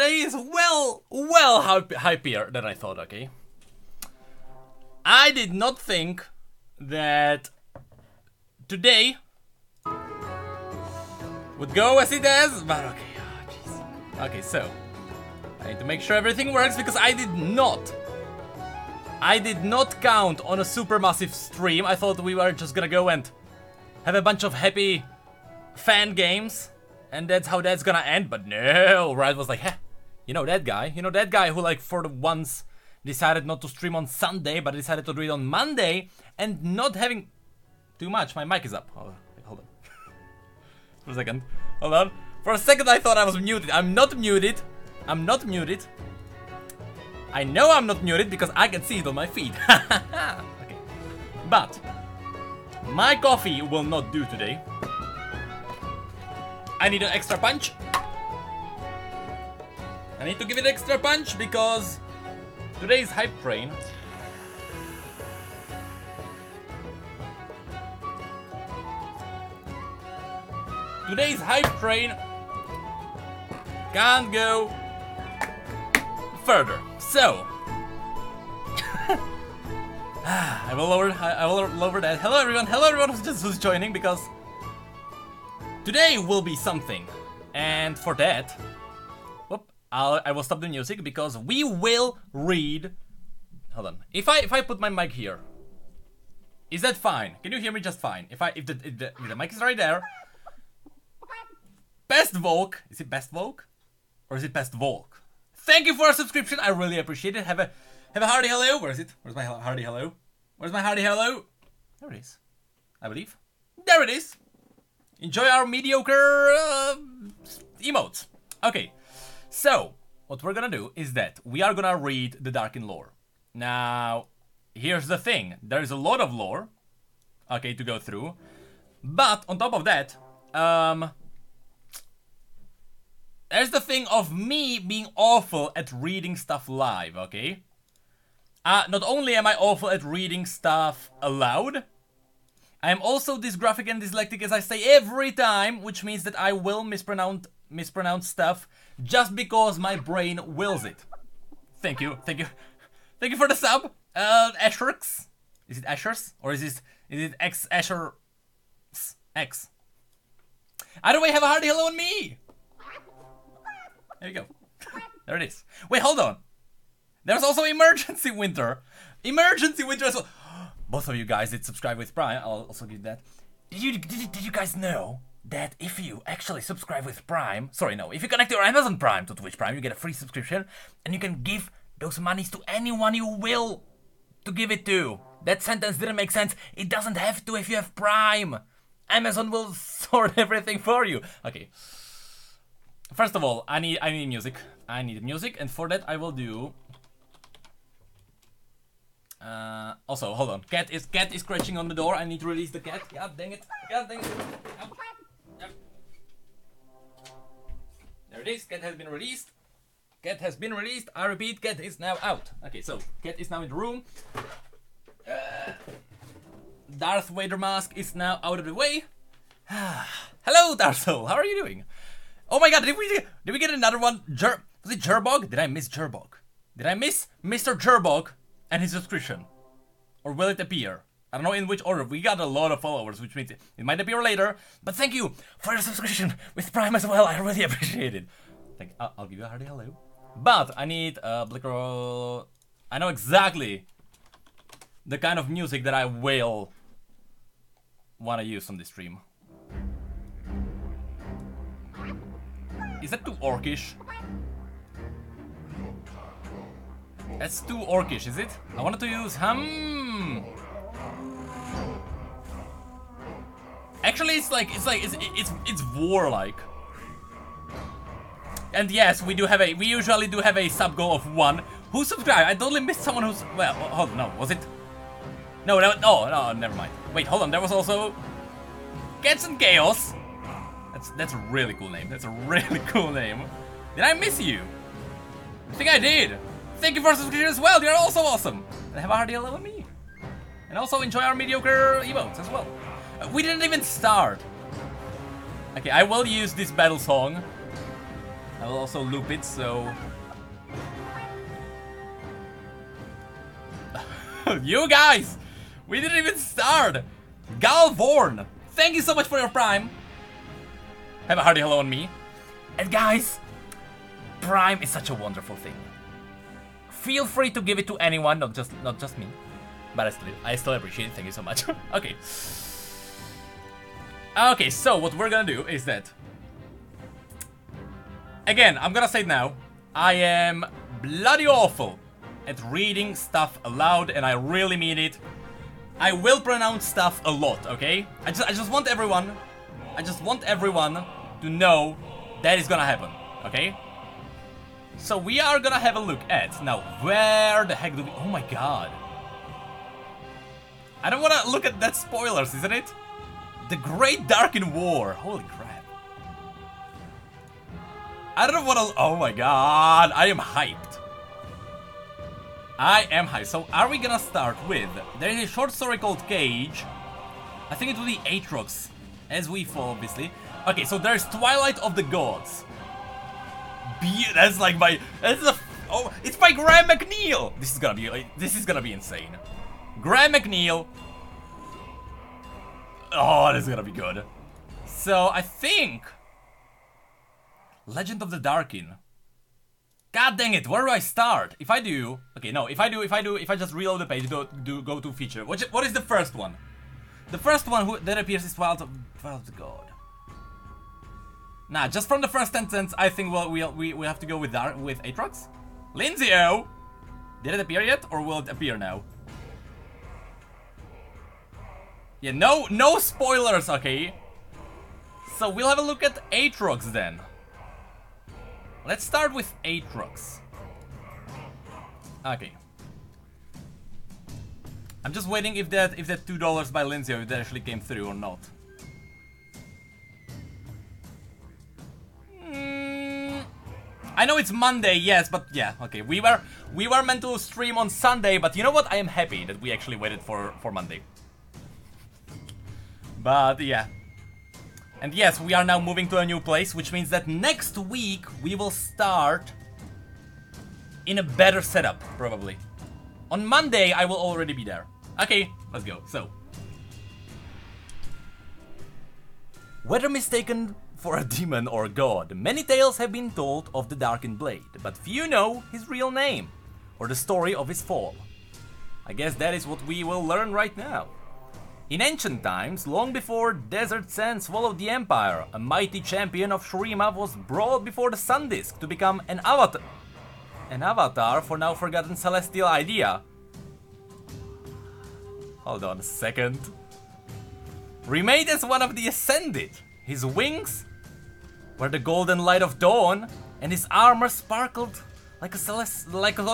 today is well hypier than I thought, okay? I did not think that today would go as it does, but okay, oh, jeez. Okay, so I need to make sure everything works because I did not count on a super massive stream. I thought we were just gonna go and have a bunch of happy fan games, and that's how that's gonna end. But no, Riot was like, heh, you know that guy who like for the once decided not to stream on Sunday, but decided to do it on Monday, and not having too much. My mic is up. Oh, wait, hold on. For a second. Hold on. For a second I thought I was muted. I'm not muted. I'm not muted. I know I'm not muted because I can see it on my feed. Okay. But my coffee will not do today. I need an extra punch. I need to give it an extra punch because today's hype train can't go further. So I will lower that. Hello everyone who's joining, because today will be something. And for that, whoop, I will stop the music because we will read. Hold on. If I put my mic here, is that fine? Can you hear me just fine? If the mic is right there. Best Volk. Is it Best Volk? Or is it Best Volk? Thank you for a subscription. I really appreciate it. Have a hearty hello. Where is it? Where's my hearty hello? Where's my hearty hello? There it is. I believe. There it is. Enjoy our mediocre emotes. Okay. So, what we're gonna do is that we are gonna read the Darkin lore. Now, here's the thing. There's a lot of lore, okay, to go through. But, on top of that, there's the thing of me being awful at reading stuff live, okay? Not only am I awful at reading stuff aloud, I am also dysgraphic and dyslexic, as I say every time, which means that I will mispronounce stuff just because my brain wills it. Thank you for the sub, Aatrox. Is it Ashers or is it X Asher X? Either way, have a hearty hello on me. There you go. There it is. Wait, hold on. There's also Emergency Winter. Emergency Winter as well. Both of you guys did subscribe with Prime. I'll also give that. Did you guys know that if you actually subscribe with Prime, if you connect your Amazon Prime to Twitch Prime, you get a free subscription and you can give those monies to anyone you will to give it to. That sentence didn't make sense. It doesn't have to if you have Prime. Amazon will sort everything for you. Okay. First of all, I need music. I need music, and for that I will do. Also, hold on. Cat is scratching on the door. I need to release the cat. God dang it. God dang it. Oh. Yep. There it is. Cat has been released. Cat has been released. I repeat, cat is now out. Okay, so cat is now in the room. Darth Vader mask is now out of the way. Hello, Darsoul. How are you doing? Oh my god, did we get another one? Was it Gerbog? Did I miss Gerbog? Did I miss Mr. Gerbog and his subscription? Or will it appear? I don't know in which order. We got a lot of followers, which means it might appear later. But thank you for your subscription with Prime as well. I really appreciate it. I'll give you a hearty hello. But I need Blicker. I know exactly the kind of music that I will want to use on this stream. Is that too orcish? That's too orcish, is it? I wanted to use Actually, it's warlike. And yes, we usually do have a sub goal of 1. Who subscribed? I totally missed someone who's hold on, no, was it? No, never mind. Wait, hold on, there was also Cats and Chaos. That's a really cool name. That's a really cool name. Did I miss you? I think I did. Thank you for subscribing as well. You're also awesome. And have a hearty hello on me. And also enjoy our mediocre emotes as well. We didn't even start. Okay, I will use this battle song. will also loop it, so... You guys! We didn't even start! Galvorn! Thank you so much for your Prime! Have a hearty hello on me. And guys, Prime is such a wonderful thing. Feel free to give it to anyone, not just me. But I still appreciate it, thank you so much. Okay. Okay, so what we're gonna do is that... Again, I'm gonna say it now. I am bloody awful at reading stuff aloud, and I really mean it. I will pronounce stuff a lot, okay? I just want everyone to know that is gonna happen, okay? So we are gonna have a look at, now, where the heck do we... Oh my god. I don't wanna look at that spoilers, isn't it? The Great Darkin War, holy crap. I don't wanna... Oh my god, I am hyped. I am hyped. So are we gonna start with... There is a short story called Cage. I think it will be Aatrox, as we fall, obviously. Okay, so there's Twilight of the Gods. That's like my... Oh, it's by Graham McNeil! This is gonna be insane. Graham McNeil. Oh, this is gonna be good. So, I think... Legend of the Darkin. God dang it, where do I start? If I do... Okay, no, if I just reload the page, go to feature. What is the first one? The first one that appears is Twilight of the God. Nah, just from the first sentence, I think we have to go with Aatrox. Lindsay-o! Did it appear yet, or will it appear now? Yeah, no spoilers, okay? So we'll have a look at Aatrox then. Let's start with Aatrox. Okay. I'm just waiting if that $2 by Lindsay, if that actually came through or not. I know it's Monday, yes, but yeah, okay. We were meant to stream on Sunday, but you know what? I am happy that we actually waited for Monday. But yeah. And yes, we are now moving to a new place, which means that next week we will start in a better setup, probably. On Monday, I will already be there. Okay, let's go. So, whether mistaken for a demon or god, many tales have been told of the Darkin Blade, but few know his real name or the story of his fall. I guess that is what we will learn right now. In ancient times, long before desert sands swallowed the empire, a mighty champion of Shurima was brought before the sun disk to become an avatar. An avatar for now forgotten celestial idea. Hold on a second. Remade as one of the Ascended. His wings were the golden light of dawn, and his armor sparkled like a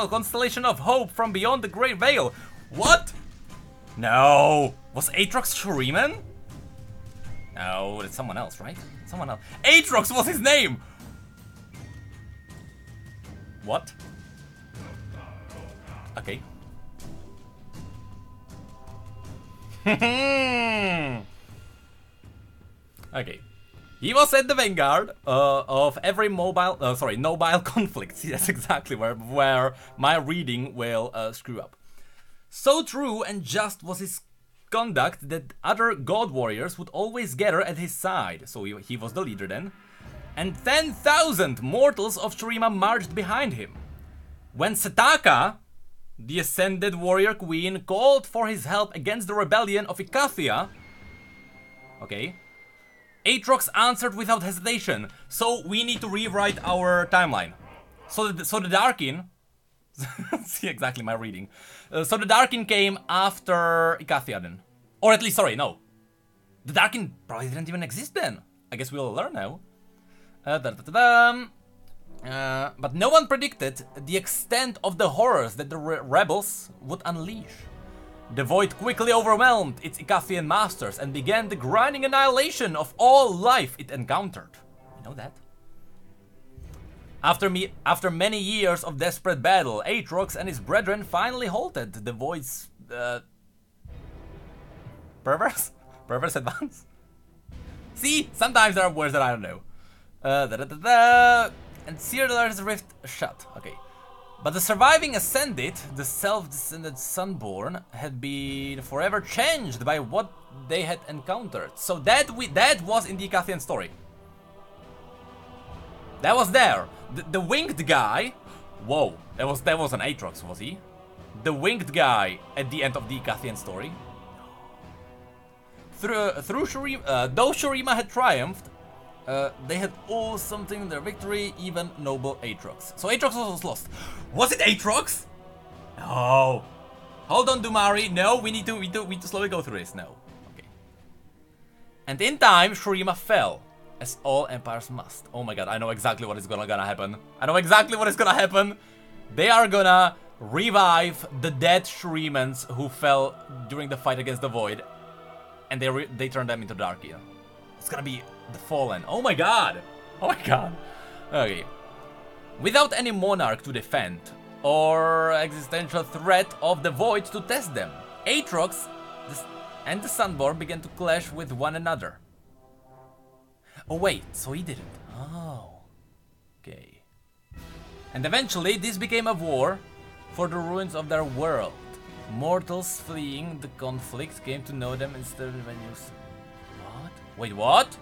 constellation of hope from beyond the great veil. What? No. Was Aatrox Shuriman? No, it's someone else, right? Someone else. Aatrox was his name! What? Okay. Okay. He was at the vanguard of every nobile conflict. See, that's exactly where my reading will screw up. So true and just was his conduct that other god warriors would always gather at his side. So he was the leader then. And 10,000 mortals of Shurima marched behind him. When Setaka, the Ascended warrior queen, called for his help against the rebellion of Ikathia, okay, Aatrox answered without hesitation. So we need to rewrite our timeline. So the Darkin, see exactly my reading. So the Darkin came after Ikathia then. Or at least, sorry, no. The Darkin probably didn't even exist then. I guess we'll learn now. But no one predicted the extent of the horrors that the rebels would unleash. The Void quickly overwhelmed its Ikathian masters and began the grinding annihilation of all life it encountered. You know that? After many years of desperate battle, Aatrox and his brethren finally halted the Void's perverse advance. See, sometimes there are words that I don't know. and sear the largest rift shut. Okay. But the surviving Ascended, the self-descended Sunborn, had been forever changed by what they had encountered. So that was in the Icathian story. That was there. The winged guy. Whoa, that was an Aatrox, was he? The winged guy at the end of the Icathian story. Through Shurima, though Shurima had triumphed, they had all something in their victory, even noble Aatrox. So Aatrox was lost. Was it Aatrox? No. Hold on, Dumari. No, we need to slowly go through this. No. Okay. And in time, Shurima fell, as all empires must. Oh my god, I know exactly what is gonna happen. I know exactly what is gonna happen. They are gonna revive the dead Shurimans who fell during the fight against the Void, and they turn them into Darkin. It's gonna be the Fallen. Oh my god! Oh my god! Okay. Without any monarch to defend, or existential threat of the Void to test them, Aatrox and the Sunborn began to clash with one another. Oh wait, so he didn't. Oh. Okay. And eventually this became a war for the ruins of their world. Mortals fleeing the conflict came to know them instead of venues. What? Wait, what?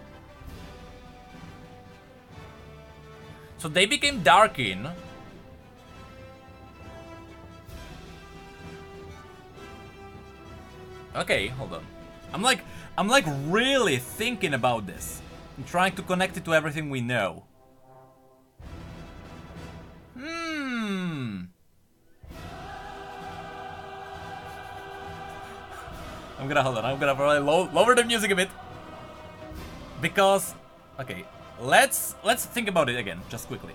So they became Darkin. Okay, hold on. I'm like really thinking about this. I'm trying to connect it to everything we know. I'm gonna probably lower the music a bit. Because, okay, let's think about it again, just quickly.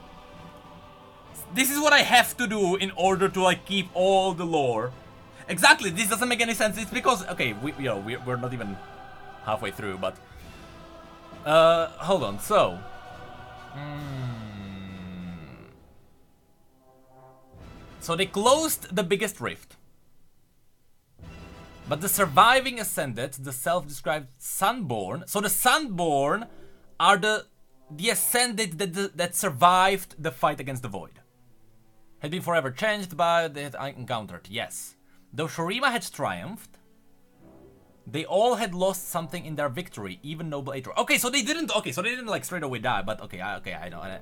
This is what I have to do in order to like keep all the lore. Exactly, this doesn't make any sense. It's because, okay, we're not even halfway through, but hold on. So, so they closed the biggest rift, but the surviving Ascended, the self-described Sunborn. So the Sunborn are the Ascended that survived the fight against the Void. Had been forever changed by they had encountered. Yes. Though Shurima had triumphed, they all had lost something in their victory, even noble Aatrox. Okay, so they didn't. Okay, so they didn't like straight away die. But okay, I know. Okay.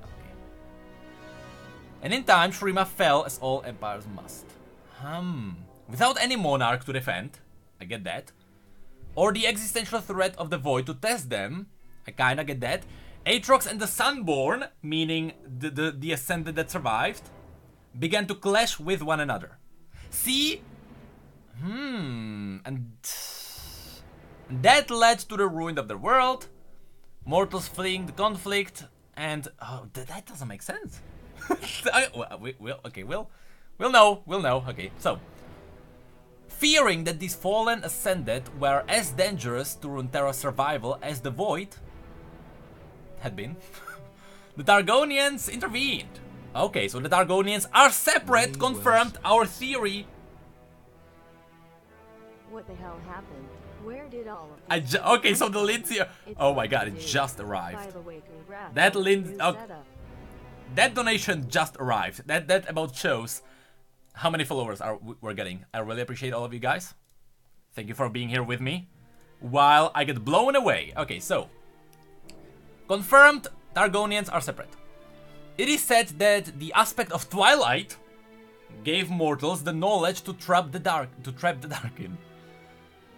And in time, Shurima fell, as all empires must. Without any monarch to defend, I get that, or the existential threat of the Void to test them, I kinda get that. Aatrox and the Sunborn, meaning the Ascended that survived, began to clash with one another. See? And that led to the ruin of the world, mortals fleeing the conflict, and oh, that doesn't make sense. We'll know. Okay, so fearing that these fallen Ascended were as dangerous to Runeterra's survival as the Void had been, the Targonians intervened. Okay, so the Targonians are separate, confirmed our theory. What the hell happened? Where did all of this okay, so the Lindsay. Oh my god, it just arrived. That Lindsay. That donation just arrived. That about shows how many followers we're getting. I really appreciate all of you guys. Thank you for being here with me while I get blown away. Okay, so confirmed, Targonians are separate. It is said that the Aspect of Twilight gave mortals the knowledge to trap the Darkin.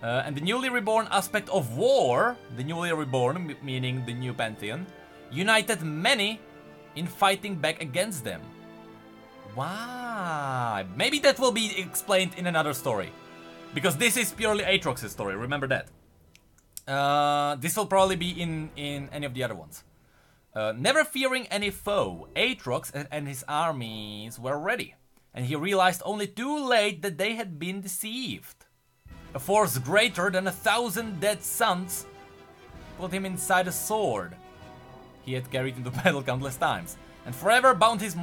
And the newly reborn Aspect of War, the newly reborn, meaning the new Pantheon, united many in fighting back against them. Wow, maybe that will be explained in another story, because this is purely Aatrox's story, remember that. This will probably be in any of the other ones. Never fearing any foe, Aatrox and his armies were ready, and he realized only too late that they had been deceived. A force greater than 1,000 dead suns put him inside a sword he had carried into battle countless times, and forever bound his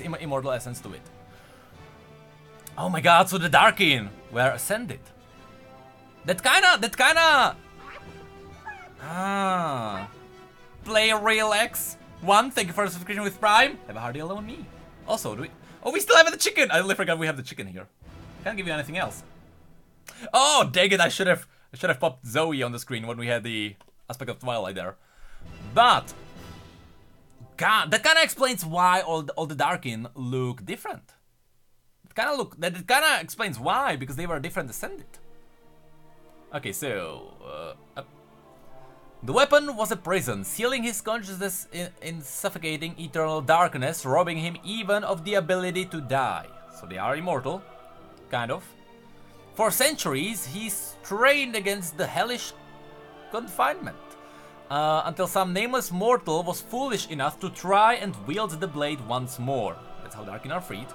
immortal essence to it. Oh my god, so the Darkin were ascended. That kinda... play real X One, thank you for the subscription with Prime. Have a hearty hello on me. Also, do we... Oh, we still have the chicken! I totally forgot we have the chicken here. Can't give you anything else. Oh, dang it, I should have popped Zoe on the screen when we had the Aspect of Twilight there. But... God, that kinda explains why all the Darkin look different. It kinda explains why, because they were different Ascended. Okay, so... The weapon was a prison, sealing his consciousness in suffocating eternal darkness, robbing him even of the ability to die. So they are immortal, kind of. For centuries, he strained against the hellish confinement, until some nameless mortal was foolish enough to try and wield the blade once more. That's how Darkin are freed.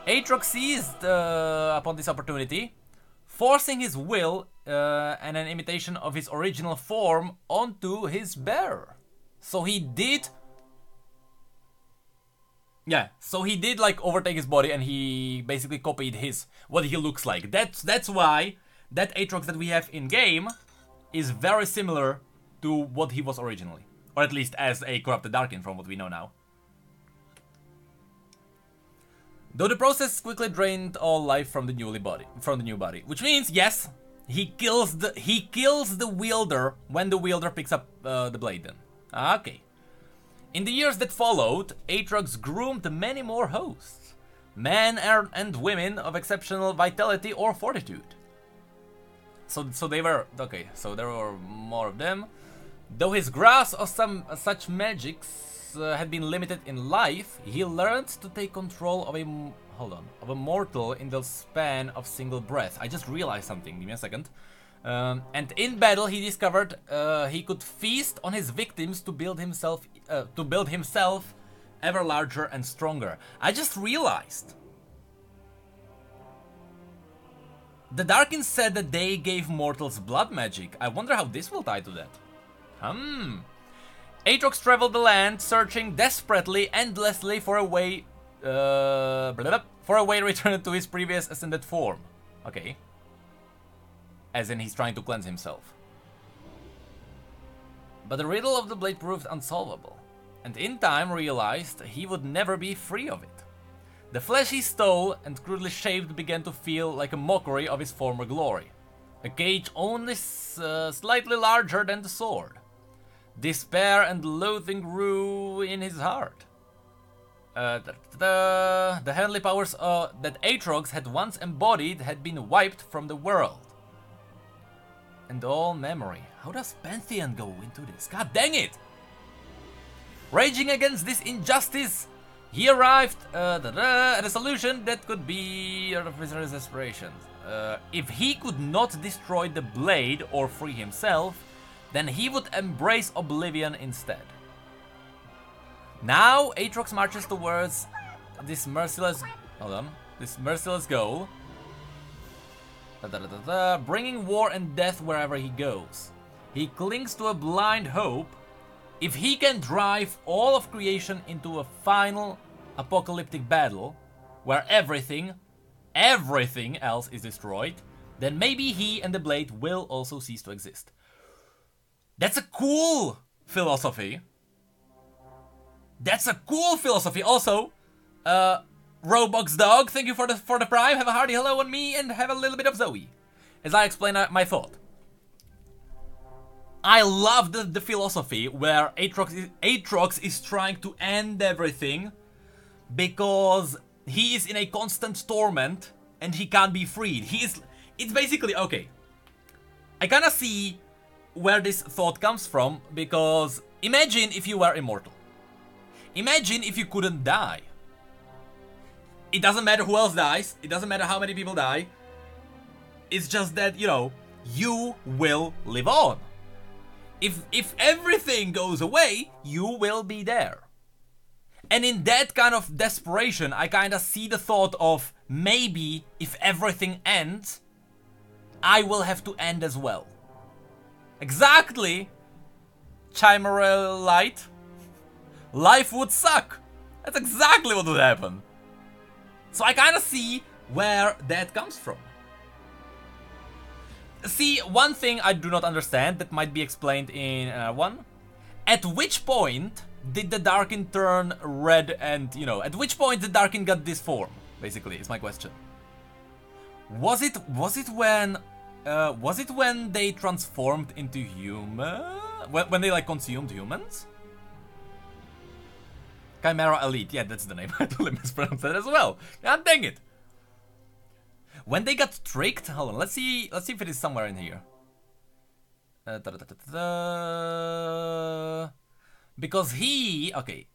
Aatrox seized upon this opportunity, forcing his will and an imitation of his original form onto his bearer. So he did... Yeah, so he did like overtake his body and he basically copied what he looks like. That's why that Aatrox that we have in game is very similar to what he was originally. Or at least as a corrupted Darkin from what we know now. Though the process quickly drained all life from the new body, which means yes, he kills the wielder when the wielder picks up the blade. Then, okay. In the years that followed, Aatrox groomed many more hosts, men and women of exceptional vitality or fortitude. So they were okay. So there were more of them. Though his grasp of some such magics had been limited in life, he learned to take control of a mortal in the span of single breath. I just realized something. Give me a second. And in battle, he discovered he could feast on his victims to build himself ever larger and stronger. I just realized. The Darkin said that they gave mortals blood magic. I wonder how this will tie to that. Aatrox traveled the land, searching desperately, endlessly for a way return to his previous ascended form. Okay. As in he's trying to cleanse himself. But the riddle of the blade proved unsolvable, and in time realized he would never be free of it. The flesh he stole and crudely shaped began to feel like a mockery of his former glory. A cage only slightly larger than the sword. Despair and loathing grew in his heart. The heavenly powers that Aatrox had once embodied had been wiped from the world. And all memory. How does Pantheon go into this? God dang it! Raging against this injustice, he arrived at a solution that could be out of his aspirations. If he could not destroy the blade or free himself, then he would embrace oblivion instead. Now Aatrox marches towards this merciless goal, bringing war and death wherever he goes. He clings to a blind hope. If he can drive all of creation into a final apocalyptic battle, where everything else is destroyed, then maybe he and the blade will also cease to exist. That's a cool philosophy. Also, Robux Dog, thank you for the Prime. Have a hearty hello on me and have a little bit of Zoe as I explain my thought. I love the philosophy where Aatrox is trying to end everything because he is in a constant torment and he can't be freed. It's basically, okay, I kinda see where this thought comes from, because imagine if you were immortal. Imagine if you couldn't die. It doesn't matter who else dies, it doesn't matter how many people die. It's just that, you know, you will live on. If everything goes away, you will be there. And in that kind of desperation, I kind of see the thought of maybe if everything ends, I will have to end as well. Exactly, Chimera Light. Life would suck. That's exactly what would happen. So I kind of see where that comes from. See, one thing I do not understand that might be explained in one. At which point did the Darkin turn red and, you know, at which point the Darkin got this form, basically, is my question. Was it when they transformed into human? When they like consumed humans? Chimera Elite, yeah, that's the name. I totally mispronounced that as well. God dang it. When they got tricked, hold on, let's see if it is somewhere in here. Because okay.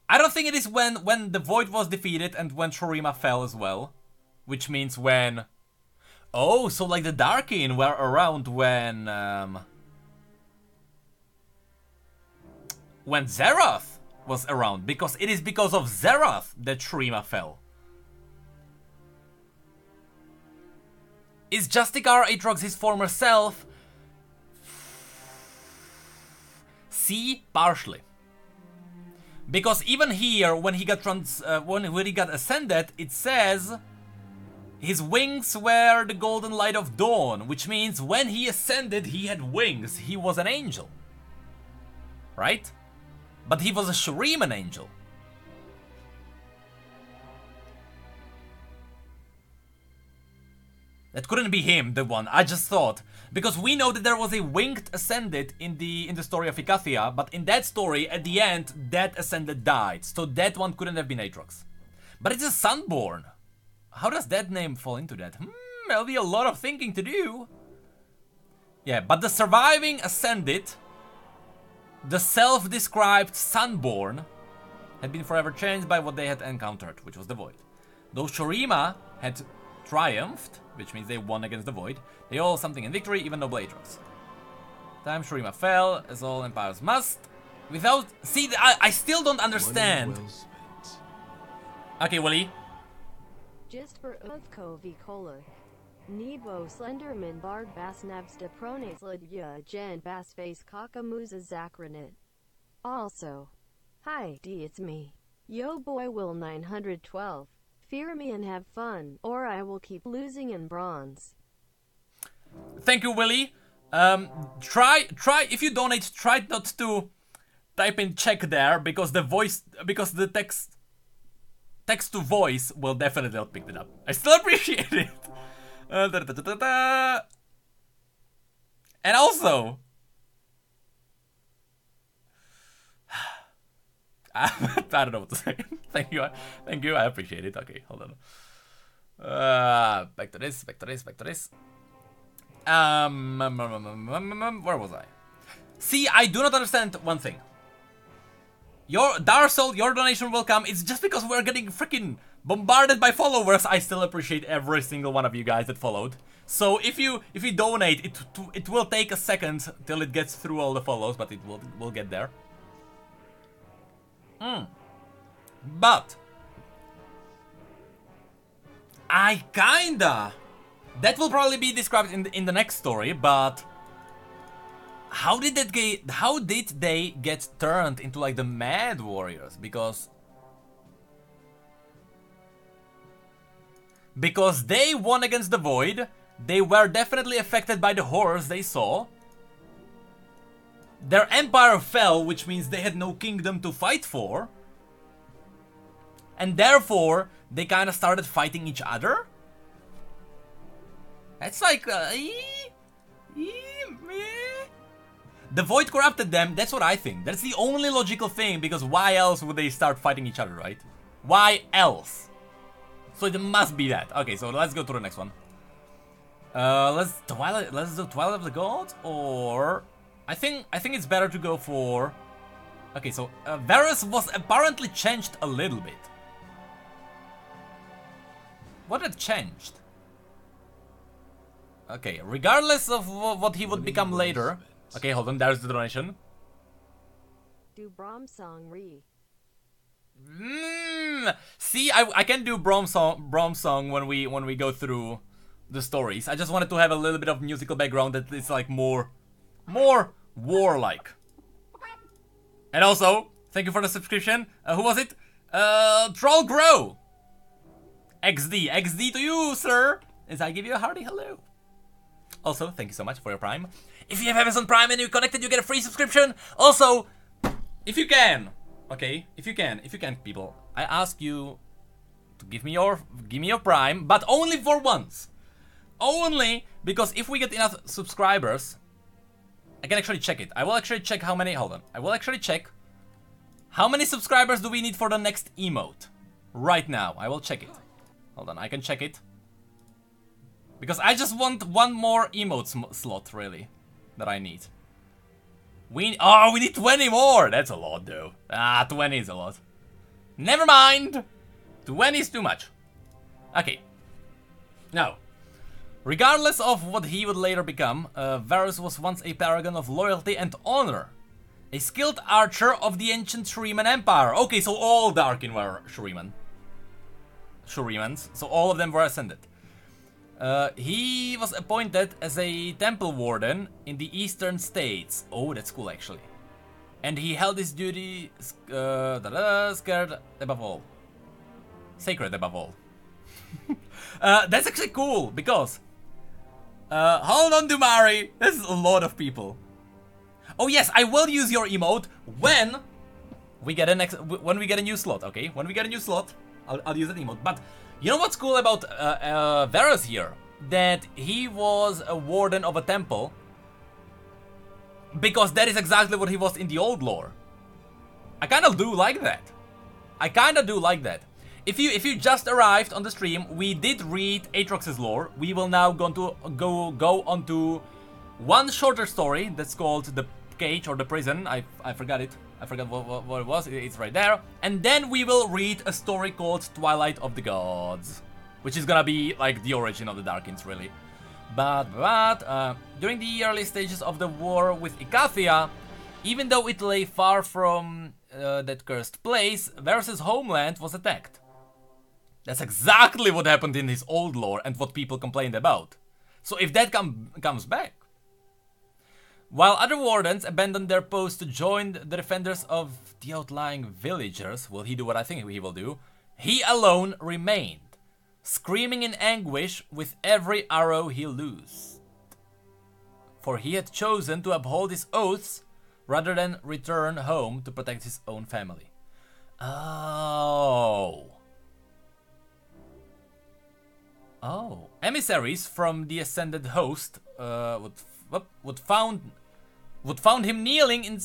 I don't think it is when the Void was defeated and when Shurima fell as well. Which means when... Oh, so like the Darkin were around when Xerath was around. Because it is because of Xerath that Shurima fell. Is Justicar Aatrox his former self? See, partially. Because even here, when he got when he got ascended, it says his wings were the golden light of dawn, which means when he ascended, he had wings. He was an angel, right? But he was a Shuriman angel. That couldn't be him, the one. I just thought. Because we know that there was a winged Ascended in the story of Icathia, but in that story, at the end, that Ascended died. So that one couldn't have been Aatrox. But it's a Sunborn. How does that name fall into that? There'll be a lot of thinking to do. Yeah, but the surviving Ascended, the self-described Sunborn, had been forever changed by what they had encountered, which was the Void. Though Shurima had triumphed, which means they won against the Void, they all something in victory, even noble Aatrox. Time Shurima fell, as all empires must. Without... See, I still don't understand. Okay, Willy. Just for Uthko Vikola. Nebo Slenderman Bard Basnavs de Prones Lidya Jen Bassface Kakamuza Zakranit. Also. Hi D, it's me. Yo boy Will 912. Fear me and have fun, or I will keep losing in bronze. Thank you, Willy. Try if you donate, try not to type in check there because the text to voice will definitely not pick it up. I still appreciate it. And also, I don't know what to say. Thank you, I appreciate it. Okay, hold on. Back to this. Where was I? See, I do not understand one thing. Your Darsol, your donation will come. It's just because we're getting freaking bombarded by followers. I still appreciate every single one of you guys that followed. So if you donate, it will take a second till it gets through all the follows, but it will get there. But I kinda... That will probably be described in the next story, but how did they get turned into like the Mad Warriors? Because they won against the Void, they were definitely affected by the horrors they saw. Their empire fell, which means they had no kingdom to fight for. And therefore, they kind of started fighting each other. It's like, the Void corrupted them, that's what I think. That's the only logical thing, because why else would they start fighting each other, right? Why else? So it must be that. Okay, so let's go to the next one. Let's do Twilight of the Gods, or... I think it's better to go for... Okay, so Varus was apparently changed a little bit. What had changed? Okay, regardless of what he would become later. Okay, hold on, there's the donation. Do Brahm song re. See, I can do Brahm song when we go through the stories. I just wanted to have a little bit of musical background that is like more warlike. And also, thank you for the subscription. Who was it? Troll Grow. XD to you, sir. As I give you a hearty hello. Also, thank you so much for your Prime. If you have Amazon Prime and you're connected, you get a free subscription. Also, if you can, okay, if you can, people, I ask you to give me your Prime, but only for once. Only because if we get enough subscribers, I can actually check it. I will actually check how many. Hold on. I will actually check how many subscribers do we need for the next emote. Right now, I will check it. Hold on, I can check it. Because I just want one more emote slot, really, that I need. We need 20 more! That's a lot, though. 20 is a lot. Never mind! 20 is too much. Okay. Now, regardless of what he would later become, Varus was once a paragon of loyalty and honor. A skilled archer of the ancient Shuriman Empire. Okay, so all Darkin were Shuriman. Shurimans, so all of them were ascended. He was appointed as a temple warden in the eastern states. Oh, that's cool, actually. And he held his duty scared above all. Sacred above all. That's actually cool, because... hold on, Dumari. This is a lot of people. Oh yes, I will use your emote when we get a new slot, okay? When we get a new slot, I'll use that emote. But you know what's cool about Varus here? That he was a warden of a temple. Because that is exactly what he was in the old lore. I kind of do like that. If you just arrived on the stream, we did read Aatrox's lore. We will now go on to one shorter story that's called The Cage or The Prison. I forgot it. I forgot what it was. It's right there. And then we will read a story called Twilight of the Gods, which is gonna be like the origin of the Darkins, really. But during the early stages of the war with Icathia, even though it lay far from that cursed place, Varus's homeland was attacked. That's exactly what happened in his old lore and what people complained about. So if that comes back. While other wardens abandoned their posts to join the defenders of the outlying villagers, will he do what I think he will do? He alone remained, screaming in anguish with every arrow he loosed. For he had chosen to uphold his oaths rather than return home to protect his own family. Oh. Emissaries from the Ascended host would found him kneeling in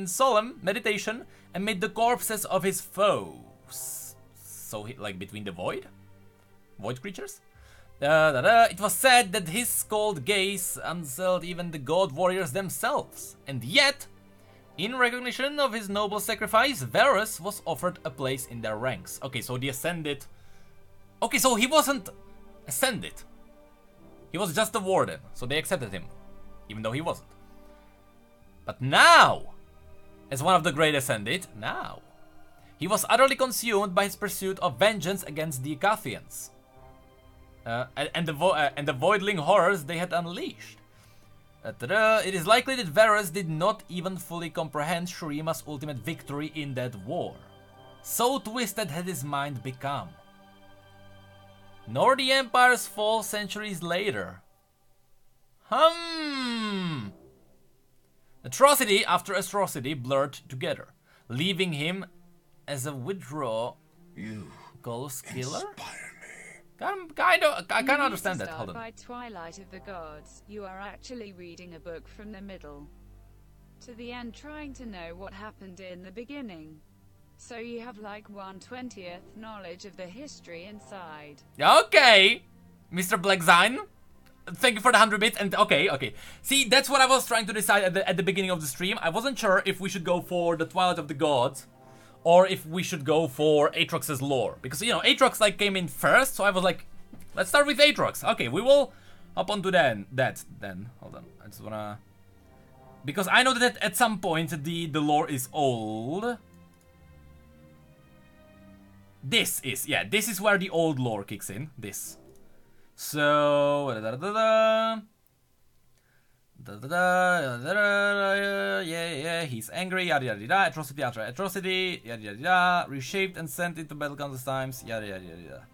solemn meditation amid the corpses of his foes. So he, like between the void creatures. It was said that his cold gaze unsealed even the god warriors themselves, and yet, in recognition of his noble sacrifice, Varus was offered a place in their ranks. Okay, so the Ascended. Okay, so he wasn't Ascended. He was just a warden, so they accepted him, even though he wasn't. But now, as one of the great Ascended, now, he was utterly consumed by his pursuit of vengeance against the Icathians. And the voidling horrors they had unleashed. It is likely that Varus did not even fully comprehend Shurima's ultimate victory in that war. So twisted had his mind become. Nor the Empire's fall centuries later. Atrocity after atrocity blurred together, leaving him as a withdraw ghost killer? I can't understand that. Hold on. By Twilight of the Gods, you are actually reading a book from the middle to the end, trying to know what happened in the beginning. So you have like 1/20th knowledge of the history inside. Okay, Mr. Blackzine. Thank you for the 100 bits. And okay. See, that's what I was trying to decide at the beginning of the stream. I wasn't sure if we should go for the Twilight of the Gods, or if we should go for Aatrox's lore. Because, you know, Aatrox like came in first, so I was like, let's start with Aatrox. Okay, we will hop onto that then. Hold on, I just wanna... Because I know that at some point the lore is old. This is where the old lore kicks in. This. So... Yeah, he's angry, yada yada yada, atrocity after atrocity, yada yada yada, reshaped and sent into battle countless times, yada yada yada.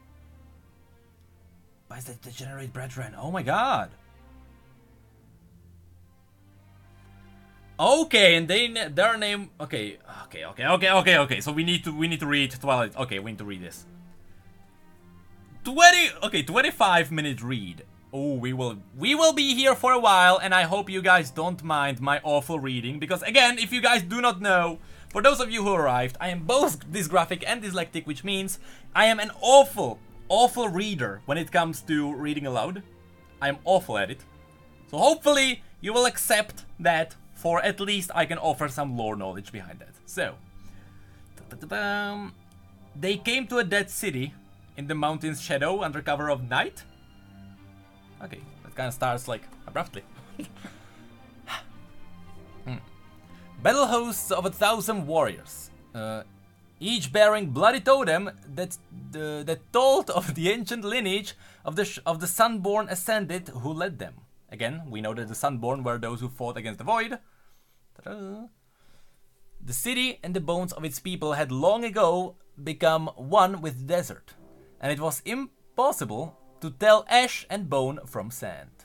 By the degenerate brethren, oh my god! Okay, and their name. Okay. So we need to read Twilight. Okay, we need to read this. 25-minute read. Oh, we will be here for a while, and I hope you guys don't mind my awful reading, because again, if you guys do not know, for those of you who arrived, I am both dysgraphic and dyslexic, which means I am an awful reader when it comes to reading aloud. I am awful at it. So hopefully you will accept that, for at least I can offer some lore knowledge behind that. So, they came to a dead city in the mountain's shadow under cover of night. Okay, that kind of starts like abruptly. Battle hosts of 1,000 warriors, each bearing bloody totem that told of the ancient lineage of the Sunborn Ascended who led them. Again, we know that the Sunborn were those who fought against the Void. Ta-da. The city and the bones of its people had long ago become one with the desert, and it was impossible to tell ash and bone from sand.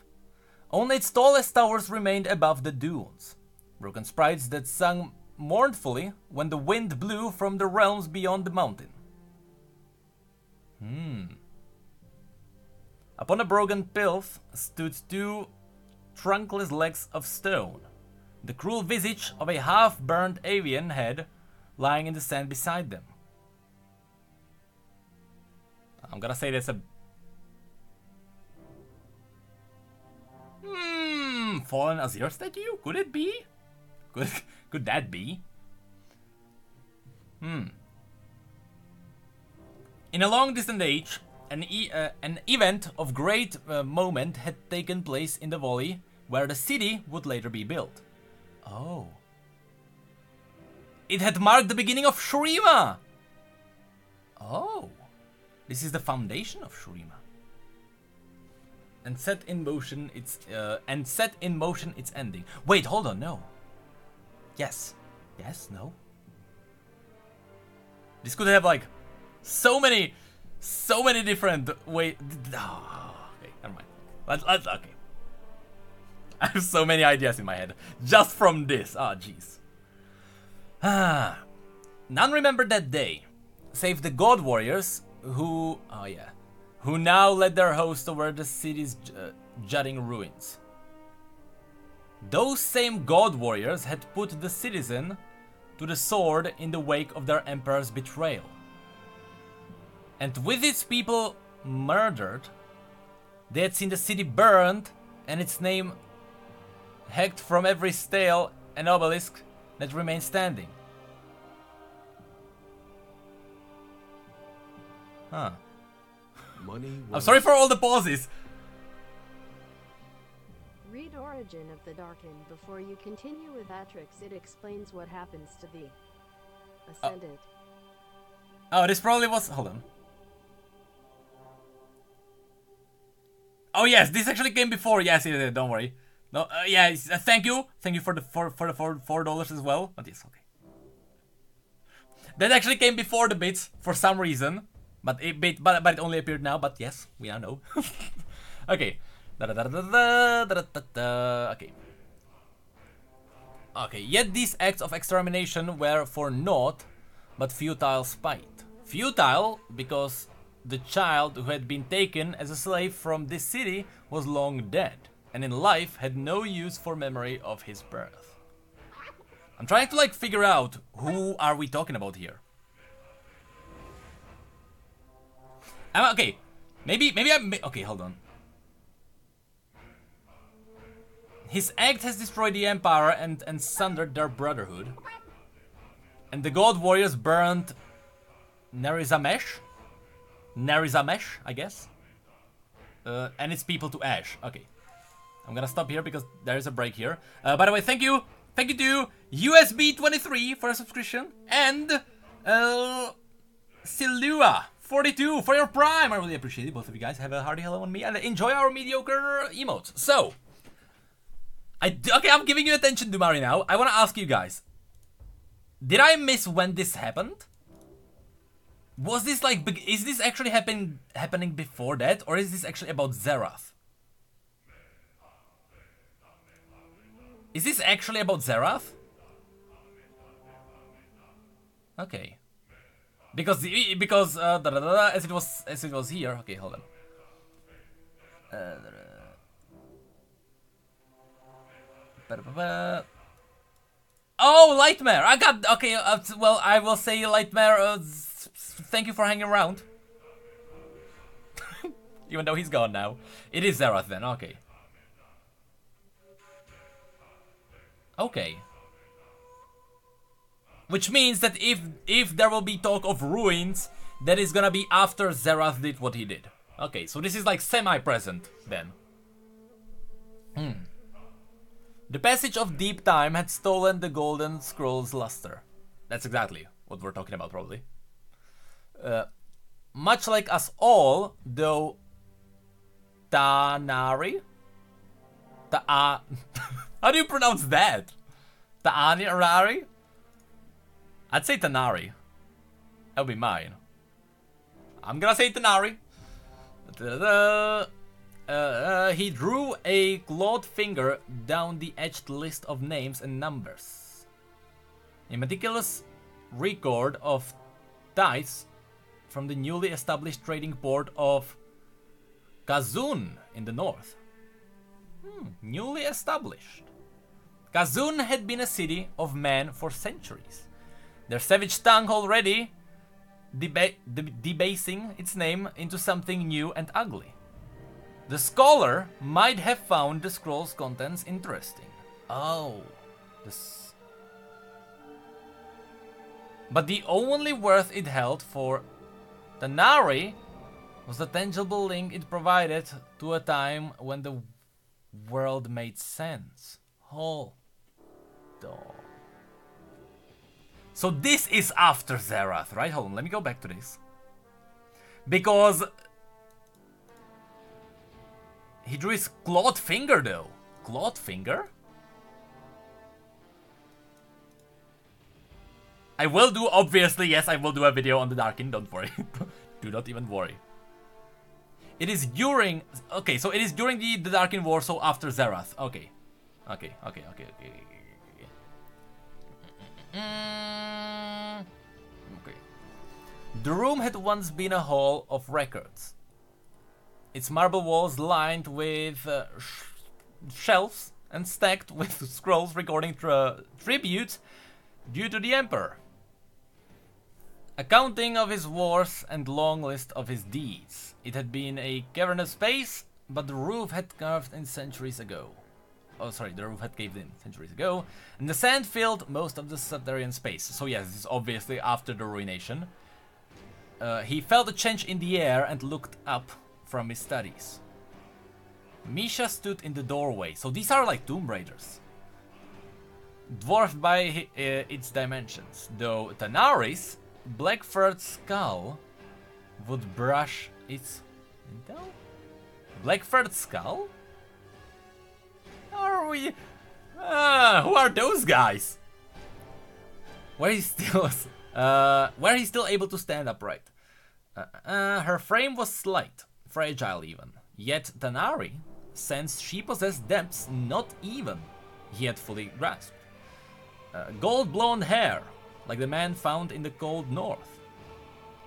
Only its tallest towers remained above the dunes, broken sprites that sung mournfully when the wind blew from the realms beyond the mountain. Upon a broken pilf stood two trunkless legs of stone, the cruel visage of a half-burned avian head lying in the sand beside them. I'm gonna say that's a... fallen Azir statue? Could it be? Could that be? In a long distant age, an event of great moment had taken place in the valley where the city would later be built. Oh. It had marked the beginning of Shurima! Oh. This is the foundation of Shurima. And set in motion its ending. Wait, hold on, no. Yes. Yes, no. This could have like so many different ways. Oh, okay, never mind. Let's okay. I have so many ideas in my head just from this. Ah, jeez. None remember that day, save the God Warriors who now led their host toward the city's jutting ruins. Those same God Warriors had put the citizen to the sword in the wake of their emperor's betrayal. And with its people murdered, they had seen the city burned and its name hacked from every stele and obelisk that remained standing. Huh. I'm sorry for all the pauses. Read Origin of the Darkin before you continue with Aatrox. It explains what happens to the Ascended. Oh, this probably was... Hold on. Oh yes, this actually came before. Yes, don't worry. No, yeah, thank you for the $4 as well. But yes, okay. That actually came before the bits for some reason, but it only appeared now. But yes, we now know. Okay. Okay. Okay. Yet these acts of extermination were for naught but futile spite. Futile because the child who had been taken as a slave from this city was long dead, and in life had no use for memory of his birth. I'm trying to like figure out who are we talking about here. Okay, maybe I'm... Okay, hold on. His act has destroyed the Empire and sundered their brotherhood. And the God Warriors burned Narizamesh, I guess. And its people to ash. Okay. I'm gonna stop here because there is a break here. By the way, thank you to USB23 for a subscription. And Silua42 for your Prime. I really appreciate it. Both of you guys have a hearty hello on me and enjoy our mediocre emotes. So, okay, I'm giving you attention, Dumari, now. I want to ask you guys. Did I miss when this happened? Was this like... Is this actually happening before that? Or is this actually about Xerath? Is this actually about Xerath? Okay. Because as it was here. Okay, hold on. Oh, Lightmare! I got okay. Well, I will say Lightmare. Thank you for hanging around. Even though he's gone now, it is Xerath then. Okay. Okay. Which means that if there will be talk of ruins, that is gonna be after Xerath did what he did. Okay, so this is like semi-present then. The passage of deep time had stolen the golden scroll's luster. That's exactly what we're talking about, probably. Much like us all, though Denari? How do you pronounce that? Denari? I'd say Denari. That'll be mine. I'm gonna say Denari. He drew a clawed finger down the etched list of names and numbers. A meticulous record of dice from the newly established trading port of Kazun in the north. Newly established. Kazun had been a city of men for centuries. Their savage tongue already debasing its name into something new and ugly. The scholar might have found the scroll's contents interesting. Oh, this. But the only worth it held for Denari was the tangible link it provided to a time when the world made sense. Hold on. So this is after Xerath, right? Hold on, let me go back to this. Because he drew his clawed finger though. Clawed finger? I will do, obviously, yes, I will do a video on the Darkin, don't worry. Do not even worry. It is during, okay, so it is during the Darkin War, so after Xerath. Okay. Okay. The room had once been a hall of records. Its marble walls lined with shelves and stacked with scrolls recording tributes due to the Emperor. Accounting of his wars and long list of his deeds. It had been a cavernous space, but the roof had carved in centuries ago. Oh, sorry, the roof had caved in centuries ago, and the sand filled most of the subterranean space. So yes, this is obviously after the ruination. He felt a change in the air and looked up from his studies. Misha stood in the doorway. So these are like Tomb Raiders. Dwarfed by its dimensions, though Denari's black-furred skull would brush its intel? Black-furred skull? Are we? Who are those guys? Where he's still able to stand upright. Her frame was slight, fragile even. Yet Denari sensed she possessed depths not even he had fully grasped. Gold blonde hair, like the man found in the cold north,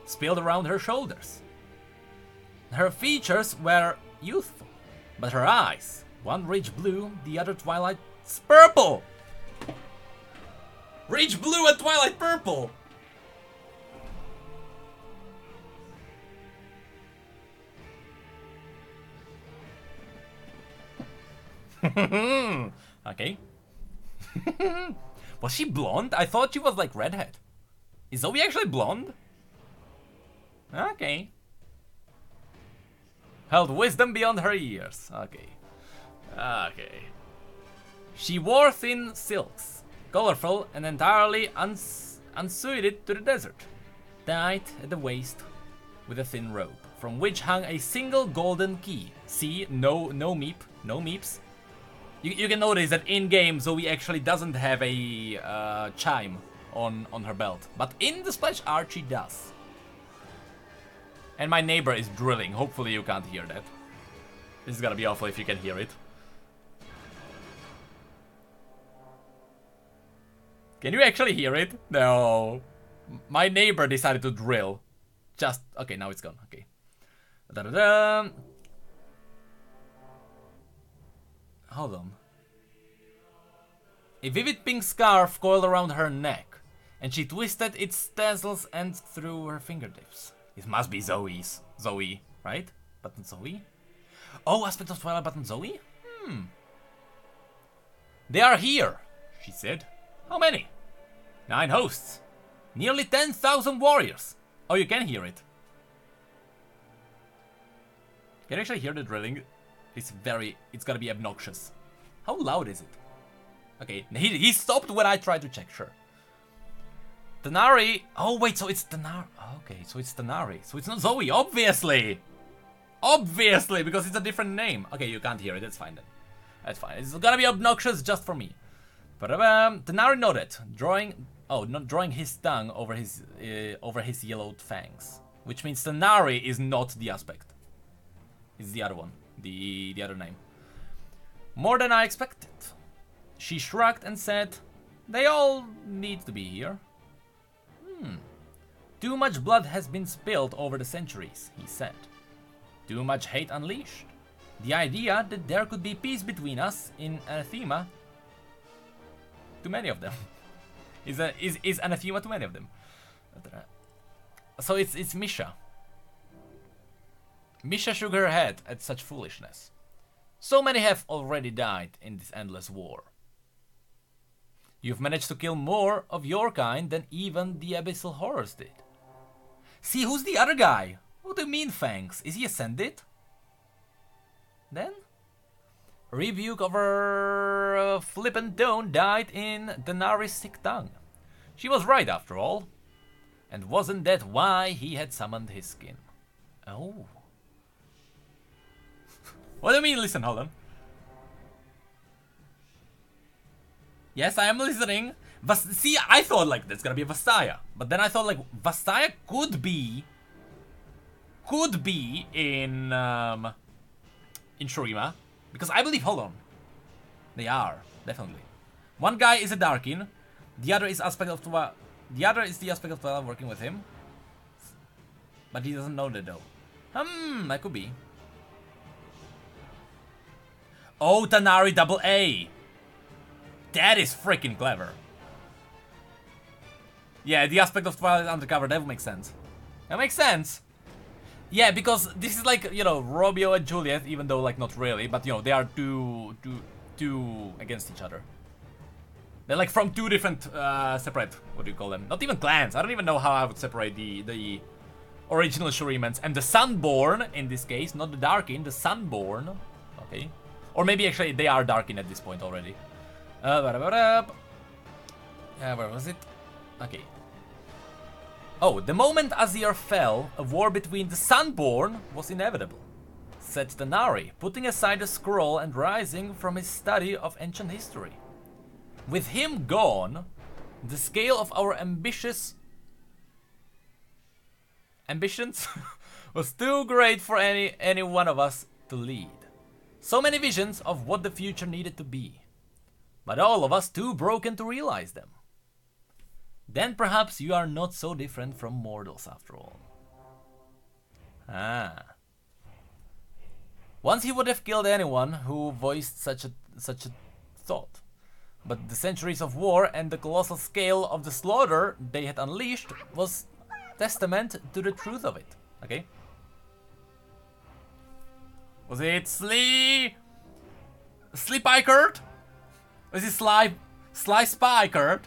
spilled around her shoulders. Her features were youthful, but her eyes, one rich blue, the other Twilight's purple. Rich blue and Twilight purple. Okay. Was she blonde? I thought she was like redhead. Is Zoe actually blonde? Okay. Held wisdom beyond her years. Okay. Okay. She wore thin silks, colorful and entirely unsuited to the desert, tied at the waist with a thin rope, from which hung a single golden key. See, no meeps. You can notice that in game Zoe actually doesn't have a chime on her belt, but in the splash art she does. And my neighbor is drilling. Hopefully you can't hear that. This is gonna be awful if you can hear it. Can you actually hear it? No. My neighbor decided to drill. Just... Okay, now it's gone. Okay. Da-da-da. Hold on. A vivid pink scarf coiled around her neck, and she twisted its tassels and through her fingertips. It must be Zoe's. Zoe, right? Button Zoe? Oh, Aspect of Twilight button Zoe? They are here, she said. How many? 9 hosts. Nearly 10,000 warriors. Oh, you can hear it. Can you actually hear the drilling? It's gonna be obnoxious. How loud is it? Okay, he stopped when I tried to check, sure. Denari. Oh, wait, so it's Denari. Okay, so it's Denari. So it's not Zoe, obviously. Obviously, because it's a different name. Okay, you can't hear it, that's fine then. That's fine. It's gonna be obnoxious just for me. But Denari nodded, not drawing his tongue over his yellowed fangs. Which means Denari is not the aspect. It's the other one. The other name. More than I expected. She shrugged and said, they all need to be here. Too much blood has been spilled over the centuries, he said. Too much hate unleashed. The idea that there could be peace between us in anathema. Too many of them. is anathema too many of them? So it's Misha. Misha shook her head at such foolishness. So many have already died in this endless war. You've managed to kill more of your kind than even the abyssal horrors did. See, who's the other guy? What do you mean, Fangs? Is he ascended? Then? Rebuke of her flippant tone died in Denari's sick tongue. She was right after all. And wasn't that why he had summoned his skin? Oh. What do you mean? Listen, hold on. Yes, I am listening. See, I thought like there's gonna be a Vastaya, but then I thought like Vastaya could be in Shurima, because I believe. Hold on, they are definitely. One guy is a Darkin, the other is Aspect of Twilight. The other is the Aspect of Twilight working with him, but he doesn't know that though. That could be. Oh, Denari AA. That is freaking clever. Yeah, the Aspect of Twilight undercover, that would make sense. That makes sense. Yeah, because this is like, you know, Romeo and Juliet, even though like not really, but you know, they are two against each other. They're like from two different separate, what do you call them? Not even clans. I don't even know how I would separate the original Shurimans and the Sunborn in this case, not the Darkin, the Sunborn. Okay. Or maybe actually they are Darkin at this point already. Where was it? Okay. Oh, the moment Azir fell, a war between the Sunborn was inevitable, said Denari, putting aside the scroll and rising from his study of ancient history. With him gone, the scale of our ambitions was too great for any one of us to lead. So many visions of what the future needed to be, but all of us too broken to realize them. Then perhaps you are not so different from mortals after all. Once he would have killed anyone who voiced such a thought. But the centuries of war and the colossal scale of the slaughter they had unleashed was testament to the truth of it. Okay? Was it Spikert? Was it Sly Spikert?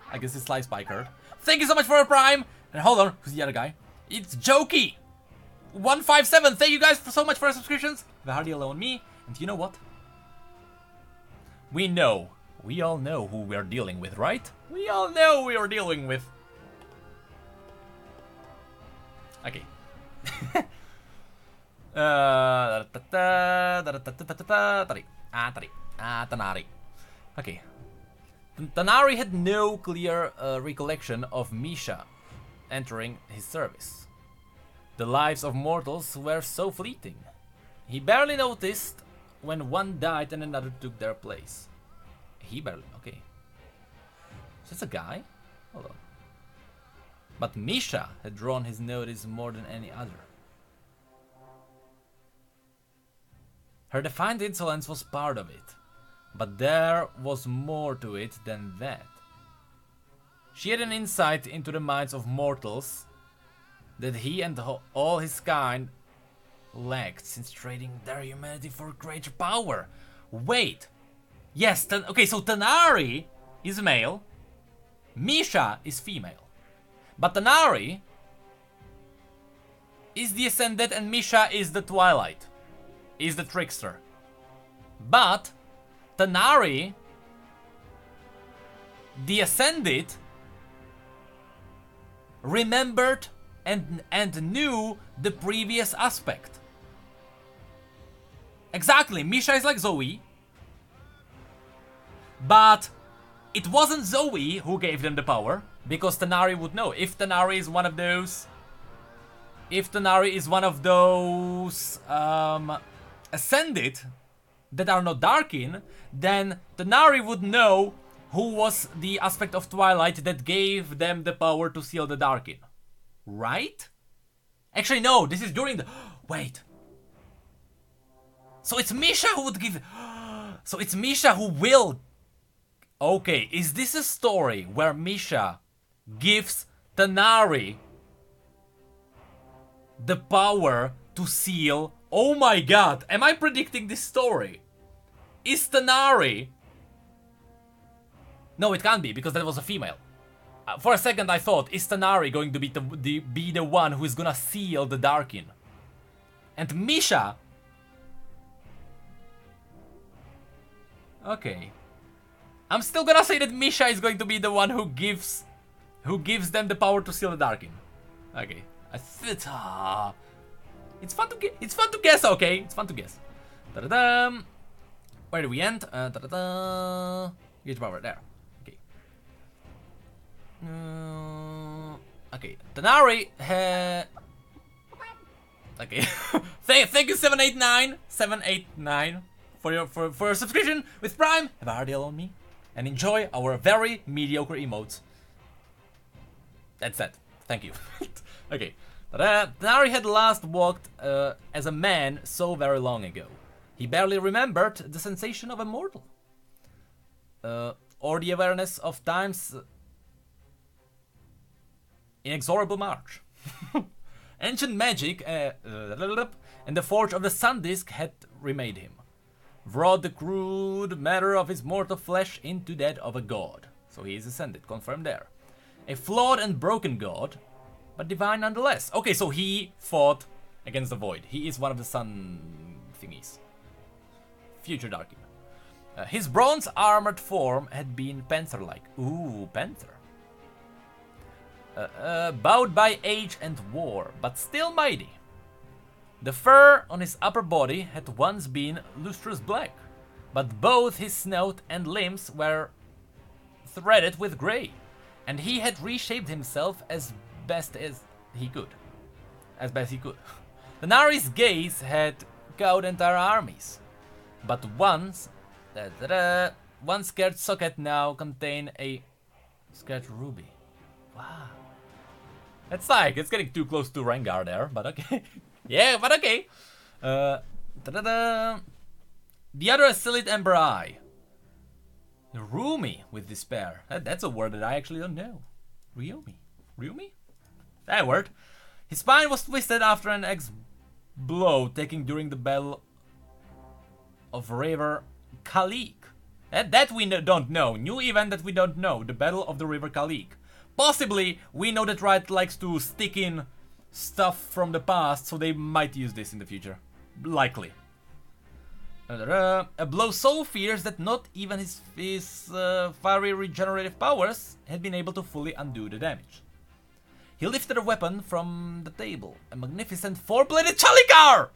I guess it's Sly Spikert. Thank you so much for a prime! And hold on, who's the other guy? It's Jokey! 157, thank you guys so much for your subscriptions. The Hardy Alone me. And you know what? We all know who we're dealing with, right? We all know who we're dealing with. Okay. Denari. Okay. Denari had no clear recollection of Misha entering his service. The lives of mortals were so fleeting. He barely noticed when one died and another took their place. Okay. Is this a guy? Hold on. But Misha had drawn his notice more than any other. Her defiant insolence was part of it, but there was more to it than that. She had an insight into the minds of mortals that he and all his kind lacked, since trading their humanity for greater power. Wait! Yes, okay, so Denari is male, Misha is female. But Denari is the Ascended and Misha is the Twilight, is the Trickster. But Denari, the Ascended, remembered and knew the previous aspect. Exactly, Misha is like Zoe, but it wasn't Zoe who gave them the power, because Denari would know. If Denari is one of those... If Denari is one of those... Ascended that are not Darkin, then Denari would know who was the Aspect of Twilight that gave them the power to seal the Darkin. Right? Actually, no, this is during the... Wait. So it's Misha who would give... So it's Misha who will... Okay, is this a story where Misha gives Denari the power to seal? Oh my god, am I predicting this story? Is Denari... No, it can't be, because that was a female. For a second I thought, is Denari going to be the one who is gonna seal the Darkin? And Misha... Okay. I'm still gonna say that Misha is going to be the one who gives them the power to seal the Darkin. Okay. It's fun to guess, okay? It's fun to guess. Da-da-da. Where do we end? Da-da-da. Get power there. Okay. Okay. Denari. Okay. Thank you 789 for your subscription with Prime. Have a RDL on me. And enjoy our very mediocre emotes. That's that. Thank you. Okay. Denari had last walked as a man so very long ago. He barely remembered the sensation of a mortal. Or the awareness of time's inexorable march. Ancient magic and the forge of the sun disk had remade him. Brought the crude matter of his mortal flesh into that of a god. So he is ascended, confirmed there. A flawed and broken god, but divine nonetheless. Okay, so he fought against the void. He is one of the sun thingies. Future Darkin. His bronze armored form had been panther-like. Ooh, panther. Bowed by age and war, but still mighty. The fur on his upper body had once been lustrous black, but both his snout and limbs were threaded with grey, and he had reshaped himself as best he could. Denari's gaze had cowed entire armies, but one scared socket now contained a scared ruby. Wow. It's like, it's getting too close to Rengar there, but okay. Yeah, but okay. The other Acylite Ember Eye. Rumi with despair. That's a word that I actually don't know. Rumi? That word. His spine was twisted after an axe blow taken during the battle of River Khalik. That we don't know. New event that we don't know. The Battle of the River Khalik. Possibly, we know that Riot likes to stick in stuff from the past, so they might use this in the future. Likely. A blow so fierce that not even his fiery regenerative powers had been able to fully undo the damage. He lifted a weapon from the table, a magnificent four-bladed Chalikar!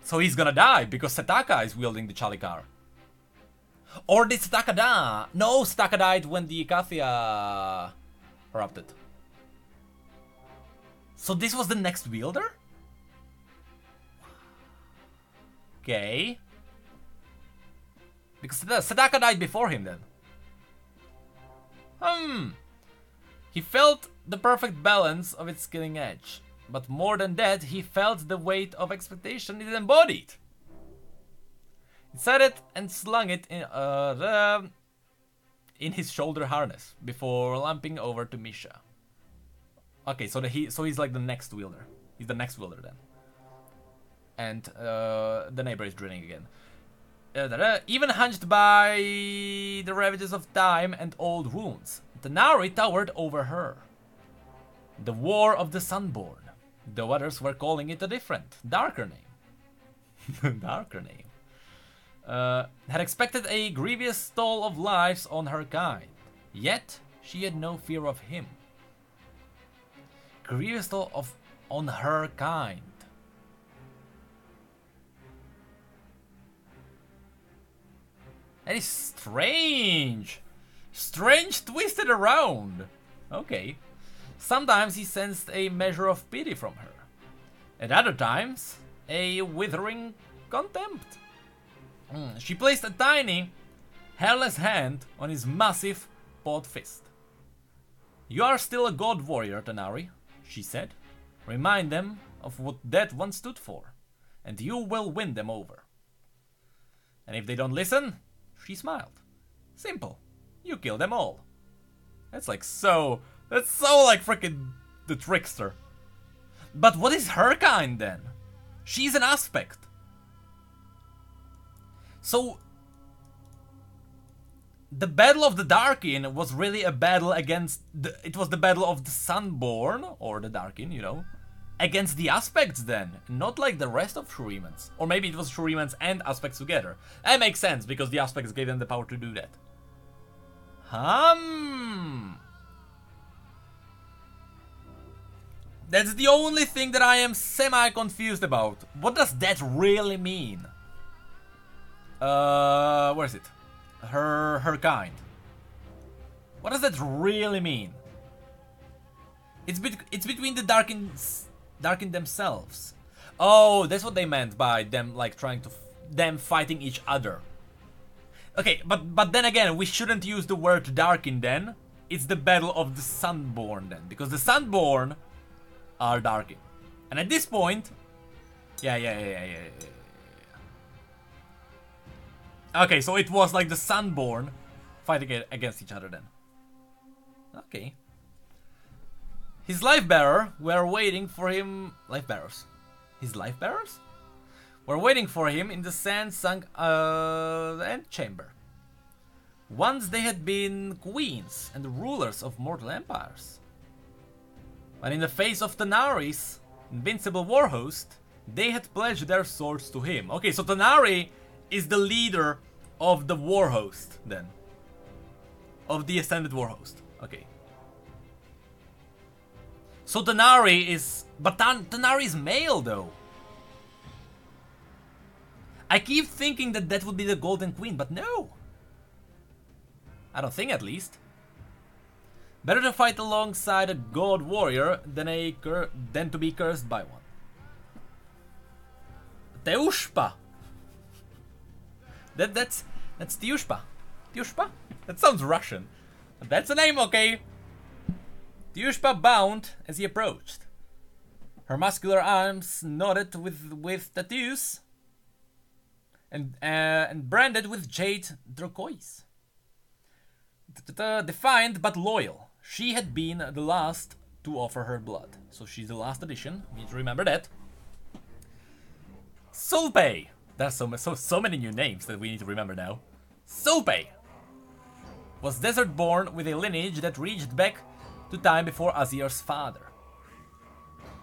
So he's gonna die, because Setaka is wielding the Chalikar. Or did Setaka die? No, Setaka died when the Ikathia erupted. So this was the next wielder? Okay. Because Sadaka died before him then. He felt the perfect balance of its killing edge. But more than that, he felt the weight of expectation it embodied. He set it and slung it in his shoulder harness before lamping over to Misha. Okay, so he's like the next wielder. He's the next wielder then. And the neighbor is drilling again. Even hunched by the ravages of time and old wounds, Denari towered over her. The War of the Sunborn. Though others were calling it a different, darker name. Darker name. Had expected a grievous toll of lives on her kind. Yet, she had no fear of him. Grievous toll on her kind. That is strange. Strange twisted around. Okay. Sometimes he sensed a measure of pity from her. At other times, a withering contempt. She placed a tiny, hairless hand on his massive, pawed fist. You are still a god warrior, Denari, she said. Remind them of what that once stood for, and you will win them over. And if they don't listen, she smiled. Simple. You kill them all. That's so like freaking the trickster. But what is her kind then? She's an aspect. So the Battle of the Darkin was really a battle against it was the Battle of the Sunborn, or the Darkin, you know, against the aspects then, not like the rest of Shurimans. Or maybe it was Shurimans and aspects together. That makes sense, because the aspects gave them the power to do that. That's the only thing that I am semi-confused about. What does that really mean? Where is it? Her kind. What does that really mean? It's between the Darkin themselves. Oh, that's what they meant by them like trying to them fighting each other. Okay, but then again, we shouldn't use the word Darkin then. It's the Battle of the Sunborn then, because the Sunborn are Darkin. And at this point, yeah. Okay, so it was like the Sunborn fighting against each other then. Okay. His life-bearer were waiting for him. Life-bearers? His life-bearers? Were waiting for him in the sand-sunk antechamber. Once they had been queens and rulers of mortal empires. But in the face of Denari's invincible war host, they had pledged their swords to him. Okay, so Denari is the leader of the war host then. Of the Ascended war host. Okay. So Denari is... But Denari is male though. I keep thinking that that would be the Golden Queen, but no. I don't think, at least. Better to fight alongside a god warrior than to be cursed by one. Teushpa. That's Teushpa. Teushpa? That sounds Russian. But that's a name, okay? Teushpa bowed as he approached. Her muscular arms knotted with tattoos and branded with jade turquoise. Defiant but loyal, she had been the last to offer her blood. So she's the last edition. We need to remember that. Sulpe. There's so many new names that we need to remember now. Sulpe was desert-born with a lineage that reached back to time before Azir's father.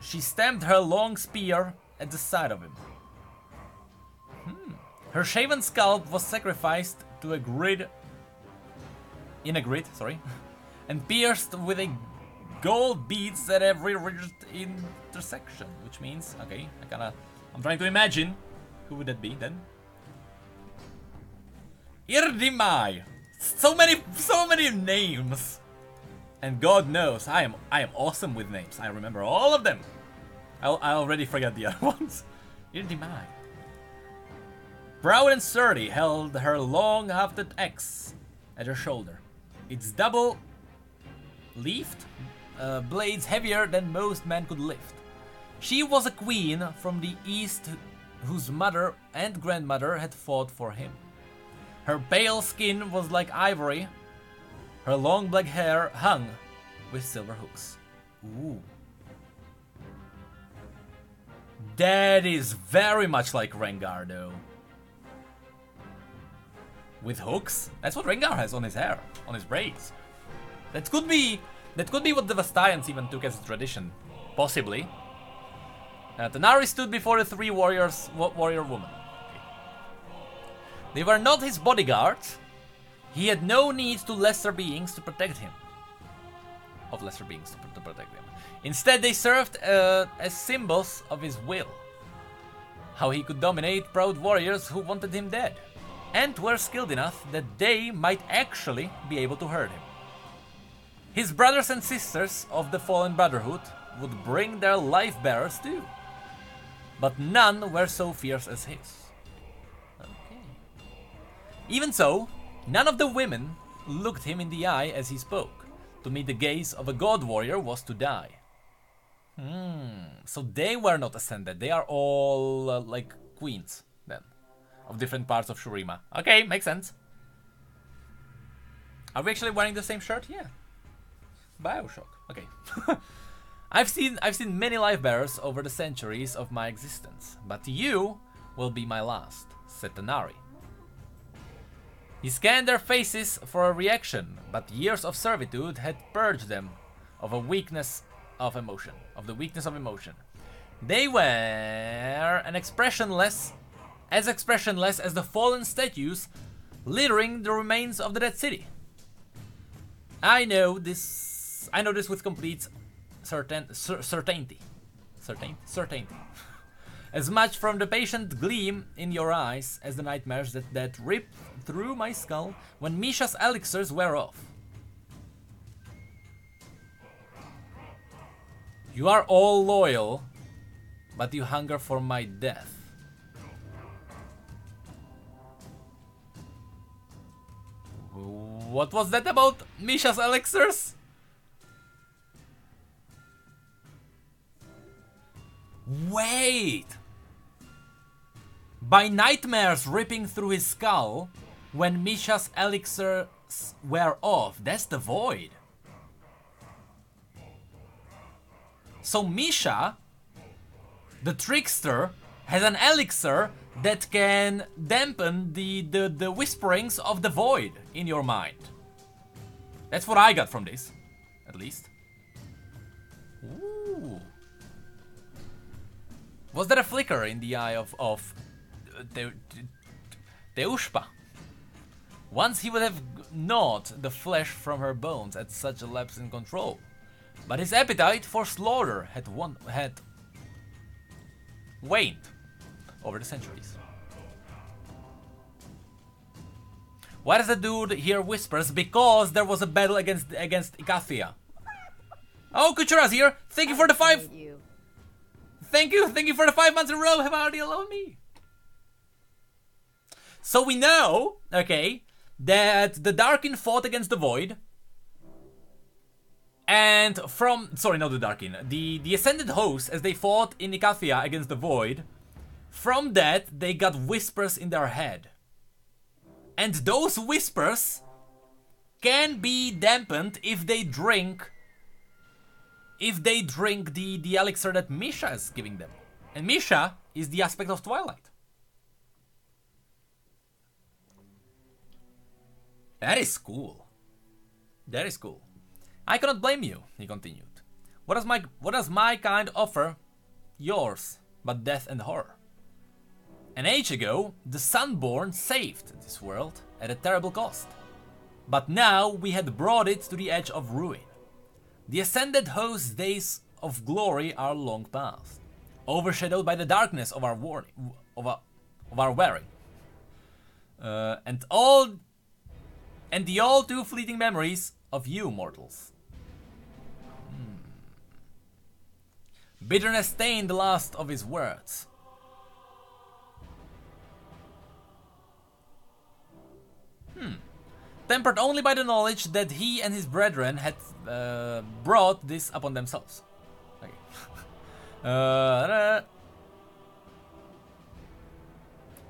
She stamped her long spear at the side of him. Her shaven scalp was sacrificed to a grid, and pierced with a gold beads at every rigid intersection, which means, okay, I'm trying to imagine who would that be then. Irdimai. So many names. And God knows, I am awesome with names. I remember all of them. I already forgot the other ones. Irdimai. Proud and sturdy, held her long-hafted axe at her shoulder. Its double-leafed blades heavier than most men could lift. She was a queen from the east whose mother and grandmother had fought for him. Her pale skin was like ivory. Her long black hair hung with silver hooks. Ooh. That is very much like Rengar, though. With hooks? That's what Rengar has on his hair, on his braids. That could be what the Vastaeans even took as a tradition. Possibly. Denari stood before the three warrior women. Okay. They were not his bodyguards. He had no need to lesser beings to protect him. Of lesser beings to protect him. Instead, they served as symbols of his will. How he could dominate proud warriors who wanted him dead. And were skilled enough that they might actually be able to hurt him. His brothers and sisters of the Fallen Brotherhood would bring their life bearers too. But none were so fierce as his. Okay. Even so, none of the women looked him in the eye as he spoke. To meet the gaze of a god warrior was to die. So they were not ascended. They are all like queens then. Of different parts of Shurima. Okay, makes sense. Are we actually wearing the same shirt? Yeah. Bioshock. Okay. I've seen many life bearers over the centuries of my existence, but you will be my last, said Denari. He scanned their faces for a reaction, but years of servitude had purged them of the weakness of emotion. They were expressionless as the fallen statues littering the remains of the dead city. I know this with complete certainty. As much from the patient gleam in your eyes as the nightmares that ripped through my skull when Misha's elixirs wear off. You are all loyal, but you hunger for my death. What was that about Misha's elixirs? Wait! By nightmares ripping through his skull when Misha's elixirs wear off. That's the void. So Misha, the trickster, has an elixir that can dampen the whisperings of the void in your mind. That's what I got from this, at least. Ooh. Was there a flicker in the eye of Teushpa? Once he would have gnawed the flesh from her bones at such a lapse in control. But his appetite for slaughter had waned over the centuries. Why does the dude hear whispers? Because there was a battle against Icathia. Oh, Kuchura's here! Thank you for the 5... Thank you for the 5 months in a row. Have already allowed me. So we know, okay, that the Darkin fought against the Void. And sorry, not the Darkin. The Ascended host, as they fought in Icathia against the Void, from that they got whispers in their head. And those whispers can be dampened if they drink the elixir that Misha is giving them. And Misha is the Aspect of Twilight. That is cool. That is cool. I cannot blame you, he continued. What does my kind offer? Yours, but death and horror. An age ago, the Sunborn saved this world at a terrible cost. But now we had brought it to the edge of ruin. The Ascended host's days of glory are long past, overshadowed by the darkness of our wearing, and the all too fleeting memories of you mortals. Bitterness stained the last of his words. tempered only by the knowledge that he and his brethren had brought this upon themselves. Okay.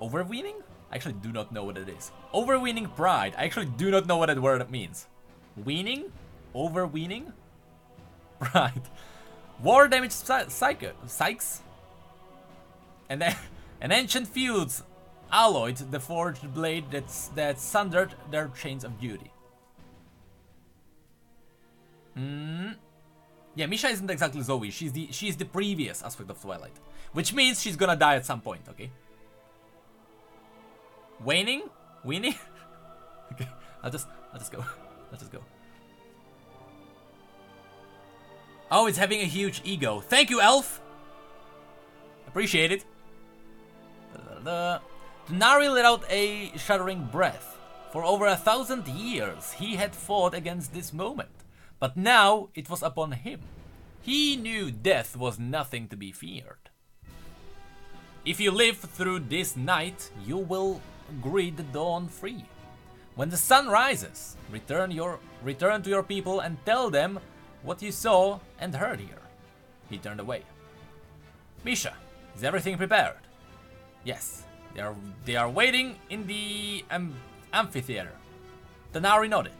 Overweening? I actually do not know what it is. Overweening pride. I actually do not know what that word means. Weaning? Overweening? Pride. War damage psyches. And then an ancient feuds alloyed the forged blade that sundered their chains of duty. Yeah, Misha isn't exactly Zoe. She's the previous Aspect of Twilight, which means she's gonna die at some point. Okay. Waning? Weenie? Okay, I'll just go. Let's just go. Oh, it's having a huge ego. Thank you, Elf. Appreciate it. Denari let out a shuddering breath. For over 1,000 years, he had fought against this moment. But now it was upon him. He knew death was nothing to be feared. If you live through this night, you will greet the dawn free. When the sun rises, return to your people and tell them what you saw and heard here. He turned away. Misha, is everything prepared? Yes, they are waiting in the amphitheater. Denari nodded.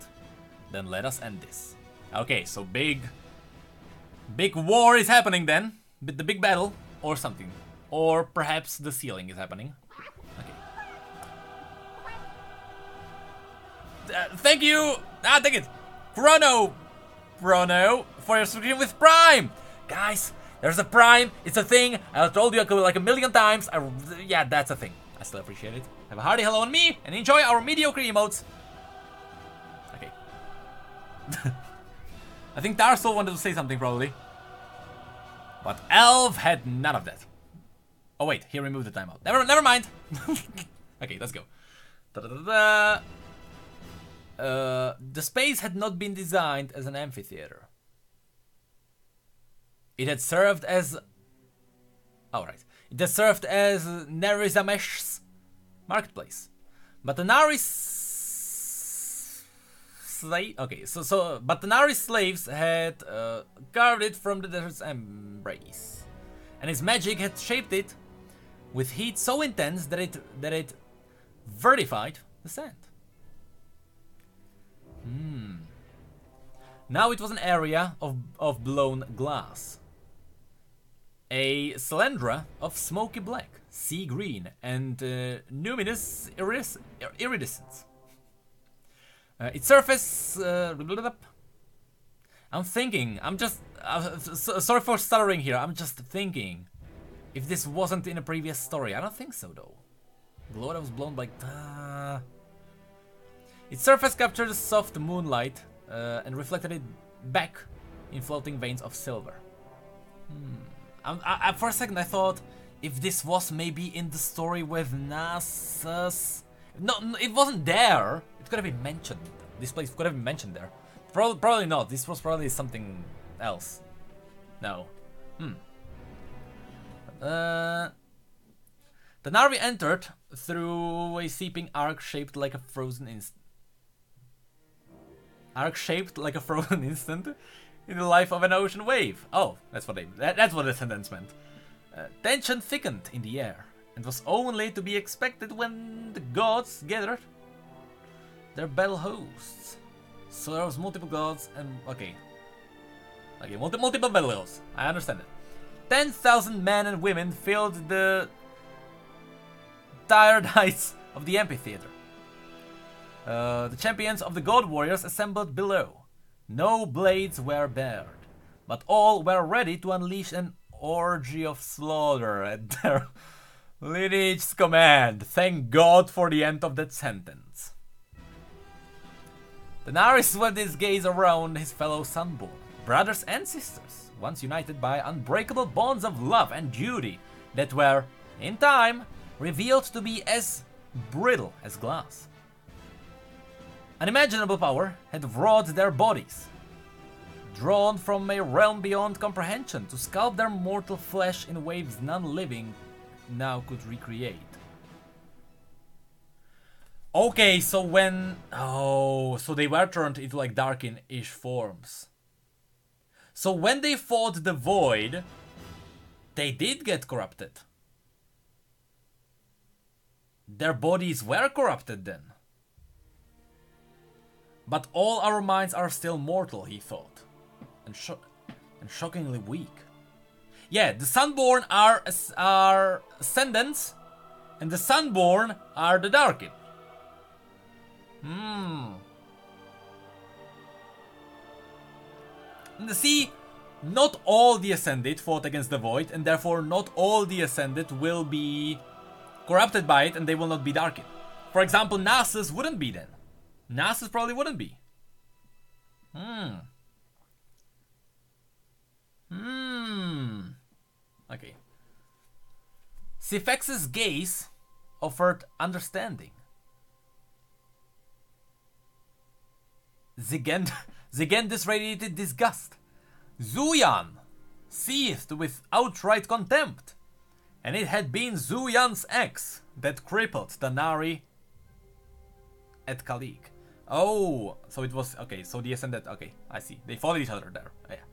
Then let us end this. Okay, so big war is happening then. The big battle or something. Or perhaps the sealing is happening. Okay. Thank you! Take it! Chrono, for your subscription with Prime! Guys, there's a Prime, it's a thing. I told you like a million times. Yeah, that's a thing. I still appreciate it. Have a hearty hello on me and enjoy our mediocre emotes. Okay. I think Tarso wanted to say something probably. But Elf had none of that. Oh wait, he removed the timeout. Never mind. Okay, let's go. The space had not been designed as an amphitheater. It had served as... Alright. It had served as Nerizamesh's marketplace. But the Nari's... But the Nari's slaves had carved it from the desert's embrace. And his magic had shaped it with heat so intense that it vertified the sand. Now it was an area of blown glass. A Cylindra of smoky black, sea green, and luminous iridescence. Its surface... I'm thinking, sorry for stuttering here, I'm just thinking if this wasn't in a previous story. I don't think so though. Glow that was blown by... Its surface captured the soft moonlight and reflected it back in floating veins of silver. For a second I thought if this was maybe in the story with Nasus... No, it wasn't there. It could have been mentioned. This place could have been mentioned there. Probably not. This was probably something else. No. The Narvi entered through a seeping arc shaped like a frozen instant. In the life of an ocean wave. Oh, that's what the sentence meant. Tension thickened in the air, and was only to be expected when the gods gathered their battle hosts. So there was multiple gods and multiple battle hosts. I understand it. 10,000 men and women filled the tired heights of the amphitheater. The champions of the god warriors assembled below. No blades were bared, but all were ready to unleash an orgy of slaughter at their lineage's command. Thank God for the end of that sentence. Denari swept his gaze around his fellow Sunborn, brothers and sisters, once united by unbreakable bonds of love and duty that were, in time, revealed to be as brittle as glass. Unimaginable power had wrought their bodies, drawn from a realm beyond comprehension to sculpt their mortal flesh in ways none living now could recreate. Okay, so when... Oh, so they were turned into like Darkin-ish forms. So when they fought the Void, they did get corrupted. Their bodies were corrupted then. But all our minds are still mortal, he thought. And shockingly weak. Yeah, the Sunborn are Ascendants, and the Sunborn are the Darkin. See, not all the Ascended fought against the Void, and therefore not all the Ascended will be corrupted by it, and they will not be Darkin. For example, Nasus wouldn't be then. Nasus probably wouldn't be. Okay. Cyphax's gaze offered understanding. Zigendis radiated disgust. Zuyan seethed with outright contempt. And it had been Zuyan's ex that crippled Denari at Kalik. Oh, so it was... Okay, so the Ascended... Okay, I see. They followed each other there. Yeah.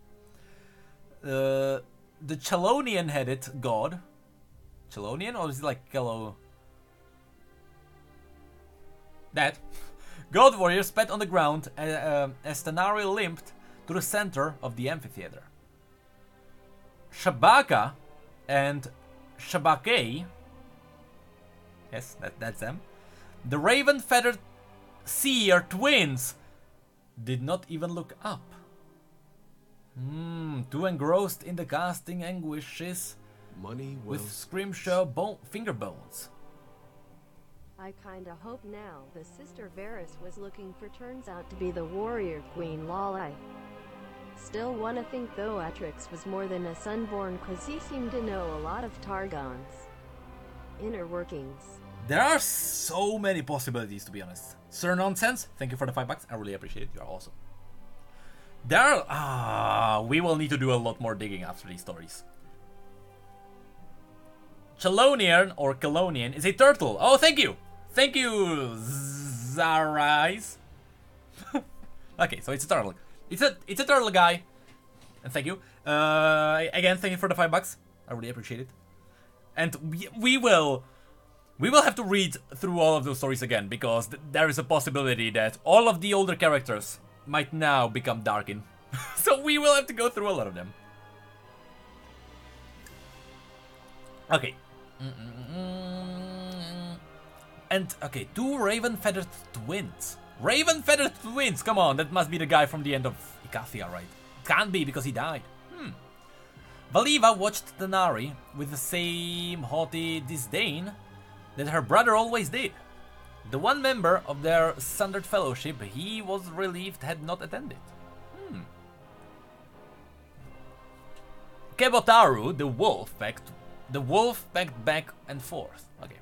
The Chelonian-headed god... Chelonian? Or is it like Kelo... That. God warrior spat on the ground as Denari limped to the center of the amphitheater. Shabaka and Shabake... Yes, that's them. The raven-feathered seer twins did not even look up. Too engrossed in the casting anguishes Money with scrimshaw finger bones. I kinda hope now the sister Varus was looking for turns out to be the warrior queen Lolai. Still wanna think though Aatrox was more than a Sunborn cause he seemed to know a lot of Targon's inner workings. There are so many possibilities, to be honest. Sir Nonsense, thank you for the $5. I really appreciate it. You are awesome. There are... we will need to do a lot more digging after these stories. Chelonian, or Chelonian, is a turtle. Oh, thank you! Thank you, Zarais. Okay, so it's a turtle. It's a turtle guy. And thank you. Again, thank you for the $5. I really appreciate it. And we will have to read through all of those stories again, because there is a possibility that all of the older characters might now become Darkin. So we will have to go through a lot of them. Okay. And, okay, 2 raven-feathered twins. Raven-feathered twins! Come on, that must be the guy from the end of Icathia, right? Can't be, because he died. Valiva watched Denari with the same haughty disdain that her brother always did. The one member of their sundered fellowship he was relieved had not attended. Kebotaru, the wolf, packed back and forth. Okay.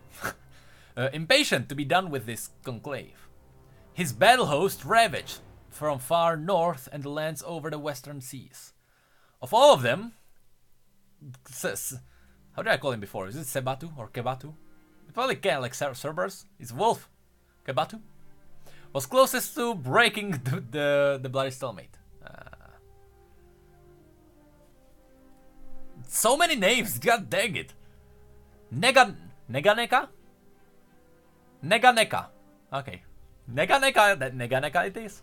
Impatient to be done with this conclave. His battle host ravaged from far north and the lands over the western seas. Of all of them, how did I call him before? Is it Sebatu or Kebatu? It's probably like Cerberus. It's Wolf. Kebatu was closest to breaking the bloody stalemate. So many names, god dang it. Neganeka? Neganeka. Okay. Neganeka it is.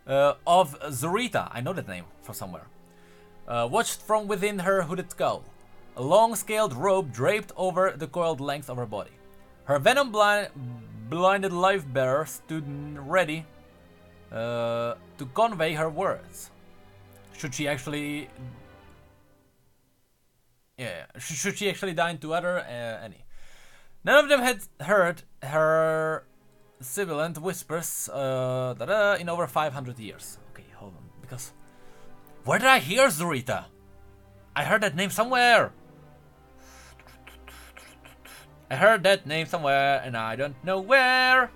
Of Zorita, I know that name from somewhere. Watched from within her hooded skull. A long scaled robe draped over the coiled length of her body. Her venom blinded life bearer stood ready to convey her words. Should she actually die into other any? None of them had heard her sibilant whispers in over 500 years. Okay, hold on, because where did I hear Zorita? I heard that name somewhere. I heard that name somewhere, and I don't know where.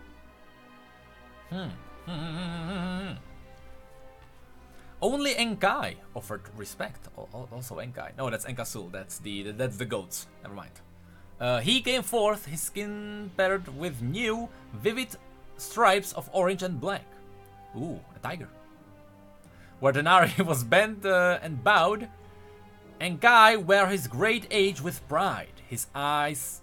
Only Enkai offered respect. Also Enkai. No, that's Enkasul. That's the goats. Never mind. He came forth, his skin patterned with new, vivid stripes of orange and black. Ooh, a tiger. Where Denari was bent and bowed, and Guy wear his great age with pride, his eyes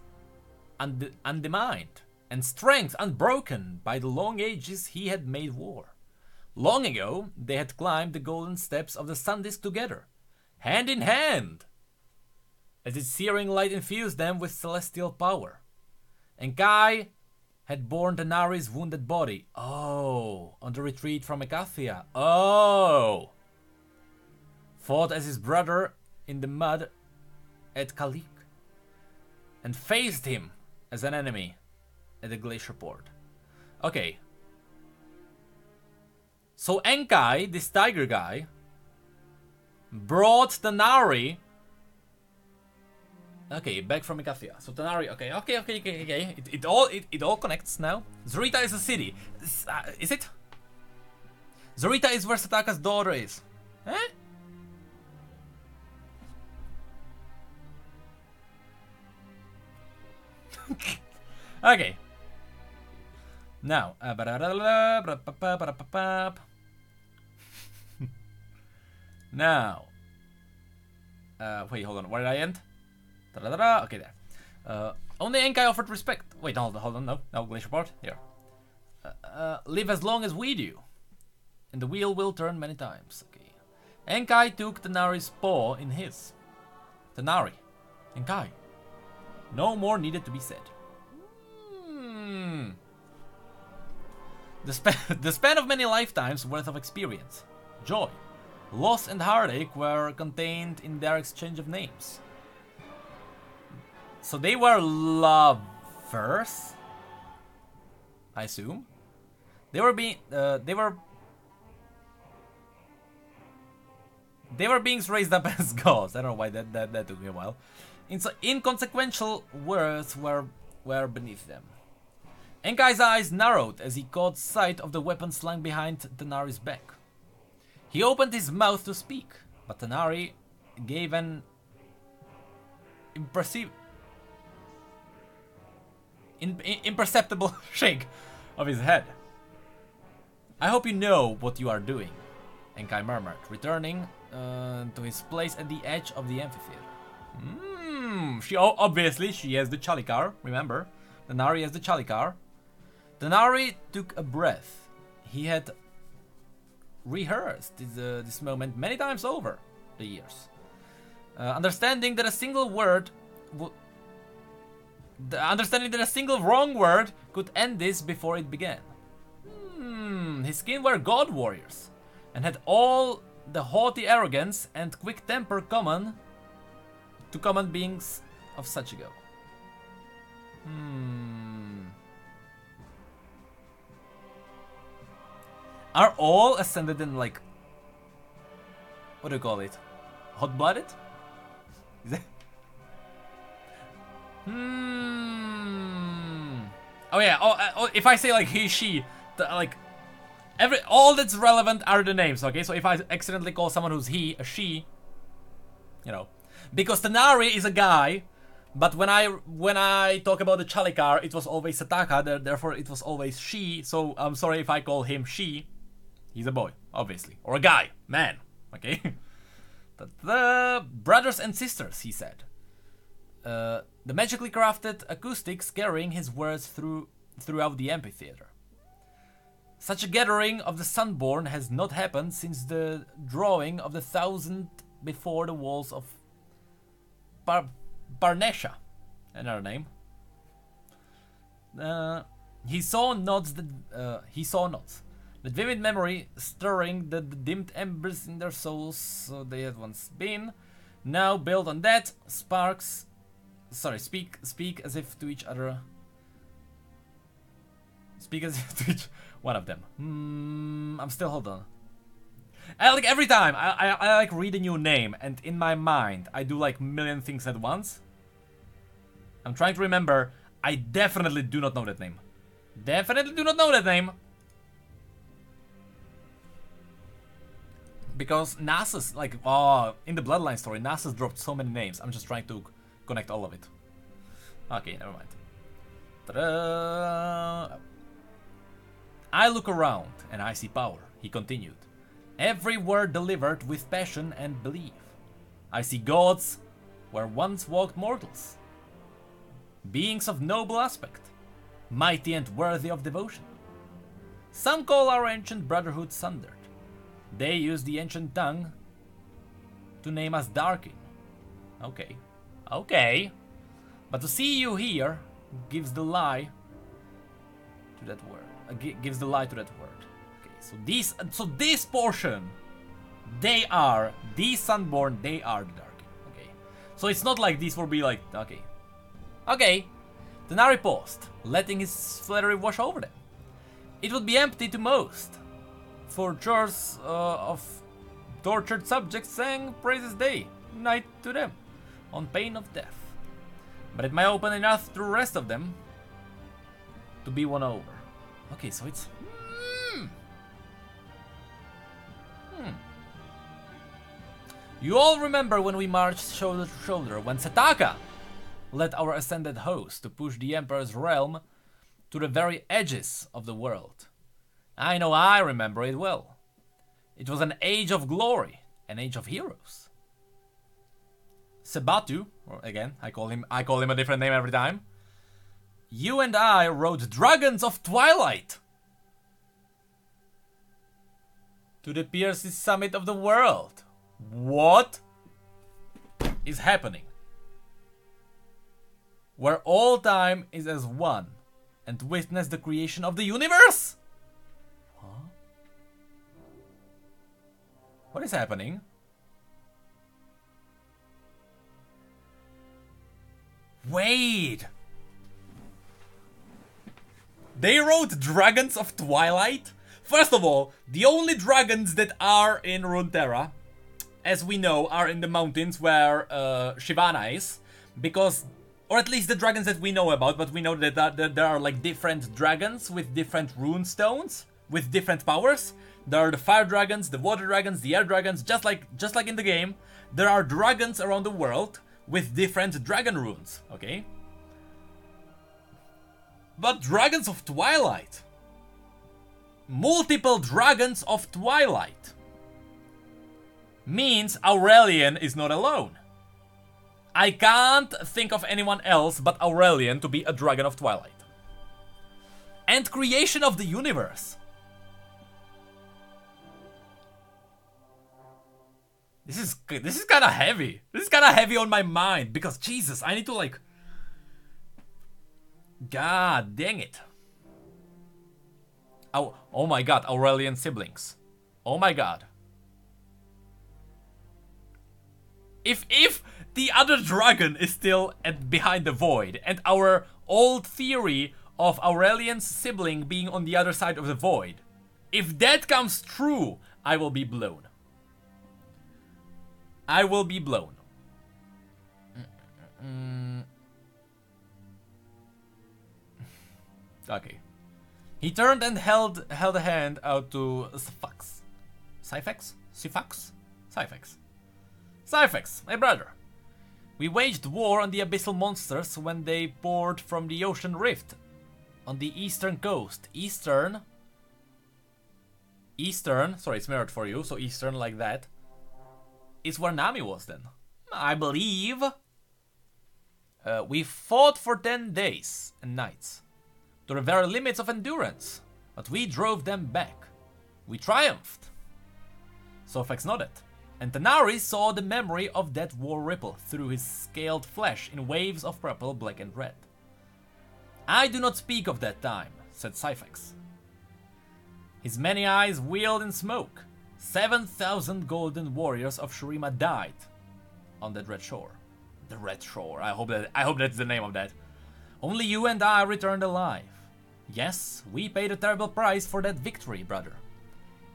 undemined, and strength unbroken by the long ages he had made war. Long ago, they had climbed the golden steps of the sun disk together, hand in hand, as its searing light infused them with celestial power. And Guy had borne Denari's wounded body. Oh, on the retreat from Acathia. Oh! Fought as his brother in the mud at Kalik. And faced him as an enemy at the glacier port. Okay. So Enkai, this tiger guy, brought Denari. Okay, back from Acathia. So Denari, okay. It all connects now. Xerath is a city. Is it? Xerath is where Sataka's daughter is. Eh? Okay. Now, now, wait, hold on. Where did I end? Okay, there. Only Enkai offered respect. Wait, hold on. No, glacier part. Here. Live as long as we do, and the wheel will turn many times. Okay. Enkai took Denari's paw in his. Denari, Enkai. No more needed to be said. The span of many lifetimes worth of experience, joy, loss and heartache were contained in their exchange of names. So they were lovers, I assume. They were beings raised up as gods. I don't know why that took me a while. Inconsequential words were beneath them. Enkai's eyes narrowed as he caught sight of the weapon slung behind Denari's back. He opened his mouth to speak, but Denari gave an imperceptible shake of his head. I hope you know what you are doing, Enkai murmured, returning to his place at the edge of the amphitheater. Obviously she has the Chalikar, remember? Denari has the Chalikar. Denari took a breath. He had rehearsed this moment many times over the years. Understanding that a single wrong word could end this before it began. His kin were god warriors, and had all the haughty arrogance and quick temper common to common beings of such ago. Are all ascended in, like, what do you call it? Hot-blooded? Is it? Oh yeah. If I say like he, she, like all that's relevant are the names. Okay. So if I accidentally call someone who's he a she, you know, because Denari is a guy, but when I talk about the Chalikar, it was always Sataka. Therefore, it was always she. So I'm sorry if I call him she. He's a boy, obviously, or a guy, man. Okay. But the brothers and sisters, he said. The magically crafted acoustics carrying his words throughout the amphitheater. Such a gathering of the Sunborn has not happened since the drawing of the 1,000 before the walls of Barnesha, another name. He saw nods. The vivid memory stirring the dimmed embers in their souls, so they had once been. Now build on that. Speak as if to each other. Speak as if to each one of them. I'm still, hold on. I like every time I like read a new name, and in my mind I do like million things at once. I'm trying to remember. I definitely do not know that name. Because Nasus, like, in the Bloodline story, Nasus dropped so many names. I'm just trying to connect all of it. Okay, never mind. Ta-da! I look around and I see power, he continued. Every word delivered with passion and belief. I see gods where once walked mortals. Beings of noble aspect, mighty and worthy of devotion. Some call our ancient brotherhood sundered. They use the ancient tongue to name us Darkin. Okay. Okay. But to see you here gives the lie to that word. Gives the lie to that word. Okay, so this portion, these Sunborn, they are the Darkin. Okay. So it's not like these will be like, okay. Okay. Denari paused, letting his flattery wash over them. It would be empty to most. For chores of tortured subjects sang praises day, night to them, on pain of death. But it might open enough to the rest of them to be won over. Okay, so it's... You all remember when we marched shoulder to shoulder, when Setaka led our ascended host to push the Emperor's realm to the very edges of the world. I know I remember it well. It was an age of glory, an age of heroes. Sebatu, or again, I call him a different name every time. You and I rode dragons of Twilight to the fiercest summit of the world. What is happening? Where all time is as one, and witness the creation of the universe? Huh? What is happening? Wait! They wrote Dragons of Twilight? First of all, the only dragons that are in Runeterra, as we know, are in the mountains where Shivana is, because, or at least the dragons that we know about, but we know that there are like different dragons with different rune stones, with different powers. There are the fire dragons, the water dragons, the air dragons, just like in the game. There are dragons around the world with different dragon runes, okay? But Dragons of Twilight. Multiple Dragons of Twilight. Means Aurelian is not alone. I can't think of anyone else but Aurelian to be a Dragon of Twilight. And creation of the universe. This is kind of heavy. This is kind of heavy on my mind because Jesus, I need to like... God dang it. Oh my god, Aurelian siblings. Oh my god. If the other dragon is still behind the void, and our old theory of Aurelian's sibling being on the other side of the void, if that comes true, I will be blown. I will be blown. Okay. He turned and held a hand out to Cyphax. Cyphax? Cyphax? Cyphax. Cyphax, my brother. We waged war on the abyssal monsters when they poured from the ocean rift on the eastern coast. Eastern, sorry, it's mirrored for you, so eastern like that, is where Nami was then. I believe. We fought for 10 days and nights, to the very limits of endurance, but we drove them back. We triumphed. Cyphax nodded, and Denari saw the memory of that war ripple through his scaled flesh in waves of purple, black and red. I do not speak of that time, said Cyphax. His many eyes wheeled in smoke. 7,000 golden warriors of Shurima died on that red shore. The Red Shore, I hope that's the name of that. Only you and I returned alive. Yes, we paid a terrible price for that victory, brother.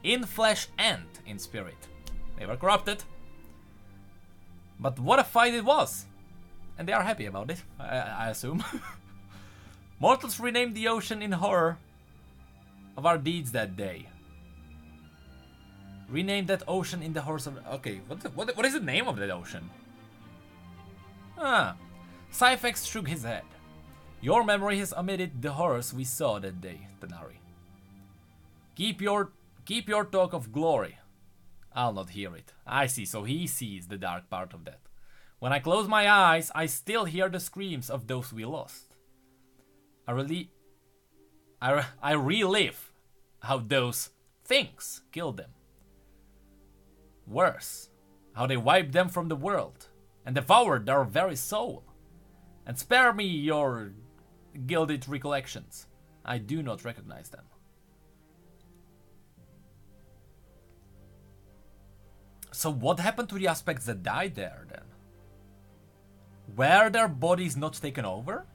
In flesh and in spirit. They were corrupted. But what a fight it was. And they are happy about it, I assume. Mortals renamed the ocean in horror of our deeds that day. Renamed that ocean in the horrors of... Okay, what is the name of that ocean? Ah, Cyphax shook his head. Your memory has omitted the horrors we saw that day, Denari. Keep your talk of glory. I'll not hear it. I see, so he sees the dark part of that. When I close my eyes, I still hear the screams of those we lost. I relive how those things killed them. Worse, how they wiped them from the world and devoured their very soul. And spare me your gilded recollections. I do not recognize them. So what happened to the aspects that died there then? Were their bodies not taken over?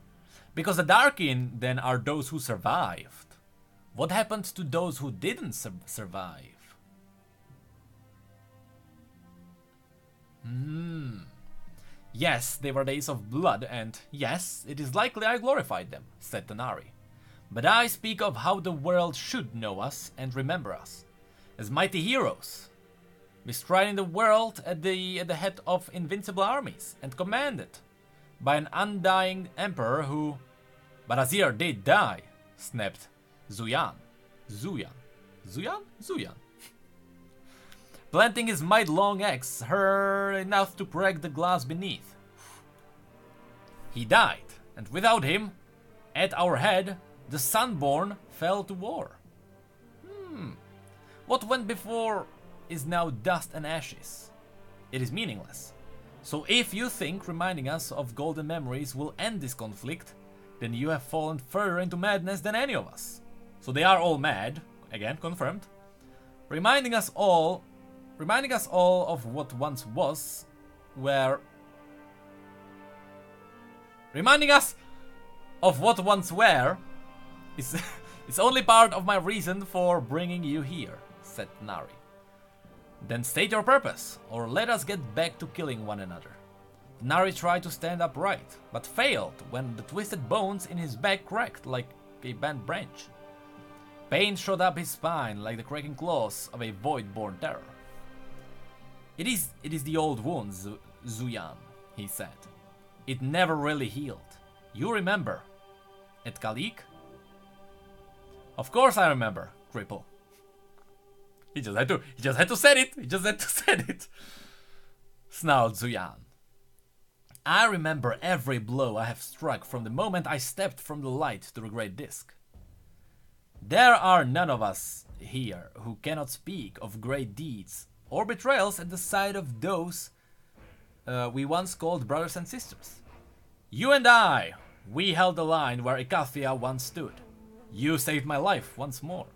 Because the Darkin then are those who survived. What happened to those who didn't survive? Yes, they were days of blood, and yes, it is likely I glorified them, said Denari. But I speak of how the world should know us and remember us, as mighty heroes, bestriding the world at the head of invincible armies, and commanded by an undying emperor who... But Azir did die, snapped Zuyan. Planting his might-long axe, her enough to break the glass beneath. He died, and without him, at our head, the Sunborn fell to war. What went before is now dust and ashes. It is meaningless. So if you think reminding us of golden memories will end this conflict, then you have fallen further into madness than any of us. So they are all mad, again confirmed, reminding us all of what once was, reminding us of what once were is only part of my reason for bringing you here, said Nari. Then state your purpose, or let us get back to killing one another. Nari tried to stand upright, but failed when the twisted bones in his back cracked like a bent branch. Pain shot up his spine like the cracking claws of a void-born terror. It is the old wound, Zuyan, he said. It never really healed. You remember, at Kalik? Of course I remember, cripple. He just had to say it. Snarled Zuyan. I remember every blow I have struck from the moment I stepped from the light to the great disc. There are none of us here who cannot speak of great deeds or betrayals at the sight of those we once called brothers and sisters. You and I, we held the line where Ikathia once stood. You saved my life once more.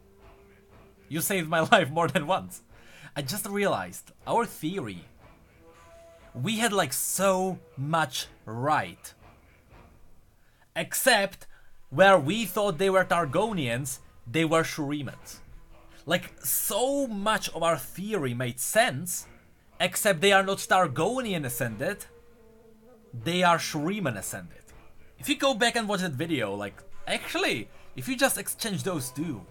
You saved my life more than once. I just realized our theory. We had like so much right. Except where we thought they were Targonians, they were Shurimans. Like so much of our theory made sense, except they are not Targonian Ascended, they are Shuriman Ascended. If you go back and watch that video, like actually, if you just exchange those two,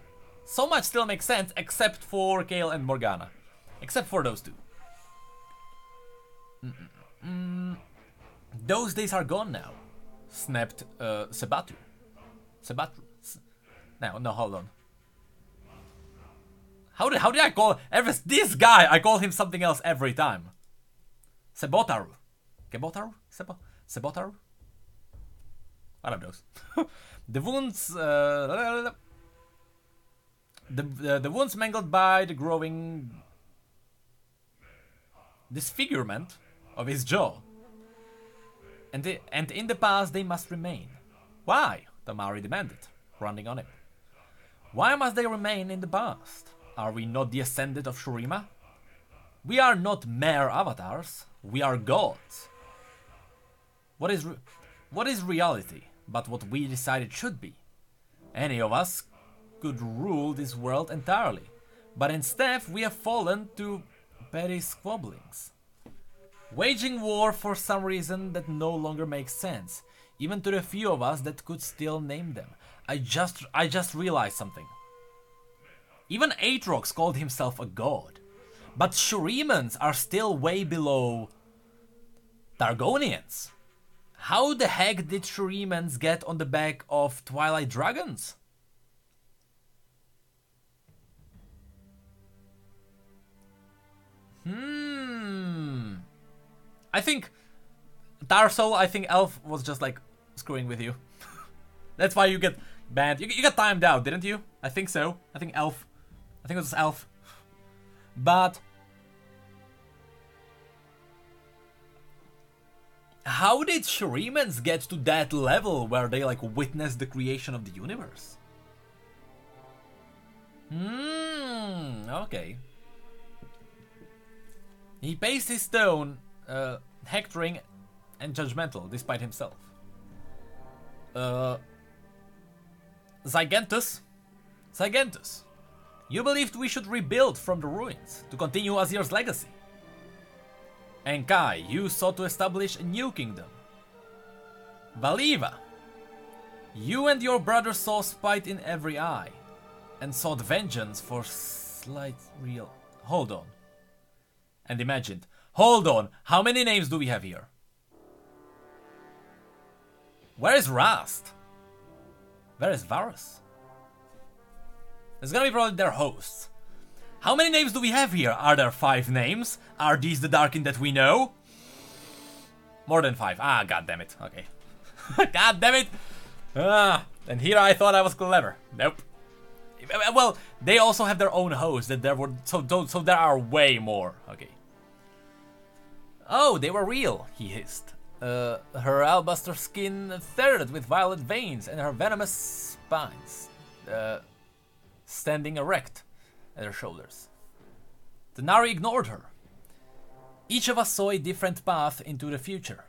so much still makes sense except for Kael and Morgana. Except for those two. Those days are gone now, snapped Sebatu. No, hold on. How did I call this guy? I call him something else every time. Sebotaru. Kebotaru? Sebotaru? One of those. The wounds the wounds mangled by the growing disfigurement of his jaw. And in the past they must remain. Why? Tamari demanded, rounding on him. Why must they remain in the past? Are we not the Ascended of Shurima? We are not mere avatars, we are gods. What is reality but what we decided should be? Any of us could rule this world entirely, but instead we have fallen to petty squabblings. Waging war for some reason that no longer makes sense, even to the few of us that could still name them. I just realized something. Even Aatrox called himself a god, but Shurimans are still way below Targonians. How the heck did Shurimans get on the back of Twilight dragons? I think Tarsol, I think Elf was just like screwing with you. That's why you get banned. You got timed out, didn't you? I think so. I think Elf. I think it was Elf. But how did Shurimans get to that level where they like witness the creation of the universe? Okay. He pays his stone, hectoring and judgmental, despite himself. Zygentus, you believed we should rebuild from the ruins to continue Azir's legacy. And Kai, you sought to establish a new kingdom. Valiva, you and your brother saw spite in every eye, and sought vengeance for slight real... Hold on. And imagined. Hold on, how many names do we have here? Where is Rast? Where is Varus? It's gonna be probably their hosts. How many names do we have here? Are there 5 names? Are these the Darkin that we know? More than 5. Ah, god damn it. Okay. God damn it. And here I thought I was clever. Nope. Well, they also have their own hosts that there were so there are way more. Okay. Oh, they were real, he hissed. Her alabaster skin threaded with violet veins and her venomous spines standing erect at her shoulders. Denari ignored her. Each of us saw a different path into the future,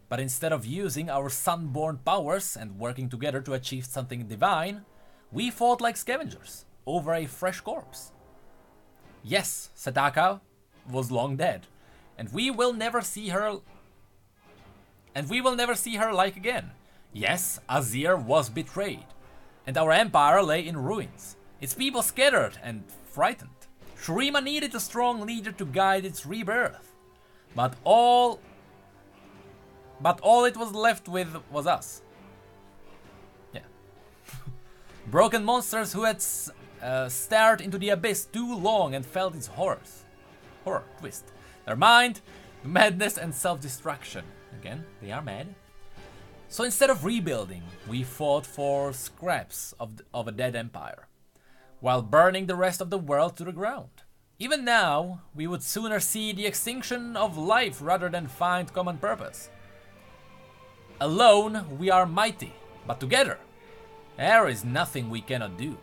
but instead of using our sun-born powers and working together to achieve something divine, we fought like scavengers over a fresh corpse. Yes, Sadaka was long dead, and we will never see her like again. Yes, Azir was betrayed, and our empire lay in ruins, its people scattered and frightened. Shurima needed a strong leader to guide its rebirth, but all it was left with was us. Yeah. Broken monsters who had stared into the abyss too long and felt its horror twist. Their mind, madness and self-destruction. Again, they are mad. So instead of rebuilding, we fought for scraps of a dead empire, while burning the rest of the world to the ground. Even now, we would sooner see the extinction of life rather than find common purpose. Alone, we are mighty, but together, there is nothing we cannot do.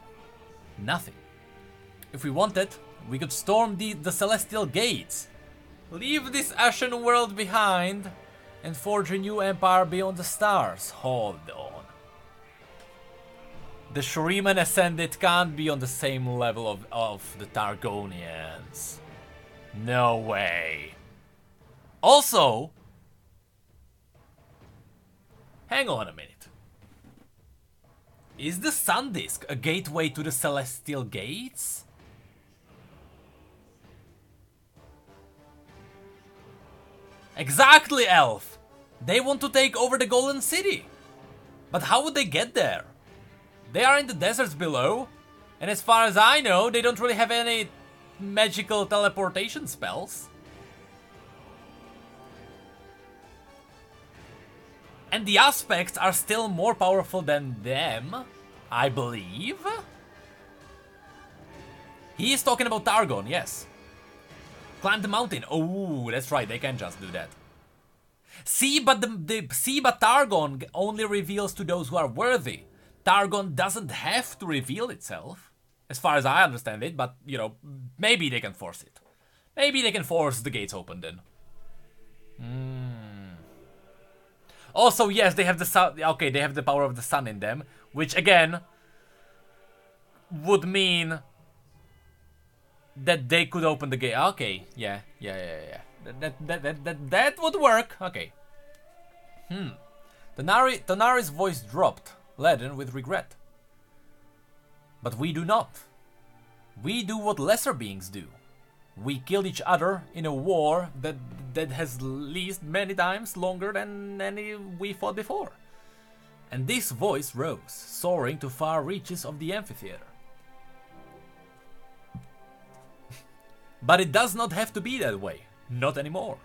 Nothing. If we wanted, we could storm the celestial gates, leave this ashen world behind, and forge a new empire beyond the stars. Hold on. The Shuriman Ascended can't be on the same level of the Targonians. No way. Also, hang on a minute. Is the Sun Disk a gateway to the Celestial Gates? Exactly, Elf! They want to take over the Golden City. But how would they get there? They are in the deserts below, and as far as I know, they don't really have any magical teleportation spells. And the Aspects are still more powerful than them, I believe. He is talking about Targon, yes. Climb the mountain. Oh, that's right, they can just do that. See, but Targon only reveals to those who are worthy. Targon doesn't have to reveal itself, as far as I understand it, but, you know, maybe they can force it. Maybe they can force the gates open then. Also, yes, they have the sun. Okay, they have the power of the sun in them, which again would mean that they could open the gate. Okay, yeah. That would work. Okay. Denari's voice dropped, laden with regret. But we do not. We do what lesser beings do. We killed each other in a war that has lasted many times longer than any we fought before. And this voice rose, soaring to far reaches of the amphitheater. But it does not have to be that way. Not anymore.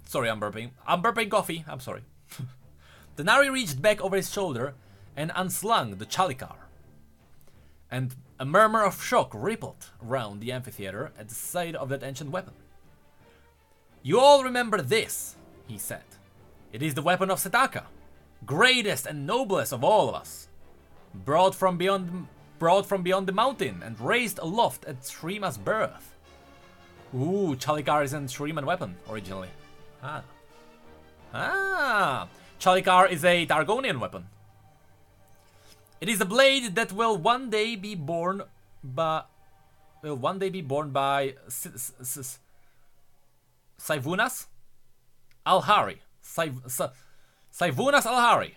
Sorry, I'm burping. I'm burping coffee. I'm sorry. Denari reached back over his shoulder and unslung the Chalikar. And a murmur of shock rippled around the amphitheater at the sight of that ancient weapon. You all remember this, he said. It is the weapon of Setaka, greatest and noblest of all of us. Brought from beyond the mountain and raised aloft at Shurima's birth. Ooh, Chalikar is a Shuriman weapon originally. Chalikar is a Targonian weapon. It is a blade that will one day be born by Cyvunas Alhari. Cyvunas Alhari.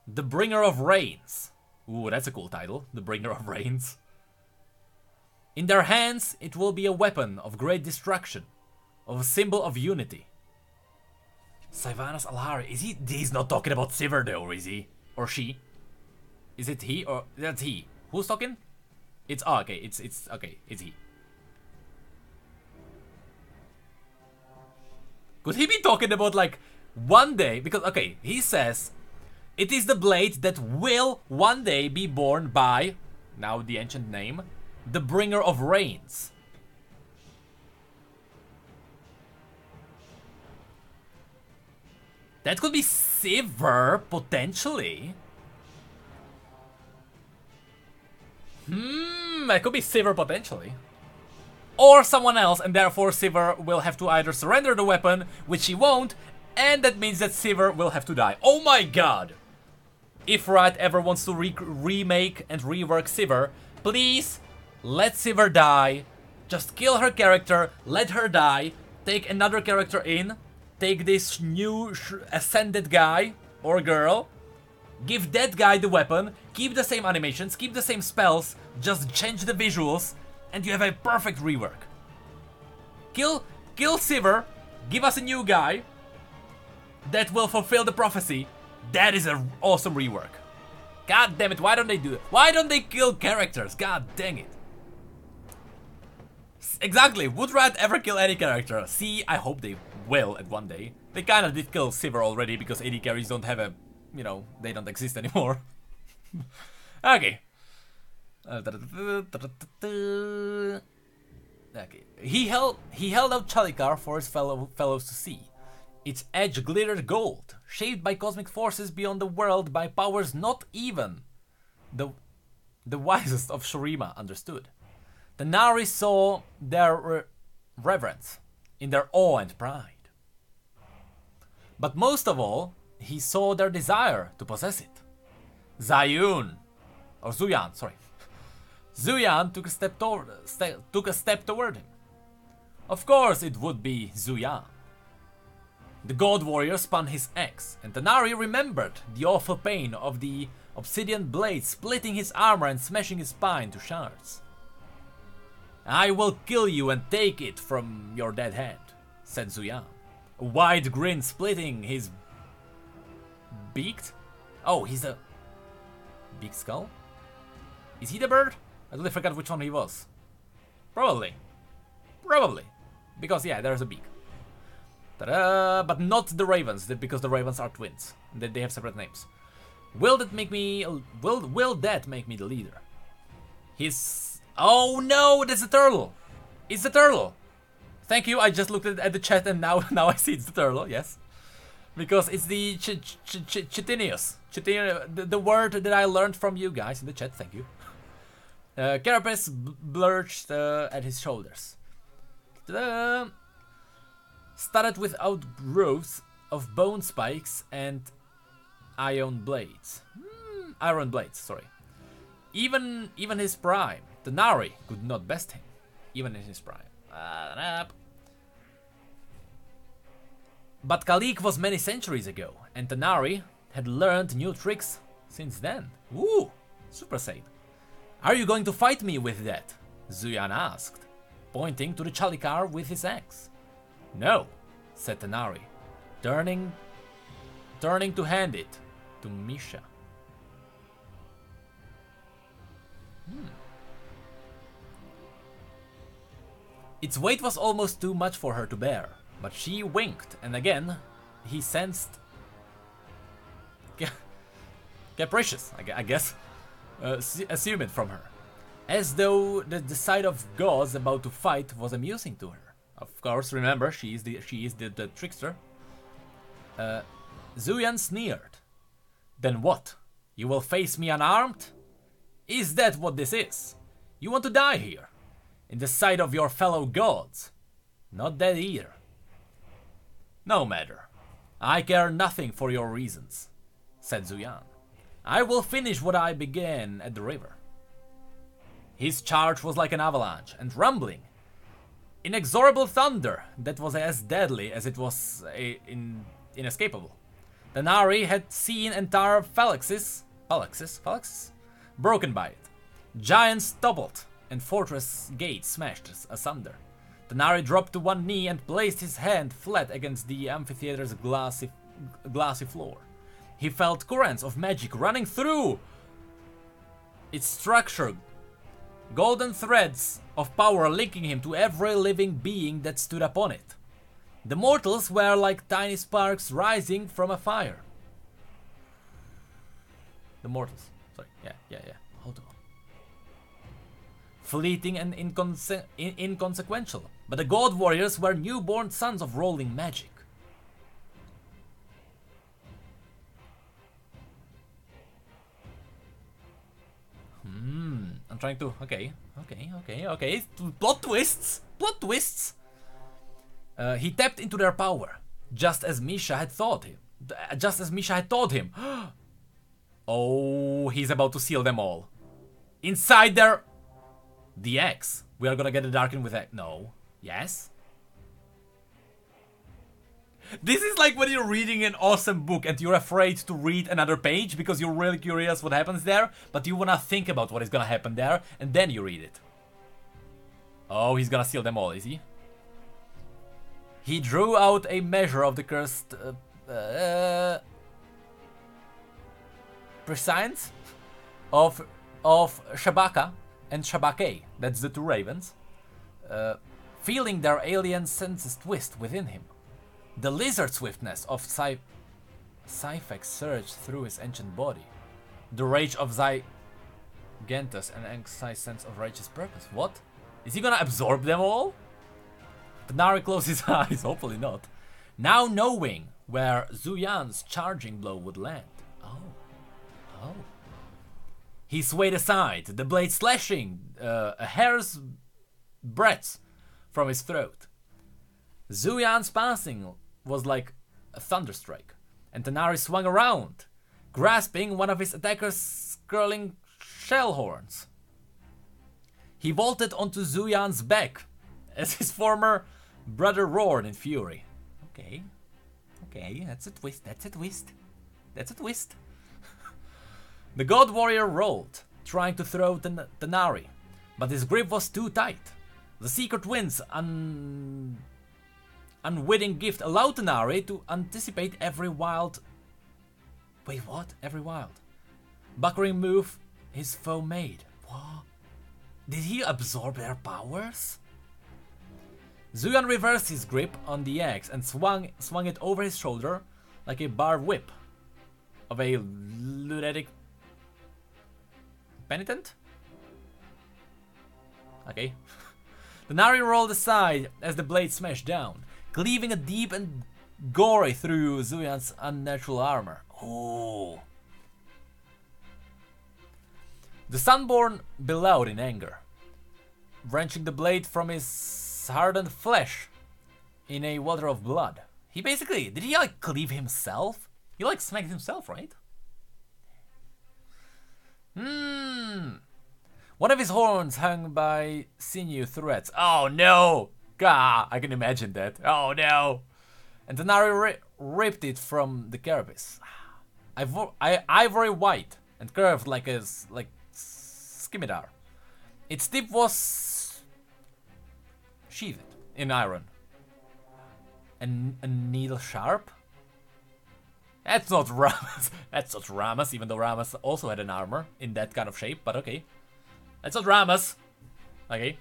The Bringer of Rains. Ooh, that's a cool title. The Bringer of Rains. In their hands, it will be a weapon of great destruction, of a symbol of unity. Cyvanas Alhari. He's not talking about Sivir though, is he? Or she? Is it he or that's he? Who's talking? It's okay, it's he. Could he be talking about like one day? Because okay, he says it is the blade that will one day be born by, now the ancient name, the Bringer of Rains. That could be Sivir, potentially. That could be Sivir, potentially. Or someone else, and therefore Sivir will have to either surrender the weapon, which he won't, and that means that Sivir will have to die. Oh my god! If Riot ever wants to remake and rework Sivir, please let Sivir die. Just kill her character, let her die, take another character in, take this new Ascended guy or girl, give that guy the weapon, keep the same animations, keep the same spells, just change the visuals, and you have a perfect rework. Kill Sivir, give us a new guy that will fulfill the prophecy. That is an awesome rework. God damn it, why don't they do it? Why don't they kill characters? God dang it. Exactly, would Riot ever kill any character? See, I hope they will at one day. They kind of did kill Sivir already because AD carries don't have a, you know, they don't exist anymore. Okay. Okay. He held out Chalikar for his fellows to see. Its edge glittered gold, shaped by cosmic forces beyond the world by powers not even the wisest of Shurima understood. The Nari saw their reverence in their awe and pride. But most of all, he saw their desire to possess it. Zuyan took a step toward him. Of course it would be Zuyan. The God Warrior spun his axe, and Denari remembered the awful pain of the obsidian blade splitting his armor and smashing his spine to shards. I will kill you and take it from your dead head, said Zuyan, a wide grin splitting his beaked? Oh, he's a beaked skull? Is he the bird? I totally forgot which one he was. Probably. Because yeah, there's a beak. Ta-da! But not the ravens, because the ravens are twins. They have separate names. Will that make me the leader? Oh no, that's the turtle! It's the turtle! Thank you, I just looked at the chat and now I see it's the turtle, yes. Because it's the Chitinius. The word that I learned from you guys in the chat, thank you. Carapace blurched at his shoulders. Ta-da! Studded with outgrowths of bone spikes and iron blades. Iron blades, sorry. Even his prime, the Nari could not best him. Even in his prime. But Khalik was many centuries ago, and the Nari had learned new tricks since then. Ooh, Super Saiyan. Are you going to fight me with that? Zuyan asked, pointing to the Chalikar with his axe. No, said Denari, turning to hand it to Misha. Its weight was almost too much for her to bear, But she winked, and again, he sensed capricious, I guess, assume it from her. As though the sight of gods about to fight was amusing to her. Of course, remember, she is the trickster. Zuyan sneered. Then what? You will face me unarmed? Is that what this is? You want to die here? In the sight of your fellow gods? Not that either. No matter. I care nothing for your reasons, said Zuyan. I will finish what I began at the river. His charge was like an avalanche, and rumbling. Inexorable thunder that was as deadly as it was inescapable. Denari had seen entire phalanxes broken by it. Giants toppled, and fortress gates smashed asunder. Denari dropped to one knee and placed his hand flat against the amphitheater's glassy floor. He felt currents of magic running through its structure, golden threads of power linking him to every living being that stood upon it. The mortals were like tiny sparks rising from a fire. The mortals. Sorry. Yeah. Hold on. Fleeting and inconsequential. But the god warriors were newborn sons of rolling magic. I'm trying to... Okay. Plot twists. He tapped into their power, just as Misha had taught him. Oh, he's about to seal them all. Inside their... The X. We are gonna get a Darkin with X. No. Yes? This is like when you're reading an awesome book and you're afraid to read another page because you're really curious what happens there, but you wanna think about what is gonna happen there, and then you read it. Oh, he's gonna seal them all, is he? He drew out a measure of the cursed... prescience of Shabaka and Shabake, that's the two ravens, feeling their alien senses twist within him. The lizard swiftness of Cyphax surged through his ancient body. The rage of Zygentus and anxious sense of righteous purpose. What? Is he gonna absorb them all? Denari closed his eyes, hopefully not. Now knowing where Zuyan's charging blow would land. Oh. He swayed aside, the blade slashing a hair's breadth from his throat. Zuyan's passing was like a thunderstrike, and Denari swung around, grasping one of his attacker's curling shell horns. He vaulted onto Zuyan's back as his former brother roared in fury. Okay, that's a twist. The god warrior rolled, trying to throw Denari, but his grip was too tight. The secret wind's unwitting gift allowed Denari to anticipate every wild... Wait, what? Every wild buckering move his foe made. What? Did he absorb their powers? Zuyan reversed his grip on the axe and swung it over his shoulder like a barbed whip of a lunatic penitent? Okay. Denari rolled aside as the blade smashed down, cleaving a deep and gory through Zuyan's unnatural armor. Oh. The Sunborn bellowed in anger, wrenching the blade from his hardened flesh in a water of blood. He basically, did he like cleave himself? He like smacked himself, right? One of his horns hung by sinew threads. Oh no! Gah, I can imagine that. Oh no! And Denari ripped it from the carapace. Ivory white and curved like scimitar. Its tip was sheathed in iron. And a needle sharp? That's not Ramus. That's not Ramus, even though Ramus also had an armor in that kind of shape, but okay. That's not Ramus. Okay.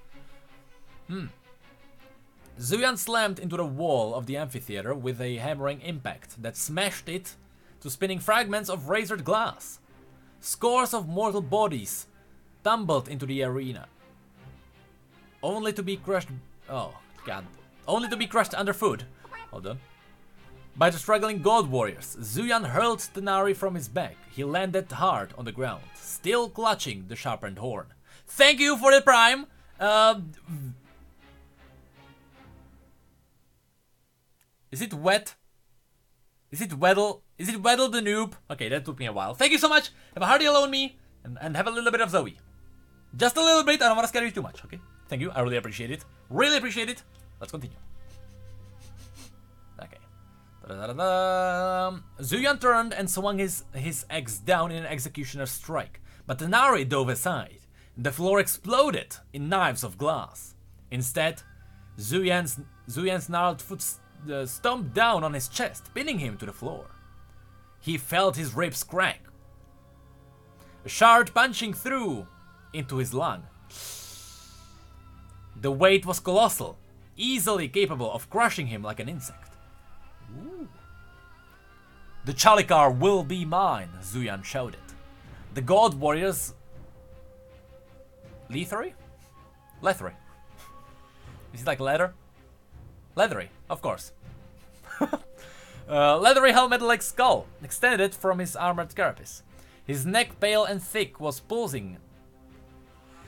Zuyan slammed into the wall of the amphitheater with a hammering impact that smashed it to spinning fragments of razored glass. Scores of mortal bodies tumbled into the arena, only to be crushed. Oh god! Only to be crushed underfoot. Hold on. By the struggling god warriors, Zuyan hurled Denari from his back. He landed hard on the ground, still clutching the sharpened horn. Thank you for the prime. Is it wet? Is it Weddle? Is it Weddle the noob? Okay, that took me a while. Thank you so much. Have a hearty alone me and have a little bit of Zoe. Just a little bit. I don't want to scare you too much. Okay. Thank you. I really appreciate it. Really appreciate it. Let's continue. Okay. Da-da-da-da. Zuyan turned and swung his axe down in an executioner's strike, but Denari dove aside. The floor exploded in knives of glass. Instead, Zuyan's gnarled foot stomped down on his chest, pinning him to the floor. He felt his ribs crack, a shard punching through into his lung. The weight was colossal, easily capable of crushing him like an insect. Ooh. The Chalikar will be mine, Zuyan shouted. The god warriors... Leathery? Leathery. Is it like leather? Leathery, of course. Leathery helmet-like skull extended from his armored carapace. His neck, pale and thick, was pulsing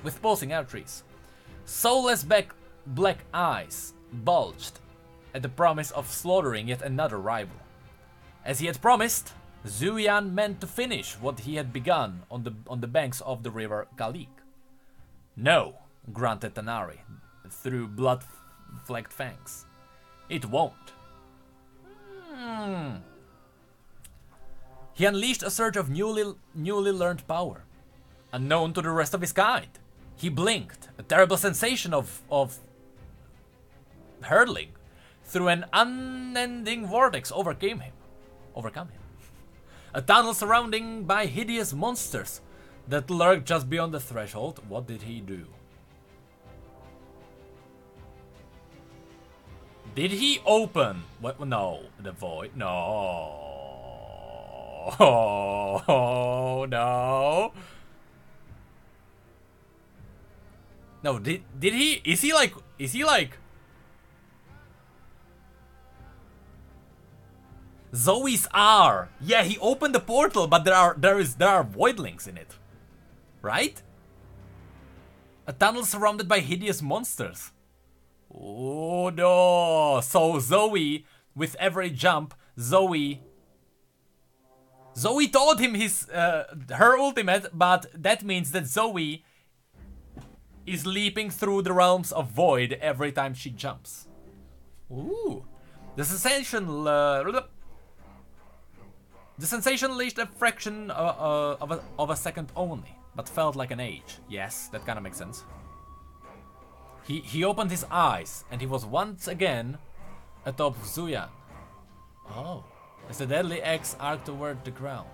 with pulsing arteries. Soulless black eyes bulged at the promise of slaughtering yet another rival. As he had promised, Zuyan meant to finish what he had begun on the banks of the river Kalik. No, grunted Denari through blood-flecked fangs. It won't. He unleashed a surge of newly learned power, unknown to the rest of his kind. He blinked. A terrible sensation of hurtling through an unending vortex overcome him. A tunnel surrounding by hideous monsters that lurked just beyond the threshold. What did he do? Did he open? What? No, the void. No. Oh, no. No, did he? Is he like? Zoe's R. Yeah, he opened the portal, but there are voidlings in it, right? A tunnel surrounded by hideous monsters. Oh no! So Zoe, with every jump, Zoe taught him her ultimate, but that means that Zoe is leaping through the realms of void every time she jumps. Ooh. The sensation leashed a fraction of a second only, but felt like an age. Yes, that kind of makes sense. He opened his eyes, and he was once again atop Zuyan. Oh, as the deadly axe arced toward the ground.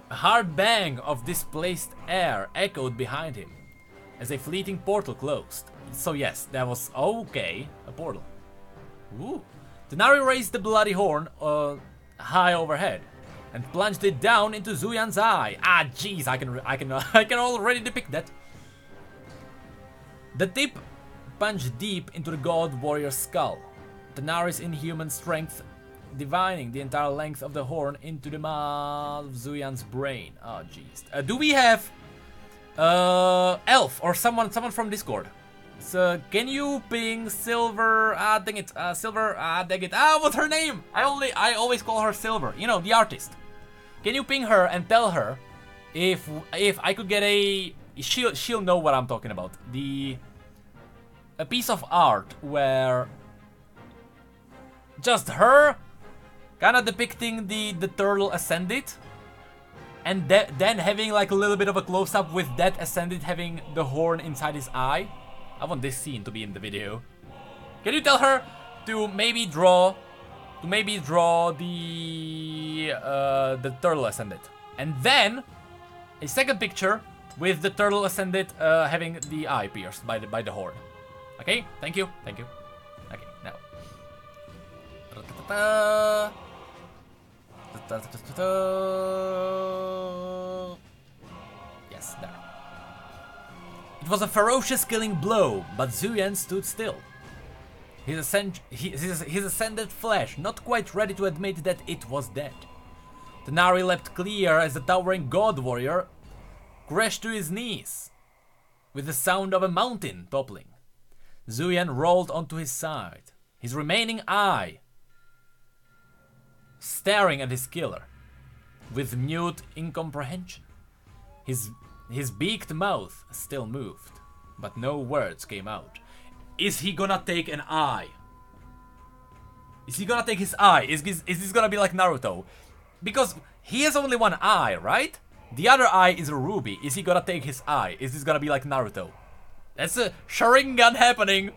A hard bang of displaced air echoed behind him as a fleeting portal closed. So yes, that was okay, a portal. Ooh. Denari raised the bloody horn high overhead and plunged it down into Zuyan's eye. Ah, jeez, I can already depict that. The tip punched deep into the god warrior's skull. Denari's inhuman strength divining the entire length of the horn into the maw of Zuyan's brain. Oh, jeez. Do we have Elf or someone from Discord? So can you ping Silver? Ah, dang it. Silver. Ah, dang it. Ah, what's her name? I always call her Silver. You know, the artist. Can you ping her and tell her if I could get a? She'll know what I'm talking about. A piece of art where just her kind of depicting the turtle Ascended, and then having like a little bit of a close-up with that Ascended having the horn inside his eye. I want this scene to be in the video. Can you tell her to maybe draw the turtle Ascended, and then a second picture with the turtle ascended having the eye pierced by the horn. Okay, thank you. Okay, now. Yes, there. It was a ferocious killing blow, but Zuyan stood still. His ascended flesh not quite ready to admit that it was dead. Denari leapt clear as the towering god warrior crashed to his knees, with the sound of a mountain toppling. Zuyan rolled onto his side, his remaining eye staring at his killer with mute incomprehension. His beaked mouth still moved, but no words came out. Is he gonna take an eye? Is he gonna take his eye? Is this gonna be like Naruto? Because he has only one eye, right? The other eye is a ruby. Is he gonna take his eye? Is this gonna be like Naruto? That's a Sharingan happening.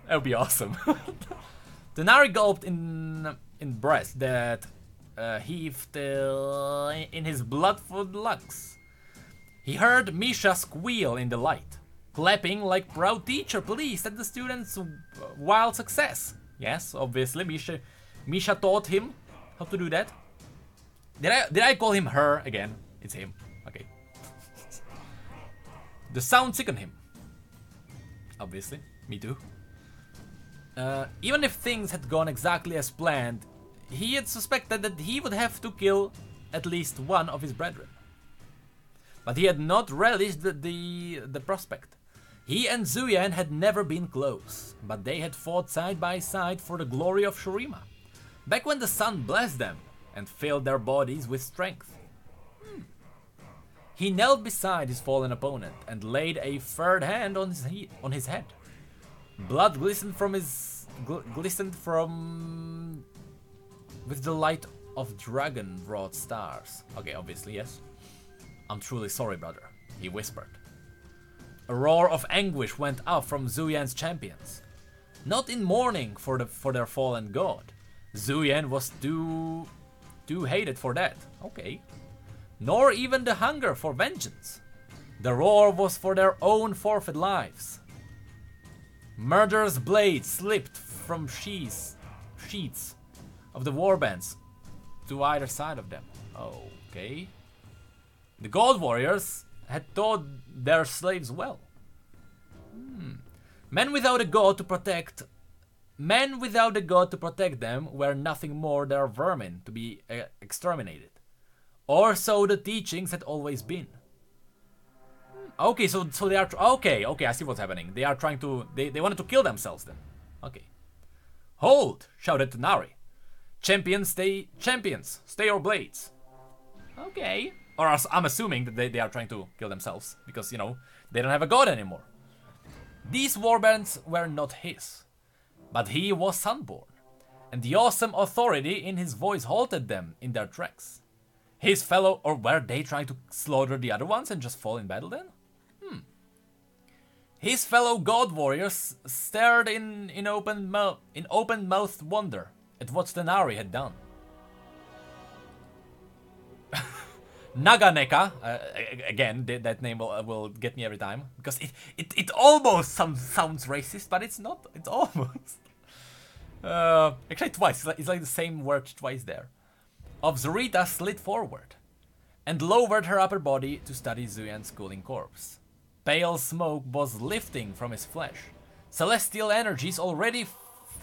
That would be awesome. Denari gulped in breath that heaved in his blood-filled lungs. He heard Misha squeal in delight, clapping like proud teacher pleased at the student's wild success. Yes, obviously, Misha taught him how to do that. Did I call him her again? It's him. Okay. The sound sickened him. Obviously, me too. Even if things had gone exactly as planned, he had suspected that he would have to kill at least one of his brethren. But he had not relished the prospect. He and Zuyan had never been close, but they had fought side by side for the glory of Shurima, back when the sun blessed them and filled their bodies with strength. He knelt beside his fallen opponent and laid a furred hand on his head. Blood glistened with the light of dragon-wrought stars. Okay, obviously, yes. I'm truly sorry, brother, he whispered. A roar of anguish went up from Zuyan's champions. Not in mourning for their fallen god. Zuyan was too hated for that. Okay. Nor even the hunger for vengeance. The roar was for their own forfeit lives. Murderous blades slipped from sheaths of the warbands to either side of them. Okay. The god warriors had taught their slaves well. Men without a god to protect them were nothing more than vermin to be exterminated. Or so the teachings had always been. Okay, so they are okay, I see what's happening. They are trying to they wanted to kill themselves then. Okay. Hold, shouted Denari. Champions, stay your blades. Okay. Or I'm assuming that they are trying to kill themselves because, you know, they don't have a god anymore. These warbands were not his, but he was Sunborn, and the awesome authority in his voice halted them in their tracks. His fellow, or were they trying to slaughter the other ones and just fall in battle then? His fellow god warriors stared in open-mouthed wonder at what Denari had done. Naganeka, again, that name will get me every time, because it almost sounds racist, but it's not, it's almost. Actually twice, it's like the same word twice there. Of Xerath slid forward, and lowered her upper body to study Zuyan's cooling corpse. Pale smoke was lifting from his flesh, celestial energies already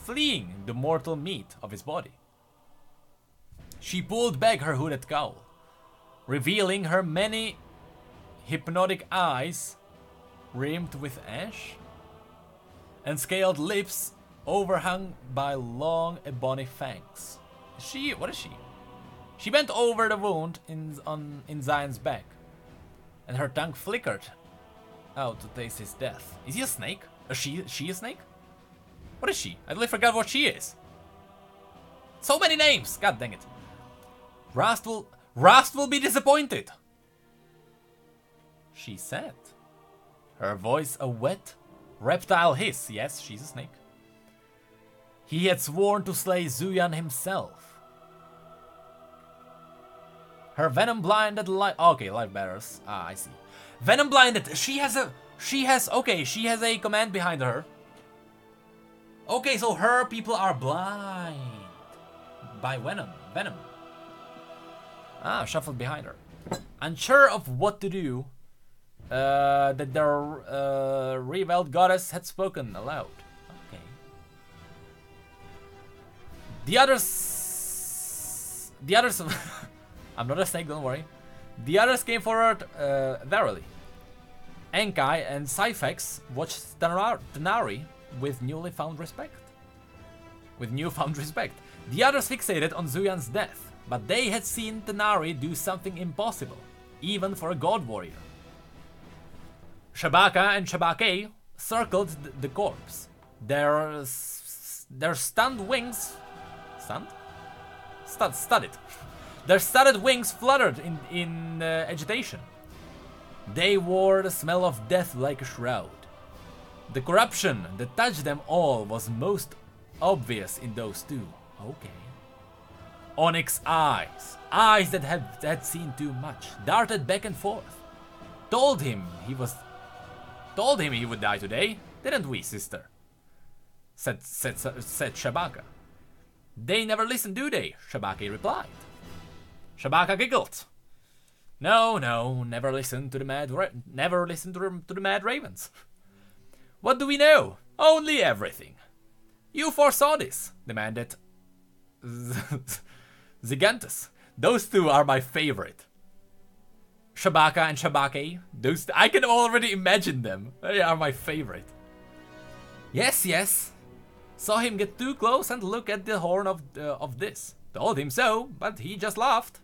fleeing the mortal meat of his body. She pulled back her hooded cowl, revealing her many hypnotic eyes rimmed with ash and scaled lips overhung by long ebony fangs. What is she? She bent over the wound in Zion's back, and her tongue flickered out to taste his death. Is he a snake? Is she a snake? What is she? I totally forgot what she is. So many names! God dang it. Rast will be disappointed, she said. Her voice a wet, reptile hiss. Yes, she's a snake. He had sworn to slay Zuyan himself. Her venom blinded life. Okay, life bearers. Ah, I see. Venom blinded. She has a command behind her. Okay, so her people are blind by Venom. Ah, shuffled behind her. Unsure of what to do, that their revealed goddess had spoken aloud. Okay. The others, I'm not a snake, don't worry. The others came forward warily. Enkai and Cyphax watched Denari with newfound respect. The others fixated on Zuyan's death, but they had seen Denari do something impossible, even for a god warrior. Shabaka and Shabake circled the corpse. Their stunned wings... Studded. Their studded wings fluttered in agitation. They wore the smell of death like a shroud. The corruption that touched them all was most obvious in those two. Okay. Onyx eyes that had seen too much, darted back and forth. Told him he would die today, didn't we, sister? Said Shabaka. They never listen, do they? Shabake replied. Shabaka giggled. No, never listen to the mad ravens. What do we know? Only everything. You foresaw this, demanded Zygantus. Those two are my favorite. Shabaka and Shabake, I can already imagine them. They are my favorite. Yes. Saw him get too close and look at the horn of this. Told him so, but he just laughed.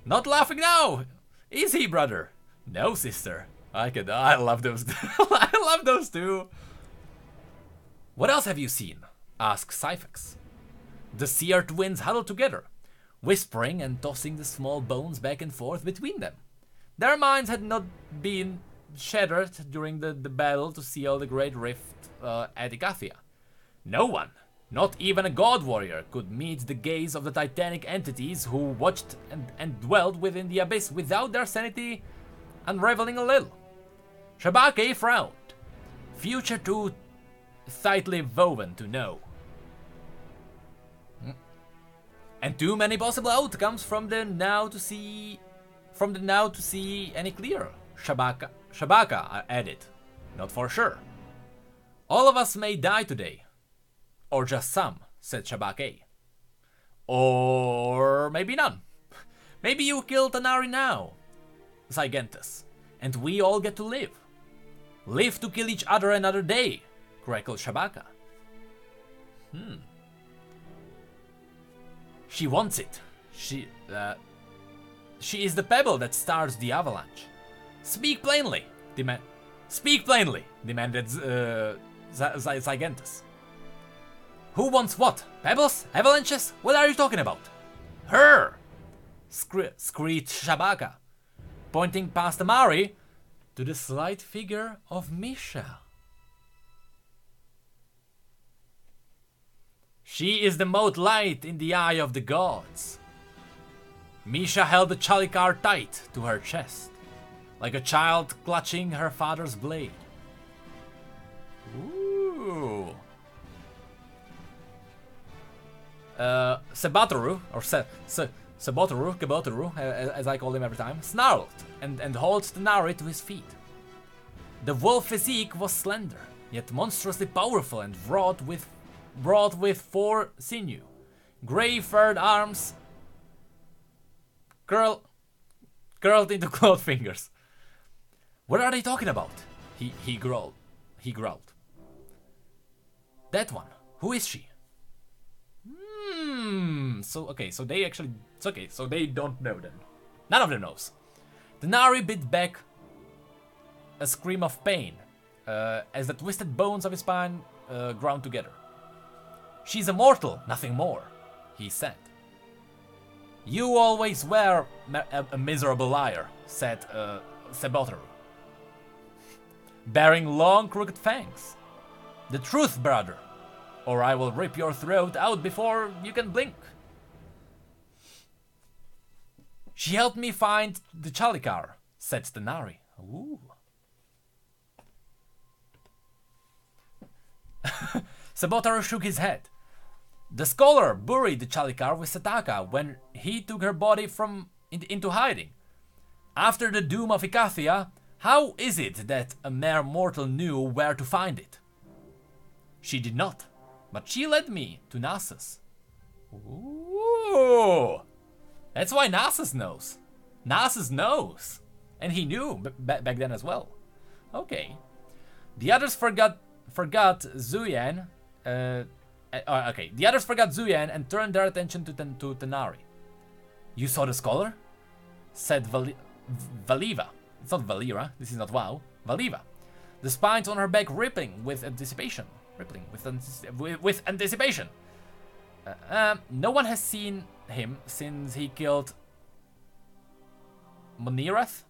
Not laughing now, is he, brother? No, sister. I love those. I love those two. What else have you seen? Asked Cyphax. The seer twins huddled together, whispering and tossing the small bones back and forth between them. Their minds had not been shattered during the battle to seal the great rift at Icathia. No one, not even a god warrior, could meet the gaze of the titanic entities who watched and dwelled within the abyss without their sanity unraveling a little. Shabake frowned. Future too tightly woven to know. And too many possible outcomes from the now to see any clearer. Shabaka added. Not for sure. All of us may die today. Or just some, said Shabake. Or maybe none. Maybe you kill Denari now, Zygantus, and we all get to live. Live to kill each other another day, crackled Shabaka. She wants it. She is the pebble that starts the avalanche. Speak plainly, demanded Zygantus. Who wants what? Pebbles? Avalanches? What are you talking about? Her! Screeched Shabaka, pointing past Amari to the slight figure of Misha. She is the mote light in the eye of the gods. Misha held the Chalikar tight to her chest, like a child clutching her father's blade. Ooh. Sebatoru, or Kebotoru, as I call him every time, snarled and holds Denari to his feet. The wolf physique was slender, yet monstrously powerful and wrought with 4 sinew. Gray-furred arms curled into clawed fingers. What are they talking about? He growled. That one. Who is she? So they don't know then. None of them knows. Denari bit back a scream of pain as the twisted bones of his spine ground together. She's a mortal, nothing more, he said. You always were a miserable liar, said Sebatoru, bearing long crooked fangs. The truth, brother, or I will rip your throat out before you can blink. She helped me find the Chalikar, said Denari, Ooh. Sabotaru shook his head. The scholar buried the Chalikar with Setaka when he took her body into hiding. After the doom of Icathia, how is it that a mere mortal knew where to find it? She did not, but she led me to Nasus. Ooh! That's why Nasus knows. Nasus knows! And he knew back then as well. Okay. The others forgot Zuyan. Okay, the others forgot Zuyan and turned their attention to Denari. You saw the scholar? Said Valiva. It's not Valira. This is not WoW. Valiva. The spines on her back rippling with anticipation. With anticipation. No one has seen him since he killed Monirath.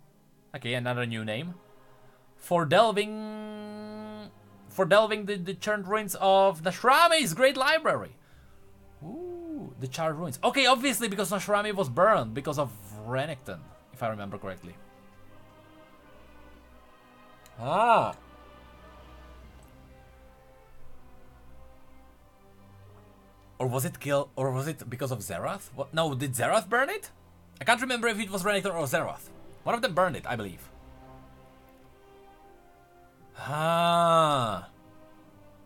Okay, another new name. For delving the churned ruins of Nashrame's great library. Ooh, the charred ruins. Okay, obviously because Nashrami was burned because of Renekton, if I remember correctly. Ah. Or was it because of Xerath? What? No, did Xerath burn it? I can't remember if it was Renekton or Xerath. One of them burned it, I believe. Ah.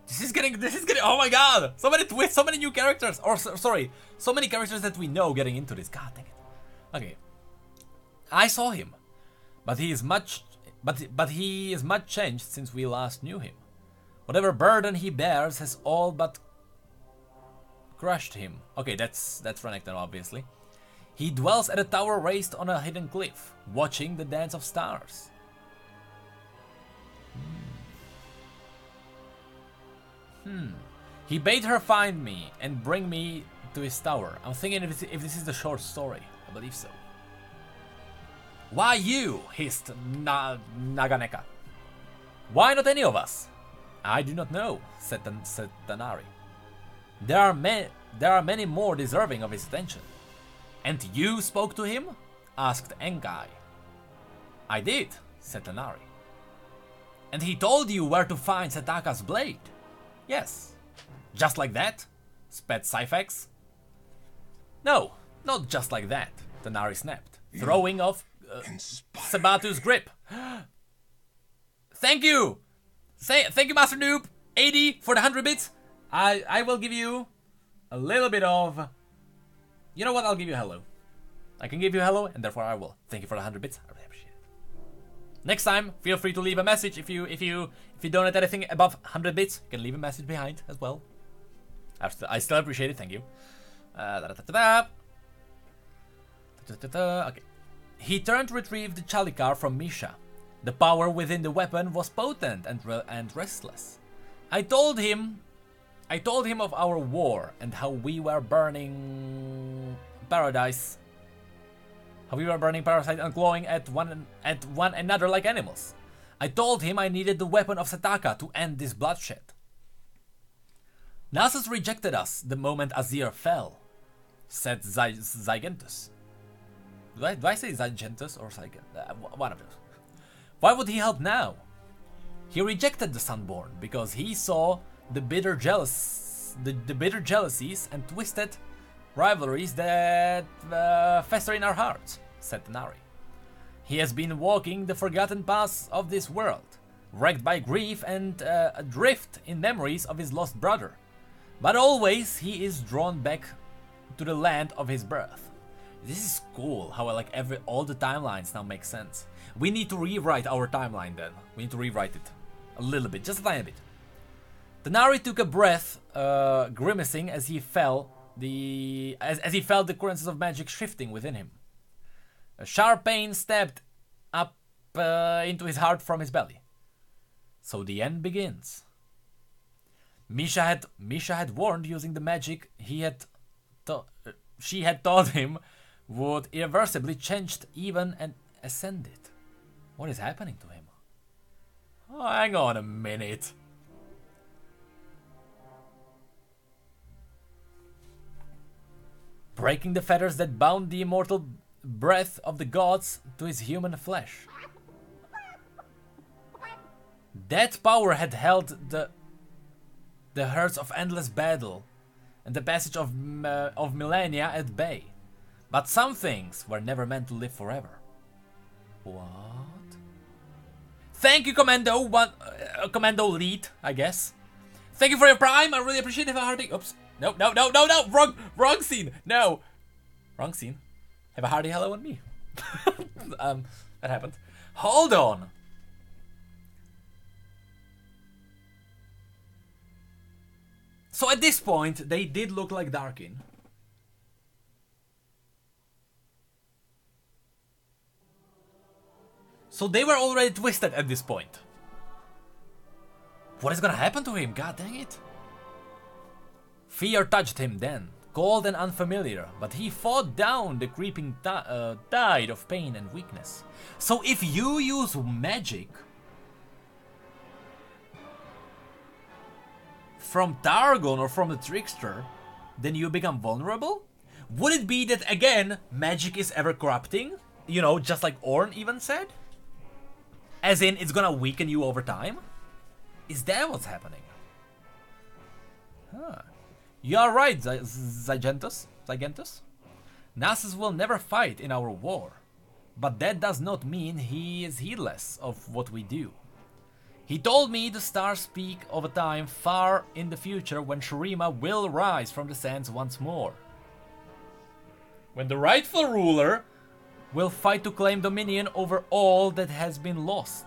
This is getting, oh my god! So many twists, so many new characters. Or, sorry, so many characters that we know getting into this. God dang it. Okay. I saw him. But he is much changed since we last knew him. Whatever burden he bears has all but crushed him. Okay, that's Renekton, obviously. He dwells at a tower raised on a hidden cliff, watching the dance of stars. He bade her find me and bring me to his tower. I'm thinking if this is the short story. I believe so. Why you? Hissed Naganeka. Why not any of us? I do not know, said Denari. There are many more deserving of his attention. And you spoke to him? Asked Enkai. I did, said Denari. And he told you where to find Setaka's blade? Yes. Just like that? Spat Cyphax. No, not just like that, Denari snapped, throwing off Sabatu's grip. Thank you! Thank you, Master Noob! 80 for the 100 bits. I will give you a little bit of... You know what? I'll give you hello. I can give you hello, and therefore I will. Thank you for the 100 bits. I really appreciate it. Next time, feel free to leave a message. If you donate anything above 100 bits, you can leave a message behind as well. I still appreciate it. Thank you. Okay. He turned to retrieve the Chalikar from Misha. The power within the weapon was potent and restless. I told him of our war and how we were burning paradise. How we were burning parasite and clawing at one another like animals. I told him I needed the weapon of Setaka to end this bloodshed. Nasus rejected us the moment Azir fell, said Zygentus. Do I say Zygentus or Zygentus? One of those. Why would he help now? He rejected the Sunborn because he saw the bitter jealousies and twisted rivalries that fester in our hearts, said Denari. He has been walking the forgotten paths of this world, wrecked by grief and adrift in memories of his lost brother. But always he is drawn back to the land of his birth. This is cool how all the timelines now make sense. We need to rewrite our timeline then. We need to rewrite it a little bit, just a tiny bit. Denari took a breath, grimacing as he felt the currents of magic shifting within him. A sharp pain stabbed up into his heart from his belly. So the end begins. Misha had warned using the magic she had taught him would irreversibly change even and ascended. What is happening to him? Oh, hang on a minute. Breaking the fetters that bound the immortal breath of the gods to his human flesh. That power had held the herds of endless battle and the passage of millennia at bay. But some things were never meant to live forever. What? Thank you, Commando Commando Lead, I guess. Thank you for your prime. I really appreciate it. Have a hearty. Oops. No. Wrong scene. No. Wrong scene. Have a hearty hello on me. That happened. Hold on. So at this point, they did look like Darkin. So they were already twisted at this point. What is gonna happen to him? God dang it. Fear touched him then, cold and unfamiliar, but he fought down the creeping tide of pain and weakness. So if you use magic from Targon or from the Trickster, then you become vulnerable? Would it be that, again, magic is ever corrupting? You know, just like Ornn even said? As in, it's gonna weaken you over time? Is that what's happening? Huh. You are right, Zygentus. Nasus will never fight in our war. But that does not mean he is heedless of what we do. He told me the stars speak of a time far in the future when Shurima will rise from the sands once more. When the rightful ruler will fight to claim dominion over all that has been lost.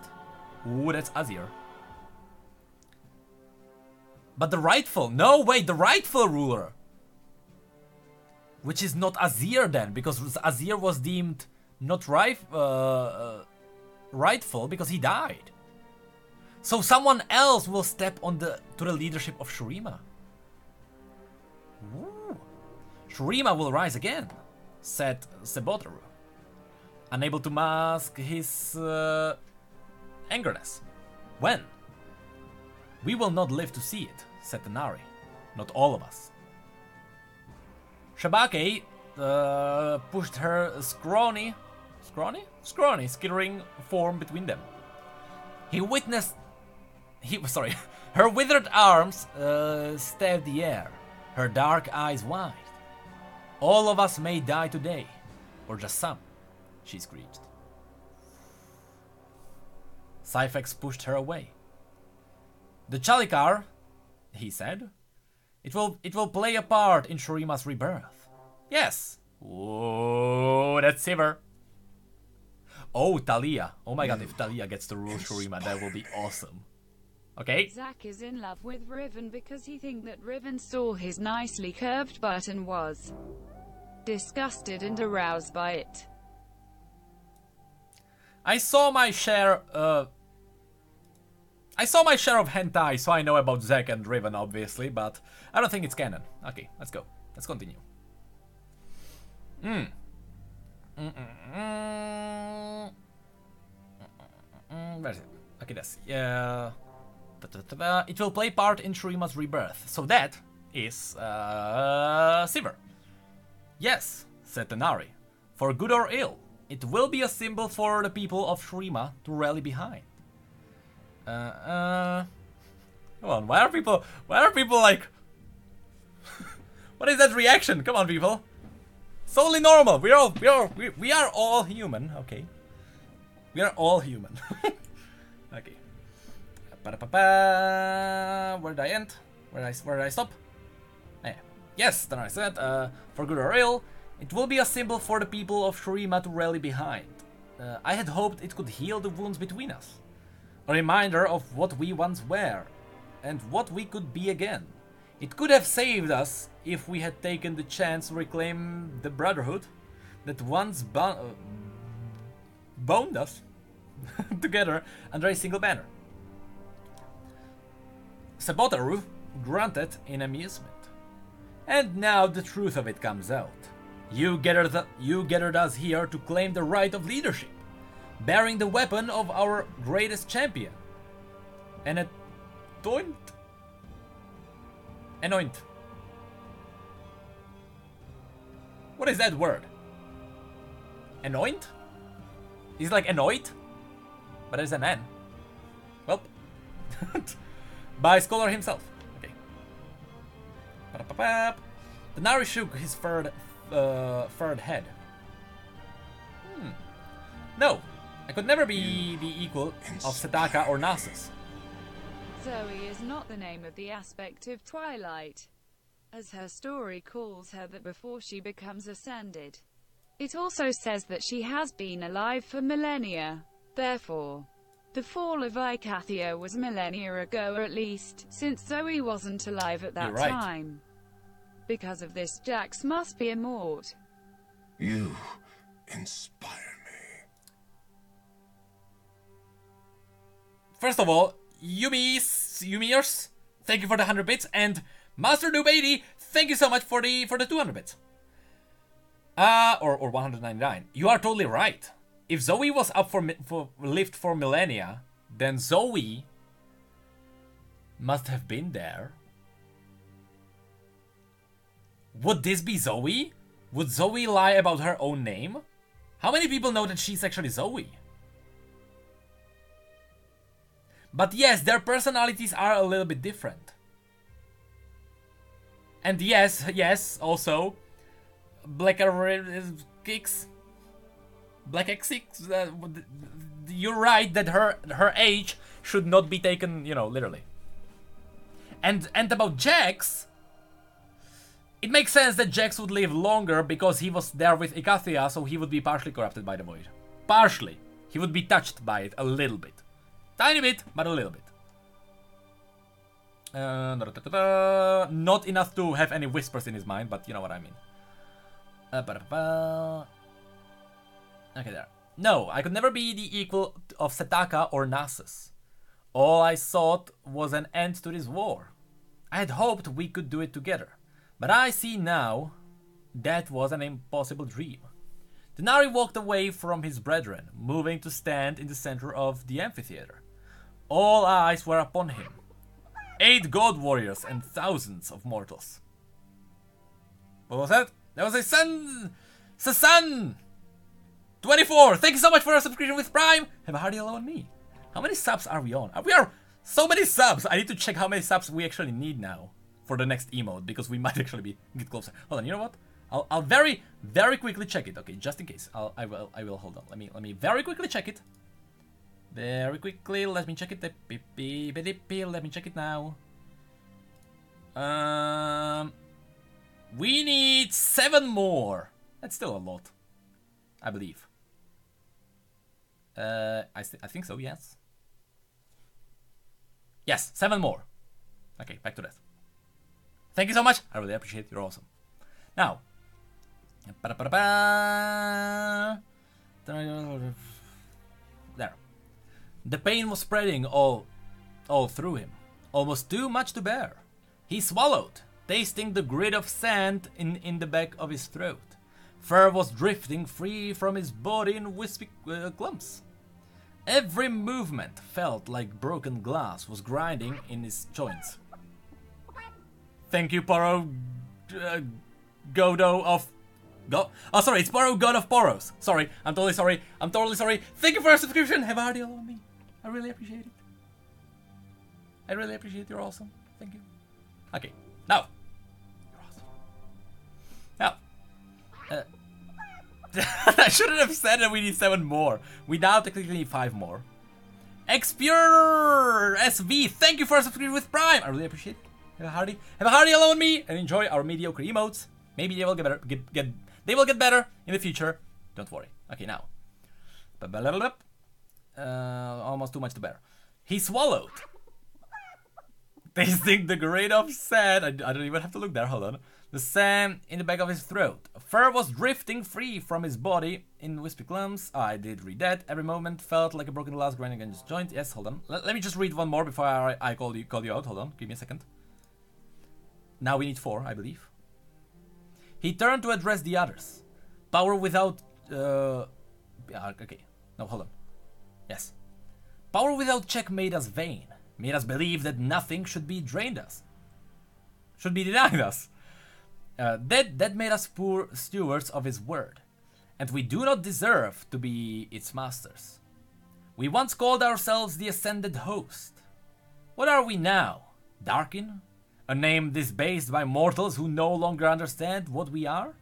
Ooh, that's Azir. But the rightful, no wait, the rightful ruler. Which is not Azir then, because Azir was deemed not rightful because he died. So someone else will step on to the leadership of Shurima. Ooh. Shurima will rise again, said Sebotaru, unable to mask his angerness. When? We will not live to see it, said Denari. Not all of us. Shabake pushed her scrawny, skittering form between them. Her withered arms stabbed the air, her dark eyes wide. All of us may die today, or just some, she screeched. Cyphax pushed her away. The Chalikar, he said, it will play a part in Shurima's rebirth. Yes. Whoa, that's Siver. Oh, Talia. Oh my god, if Talia gets to rule Shurima, that will be awesome. Okay. Zack is in love with Riven because he thinks that Riven saw his nicely curved butt and was disgusted and aroused by it. I saw my share of hentai, so I know about Zack and Riven, obviously, but I don't think it's canon. Okay, let's go. Let's continue. Where is it? Okay, that's it will play part in Shurima's rebirth. So that is Siver. Yes, said Denari. For good or ill, it will be a symbol for the people of Shurima to rally behind. Come on, why are people like what is that reaction? Come on, people. It's only normal. We are all human, okay. We are all human. Okay. Where did I end? Where did I stop? Yeah. Yes, then I said, for good or ill, it will be a symbol for the people of Shurima to rally behind. I had hoped it could heal the wounds between us. A reminder of what we once were, and what we could be again. It could have saved us if we had taken the chance to reclaim the brotherhood that once bound us together under a single banner. Sebotaru grunted in amusement. And now the truth of it comes out. You gathered us here to claim the right of leadership, bearing the weapon of our greatest champion. And anoint. What is that word? Anoint? Is it like anoint? But there's an N. Well, By Scholar himself. Okay. Denari shook his furred head. No, I could never be the equal of Setaka or Nasus. Zoe is not the name of the Aspect of Twilight, as her story calls her that before she becomes ascended. It also says that she has been alive for millennia. Therefore, the fall of Icathia was millennia ago, or at least, since Zoe wasn't alive at that time. Because of this, Jax must be immort. You inspire me. First of all, Yumiers, thank you for the 100 bits, and Master Noob 80, thank you so much for the 200 bits. Or 199. You are totally right. If Zoe was up for lived for millennia, then Zoe must have been there. Would this be Zoe? Would Zoe lie about her own name? How many people know that she's actually Zoe? But yes, their personalities are a little bit different. And yes, also, Black X6, you're right that her age should not be taken, you know, literally. And about Jax, it makes sense that Jax would live longer because he was there with Icathia, so he would be partially corrupted by the void. Partially. He would be touched by it a little bit. Tiny bit, but a little bit. Not enough to have any whispers in his mind, but you know what I mean. Okay, there. No, I could never be the equal of Setaka or Nasus. All I sought was an end to this war. I had hoped we could do it together, but I see now that was an impossible dream. Denari walked away from his brethren, moving to stand in the center of the amphitheater. All eyes were upon him. 8 god warriors and thousands of mortals. What was that? That was a Sasan! 24! Thank you so much for your subscription with Prime! Have a hearty hello on me. How many subs are we on? We are so many subs! I need to check how many subs we actually need now for the next emote, because we might actually get closer. Hold on, you know what? I'll very, very quickly check it. Okay, just in case. I will hold on. Let me very quickly check it. Very quickly, let me check it. Let me check it now. We need 7 more. That's still a lot, I believe. I think so. Yes. Yes, 7 more. Okay, back to that. Thank you so much. I really appreciate it. You're awesome. Now. There. The pain was spreading all through him, almost too much to bear. He swallowed, tasting the grit of sand in the back of his throat. Fur was drifting free from his body in wispy clumps. Every movement felt like broken glass was grinding in his joints. Thank you, Poro Godo of... Oh, sorry, it's Poro God of Poros. Sorry, I'm totally sorry. I'm totally sorry. Thank you for your subscription. Have a hearty hello on me. I really appreciate it. I really appreciate it. You're awesome. Thank you. Okay, now. You're awesome. Now. I shouldn't have said that we need 7 more. We now technically need 5 more. Expure SV, thank you for subscribing with Prime. I really appreciate it. Have a hearty hello on me and enjoy our mediocre emotes. Maybe they will get better. They will get better in the future. Don't worry. Okay, now. Almost too much to bear. He swallowed. Tasting the grate of sand. I don't even have to look there. Hold on. The sand in the back of his throat. Fur was drifting free from his body in wispy clumps. I did read that. Every moment felt like a broken glass grinding against his joint. Yes, hold on. Let me just read one more before I call you out. Hold on. Give me a second. Now we need 4, I believe. He turned to address the others. Power without... okay. No, hold on. Yes. Power without check made us vain. Made us believe that nothing should be drained us. Should be denied us. That made us poor stewards of his word. And we do not deserve to be its masters. We once called ourselves the Ascended Host. What are we now? Darkin? A name disbased by mortals who no longer understand what we are?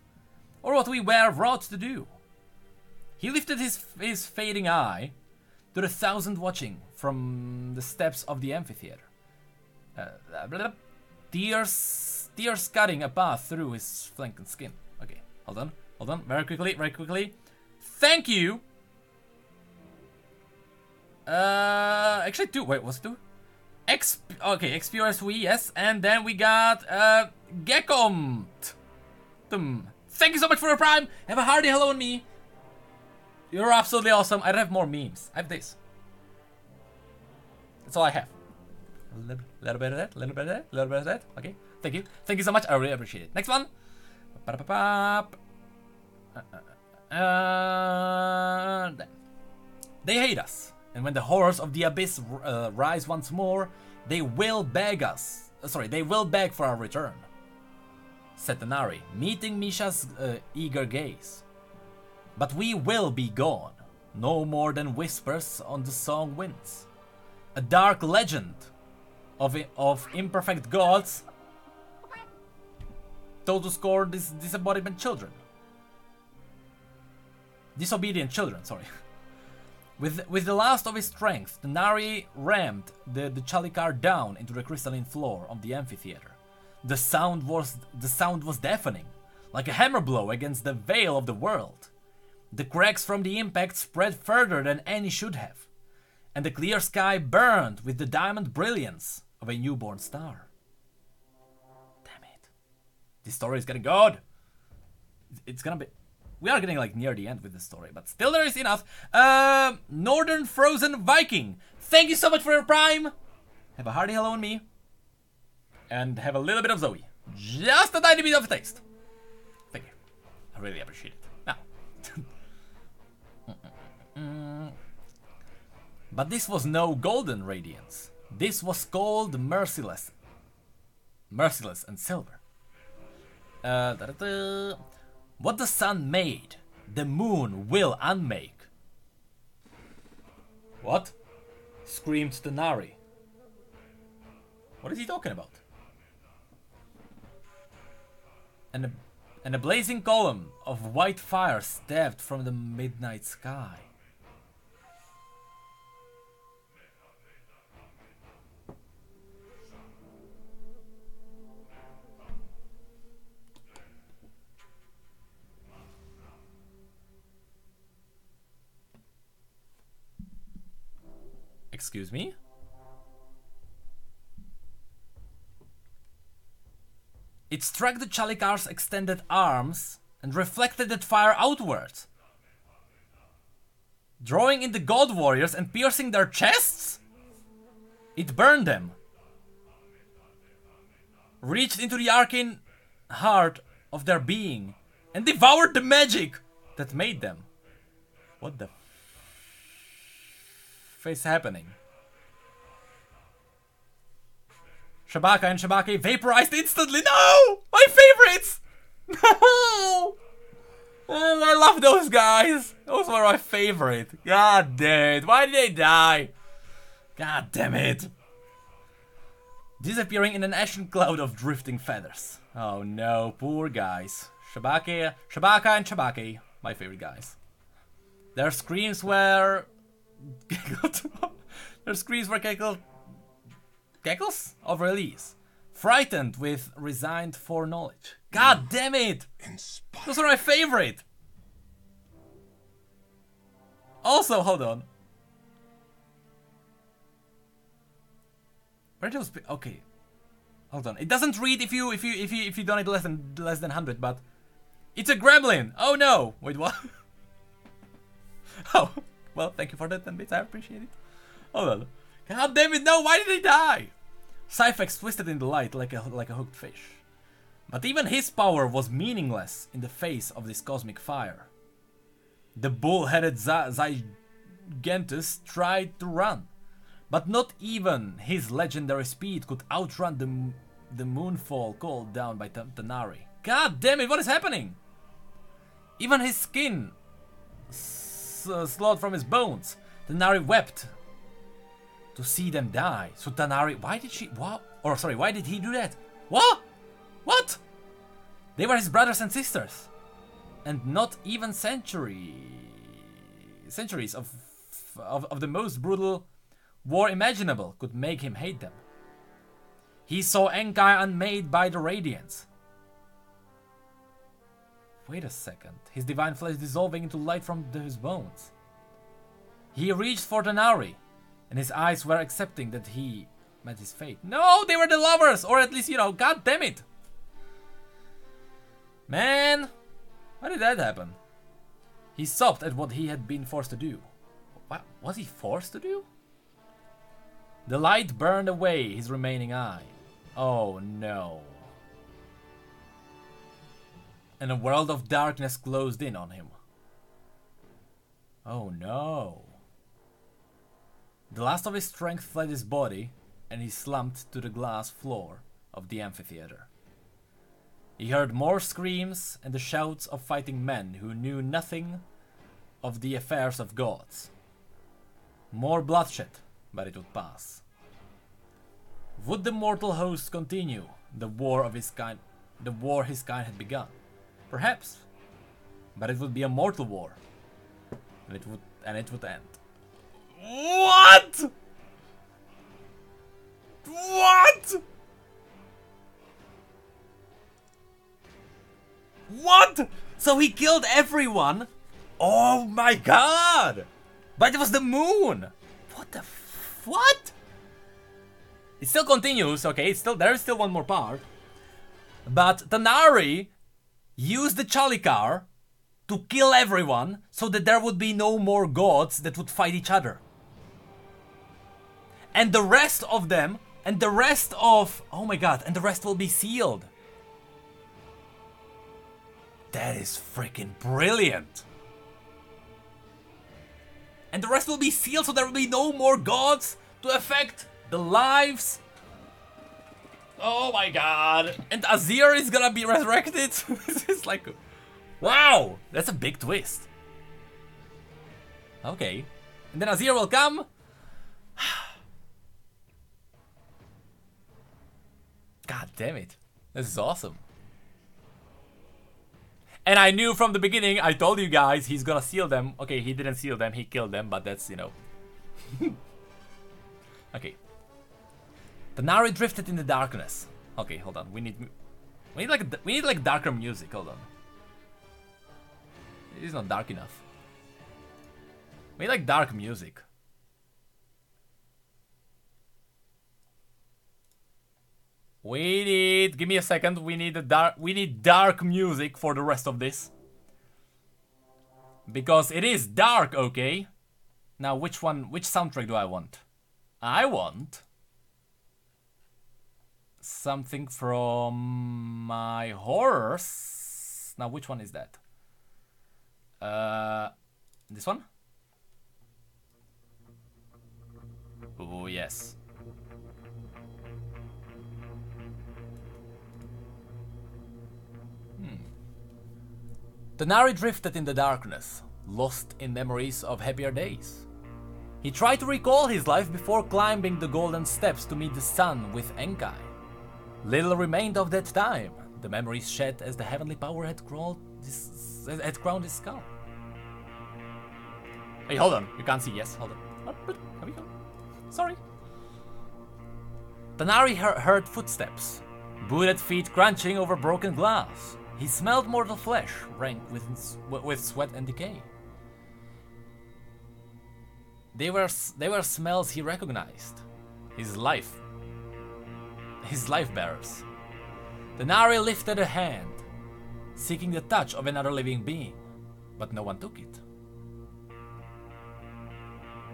Or what we were wrought to do? He lifted his fading eye to the thousand watching from the steps of the amphitheater. Tears cutting a path through his flanking skin. Okay, hold on, very quickly. Thank you! Actually two, wait, what's two? Okay, XPOSV, yes, and then we got, Gekomt. Thank you so much for your prime! Have a hearty hello on me! You're absolutely awesome. I don't have more memes. I have this. That's all I have. A little bit of that, little bit of that. Okay, thank you. Thank you so much. I really appreciate it. Next one. They hate us. And when the horrors of the abyss rise once more, they will beg us. They will beg for our return. Said Denari, meeting Misha's eager gaze. But we will be gone, no more than whispers on the song winds. A dark legend of imperfect gods told to score disobedient children. Disobedient children, sorry. With the last of his strength, Denari rammed the Chalikar down into the crystalline floor of the amphitheater. The sound was deafening, like a hammer blow against the veil of the world. The cracks from the impact spread further than any should have, and the clear sky burned with the diamond brilliance of a newborn star. Damn it. This story is getting good. It's gonna be... We are getting like near the end with this story, but still there is enough. Northern Frozen Viking. Thank you so much for your prime. Have a hearty hello on me. And have a little bit of Zoe. Just a tiny bit of a taste. Thank you. I really appreciate it. Now. But this was no golden radiance. This was called merciless and silver. What the sun made, the moon will unmake. What? Screamed Denari. What is he talking about? And a blazing column of white fire stabbed from the midnight sky. Excuse me? It struck the Chalikar's extended arms and reflected that fire outwards, drawing in the god warriors and piercing their chests. It burned them, reached into the arcane heart of their being, and devoured the magic that made them. What the is happening? Shabaka and Shabake vaporized instantly. No! My favorites! No! I love those guys. Those were my favorite. God damn it. Why did they die? God damn it. Disappearing in an ashen cloud of drifting feathers. Oh no, poor guys. Shabaka and Shabake, my favorite guys. Their screams were... Their screams were cackles of release, frightened with resigned foreknowledge. God damn it! Those are my favorite! Also, hold on. Where those? Okay, hold on. It doesn't read if you donate less than 100, but it's a gremlin. Oh no! Wait, what? Oh. Well, thank you for that 10 bits, I appreciate it. Hold on. God damn it, no, why did he die? Cyphax twisted in the light like a hooked fish. But even his power was meaningless in the face of this cosmic fire. The bull-headed Gigantus tried to run, but not even his legendary speed could outrun the moonfall called down by Denari. God damn it, what is happening? Even his skin slowed from his bones. Denari wept to see them die. So Denari, why did she, what? Or sorry, why did he do that? What? What? They were his brothers and sisters. And not even centuries of the most brutal war imaginable could make him hate them. He saw Enkai unmade by the Radiance. Wait a second. His divine flesh dissolving into light from his bones. He reached for Denari, and his eyes were accepting that he met his fate. No, they were the lovers! Or at least, you know, god damn it! Man, why did that happen? He sobbed at what he had been forced to do. What was he forced to do? The light burned away his remaining eye. Oh no. And a world of darkness closed in on him. Oh no. The last of his strength fled his body, and he slumped to the glass floor of the amphitheater. He heard more screams and the shouts of fighting men who knew nothing of the affairs of gods. More bloodshed, but it would pass. Would the mortal host continue the war of his kind, the war his kind had begun? Perhaps, but it would be a mortal war, and it would end. What? What? What? So he killed everyone? Oh my god! But it was the moon! What the what? It still continues, okay, there is still one more part. But Denari used the Chalikar to kill everyone so that there would be no more gods that would fight each other. And the rest of them, and the rest of, oh my god, and the rest will be sealed. That is freaking brilliant. And the rest will be sealed so there will be no more gods to affect the lives. Oh my god. And Azir is gonna be resurrected. This is like, wow, that's a big twist. Okay. And then Azir will come. God damn it. This is awesome. And I knew from the beginning, I told you guys, he's gonna seal them. Okay, he didn't seal them, he killed them, but that's, you know. Okay. Denari drifted in the darkness. Okay, hold on. We need like darker music. Hold on. It is not dark enough. We need like dark music. Give me a second. We need dark music for the rest of this. Because it is dark, okay? Now which soundtrack do I want? I want something from my horrors. Now which one is that? This one? Oh yes. Denari drifted in the darkness, lost in memories of happier days. He tried to recall his life before climbing the golden steps to meet the sun with Enkai. Little remained of that time, the memories shed as the heavenly power had crowned his skull. Hey, hold on, you can't see, yes, hold on. Here we go. Sorry. Denari heard footsteps, booted feet crunching over broken glass. He smelled mortal flesh, rank with sweat and decay. They were smells he recognized. His life bearers. Denari lifted a hand, seeking the touch of another living being, but no one took it.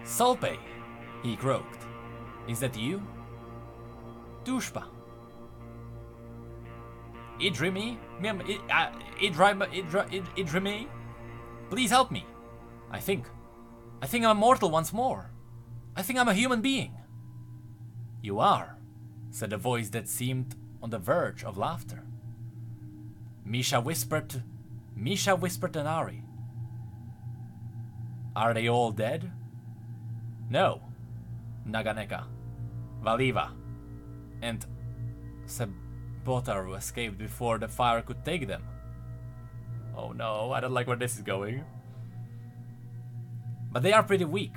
Solpe, he croaked. Is that you? Tushpa. Idrimi? Idrimi? Please help me. I think I'm immortal once more. I think I'm a human being. You are, said a voice that seemed on the verge of laughter. Misha whispered to Denari. Are they all dead? No. Naganeka, Valiva, and Sebotaru escaped before the fire could take them. Oh no, I don't like where this is going. But they are pretty weak,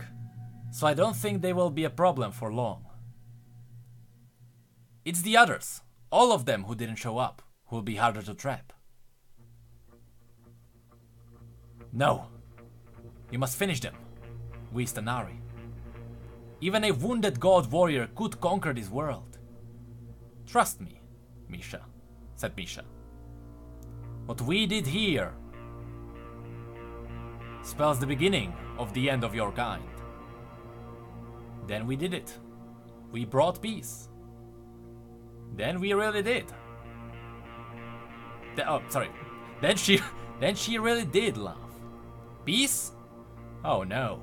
so I don't think they will be a problem for long. It's the others, all of them who didn't show up, who will be harder to trap. No, you must finish them, wheezed Denari. Even a wounded god warrior could conquer this world. Trust me, Misha, said Misha. What we did here spells the beginning of the end of your kind. Then we did it. We brought peace. Then we really did. Then she really did laugh. Peace? Oh no.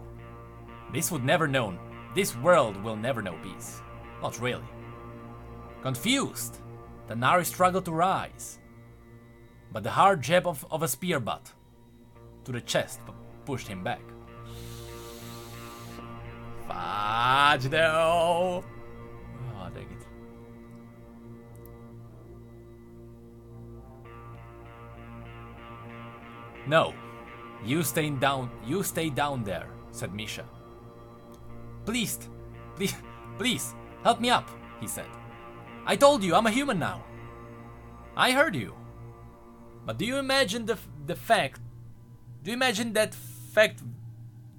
This world will never know peace. Not really. Confused, Denari struggled to rise. But the hard jab of a spear butt to the chest pushed him back. Fudge though! Oh, dang it. No, you stay down there, said Misha. Please, help me up, he said. I told you, I'm a human now. I heard you. But do you imagine that fact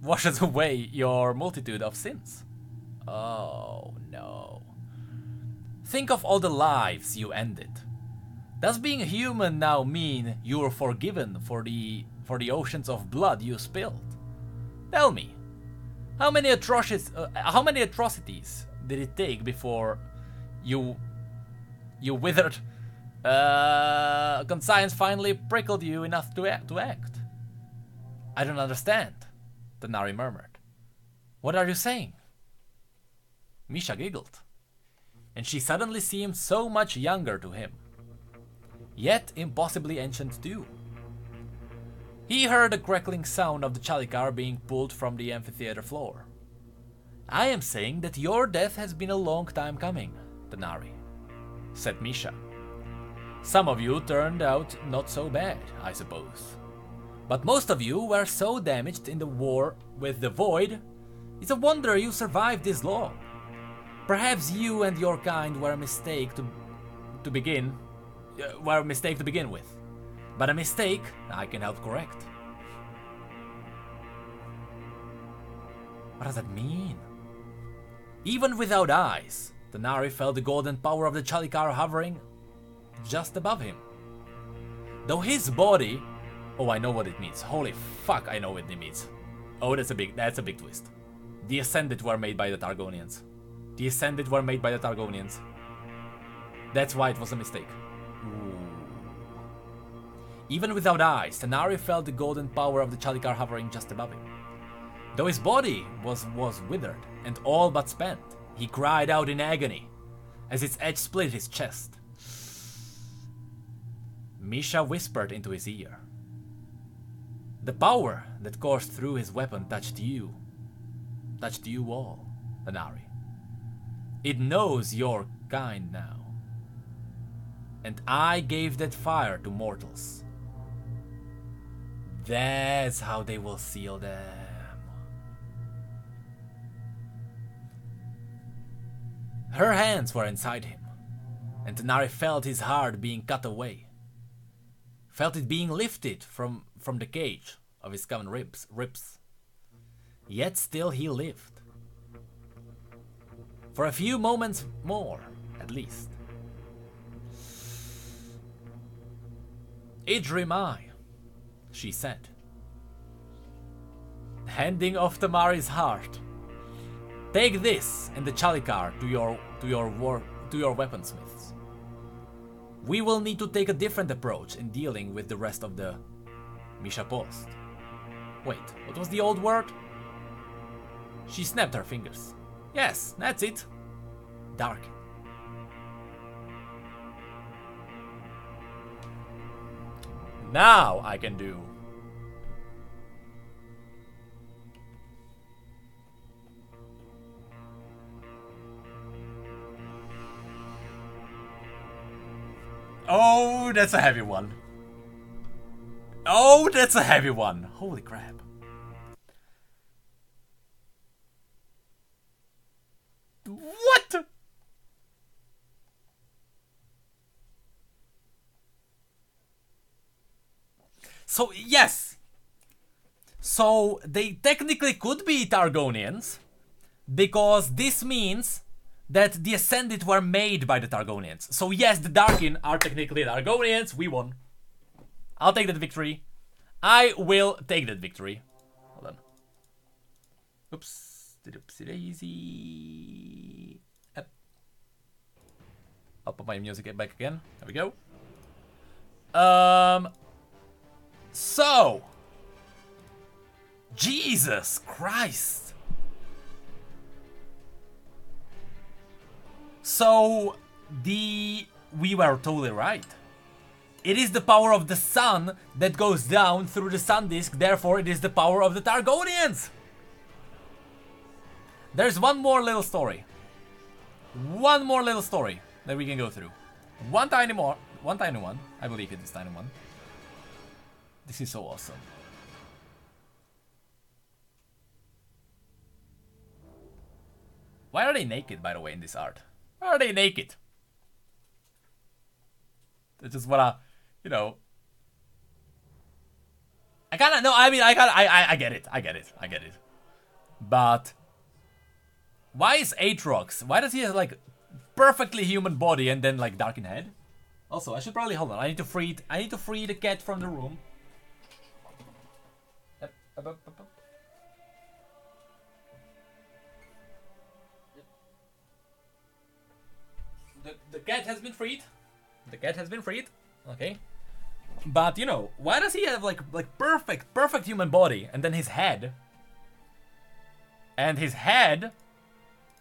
washes away your multitude of sins? Oh no. Think of all the lives you ended. Does being human now mean you're forgiven for the oceans of blood you spilled? Tell me, how many atrocities did it take before you withered conscience finally prickled you enough to act? I don't understand, Denari murmured. What are you saying? Misha giggled, and she suddenly seemed so much younger to him, yet impossibly ancient too. He heard the crackling sound of the chalicar being pulled from the amphitheater floor. I am saying that your death has been a long time coming, Denari, said Misha. Some of you turned out not so bad, I suppose. But most of you were so damaged in the war with the Void, it's a wonder you survived this long. Perhaps you and your kind were a mistake to begin with. But a mistake I can help correct. What does that mean? Even without eyes, Denari felt the golden power of the chalicar hovering just above him. Though his body... Oh, I know what it means. Holy fuck, I know what it means. Oh, that's a big twist. The Ascended were made by the Targonians. The Ascended were made by the Targonians. That's why it was a mistake. Ooh. Even without eyes, Denari felt the golden power of the chalicar hovering just above him. Though his body was withered and all but spent, he cried out in agony as its edge split his chest. Misha whispered into his ear. The power that coursed through his weapon touched you all, Denari. It knows your kind now. And I gave that fire to mortals. That's how they will seal them. Her hands were inside him, and Denari felt his heart being cut away. Felt it being lifted from the cage of his common ribs. Yet still he lived. For a few moments more, at least. Idrimai, she said, handing off Denari's heart. Take this and the chalicar to your weaponsmiths. We will need to take a different approach in dealing with the rest of the Misha post. Wait, what was the old word? She snapped her fingers. Yes, that's it. Darkin. Now I can do. Oh, that's a heavy one. Oh, that's a heavy one. Holy crap. What? So, yes. So, they technically could be Targonians, because this means that the Ascended were made by the Targonians. So, yes, the Darkin are technically Targonians. We won. I'll take that victory. I will take that victory. Hold on. Oops. Oopsie daisy. Yep. I'll put my music back again. There we go. So. Jesus Christ. So, we were totally right. It is the power of the sun that goes down through the sun disk, therefore it is the power of the Targonians. There's one more little story. One more little story that we can go through. One tiny one. I believe it is tiny one. This is so awesome. Why are they naked, by the way, in this art? Why are they naked? They just wanna, you know. I kinda, no, I mean, I get it. I get it. But why is Aatrox? Why does he have like perfectly human body and then like darken head? Also, I should probably hold on. I need to free the cat from the room. The cat has been freed. The cat has been freed. Okay. But you know, why does he have like perfect human body and then his head? And his head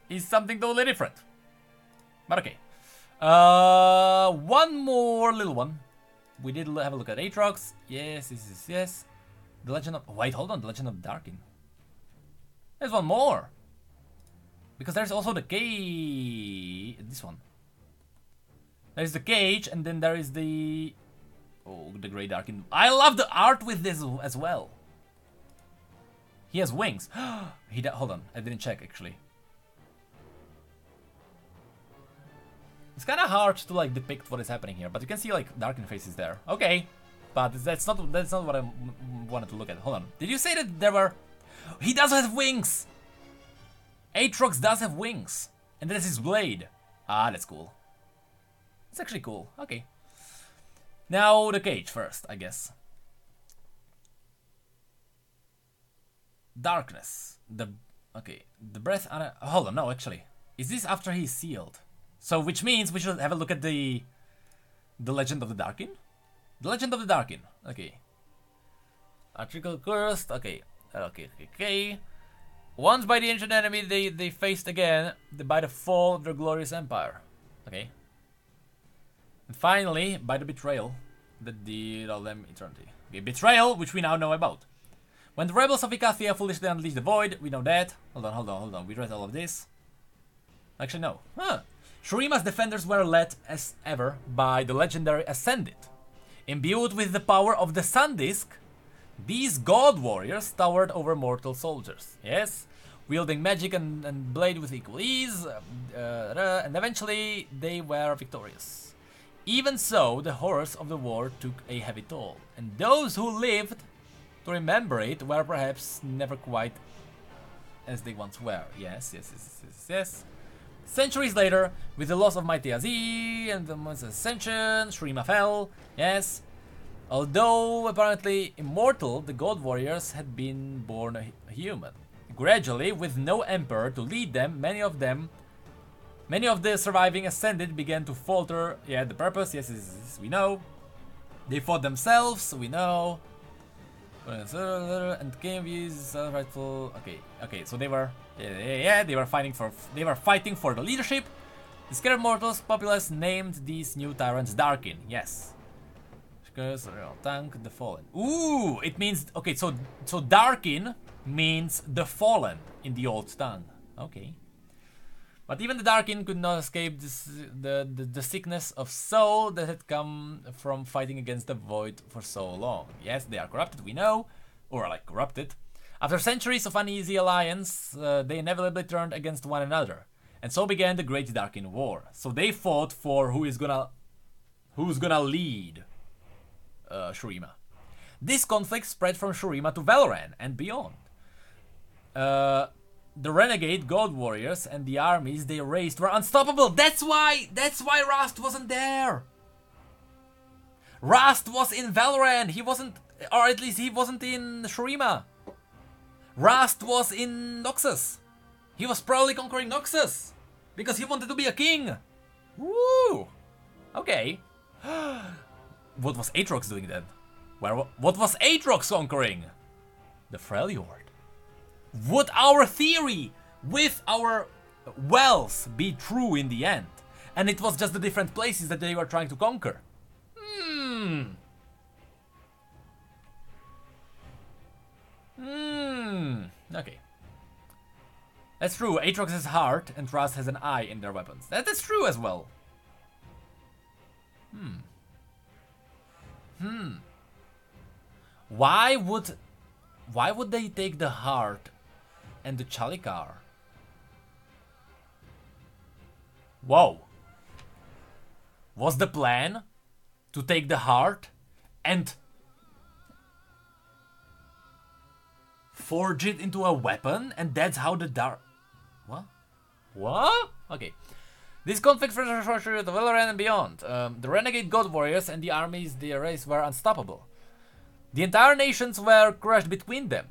is something totally different. But okay. One more little one. We did have a look at Aatrox. Yes, yes. The Legend of... Oh, wait, hold on. The Legend of Darkin. There's one more. Because there's also the cage... This one. There's the cage, and then there is the... Oh, the Grey Darkin. I love the art with this as well. He has wings. Hold on. I didn't check, actually. It's kind of hard to like depict what is happening here, but you can see like Darkin faces there. Okay, but that's not what I wanted to look at. Hold on. Did you say that there were? He does have wings. Aatrox does have wings, and that's his blade. Ah, that's cool. It's actually cool. Okay. Now the cage first, I guess. Darkness. The breath. Hold on. No, actually, is this after he's sealed? So, which means we should have a look at the Legend of the Darkin? The Legend of the Darkin. Okay. Article cursed. Okay. Once by the ancient enemy, they faced again by the fall of their glorious empire. Okay. And finally, by the betrayal that did all them eternity. Okay, betrayal, which we now know about. When the rebels of Icathia foolishly unleashed the void, we know that. Hold on. We read all of this. Actually, no. Huh. Shurima's defenders were led, as ever, by the legendary Ascended. Imbued with the power of the Sun Disk, these god warriors towered over mortal soldiers. Yes, wielding magic and blade with equal ease, and eventually they were victorious. Even so, the horrors of the war took a heavy toll, and those who lived to remember it were perhaps never quite as they once were. Yes. Centuries later, with the loss of Mighty Aziz and the month's ascension, Shurima fell, yes. Although apparently immortal, the God Warriors had been born human. Gradually, with no emperor to lead them, many of the surviving Ascended began to falter. Yeah, the purpose, yes, we know. They fought themselves, we know. And came with rightful. Okay. So they were, they were fighting for the leadership. The scared mortals populace named these new tyrants Darkin. Yes. Tank the fallen. Ooh, it means okay. So Darkin means the fallen in the old tongue. Okay. But even the Darkin could not escape the sickness of soul that had come from fighting against the void for so long. Yes, they are corrupted, we know, or like corrupted. After centuries of uneasy alliance, they inevitably turned against one another, and so began the Great Darkin War. So they fought for who's gonna lead Shurima. This conflict spread from Shurima to Valoran and beyond. The renegade god warriors and the armies they raised were unstoppable. That's why Rast wasn't there. Rast was in Valoran. He wasn't, or at least he wasn't in Shurima. Rast was in Noxus. He was probably conquering Noxus because he wanted to be a king. Woo! Okay. What was Aatrox doing then? What was Aatrox conquering? The Freljord. Would our theory with our wells be true in the end? And it was just the different places that they were trying to conquer. Okay. That's true. Aatrox has heart and Rast has an eye in their weapons. That is true as well. Why would they take the heart and the Chalikar? Whoa. Was the plan to take the heart and forge it into a weapon, and that's how the What? Okay. This conflict for the Valoran and beyond. The renegade god warriors and the armies they raised were unstoppable. The entire nations were crushed between them.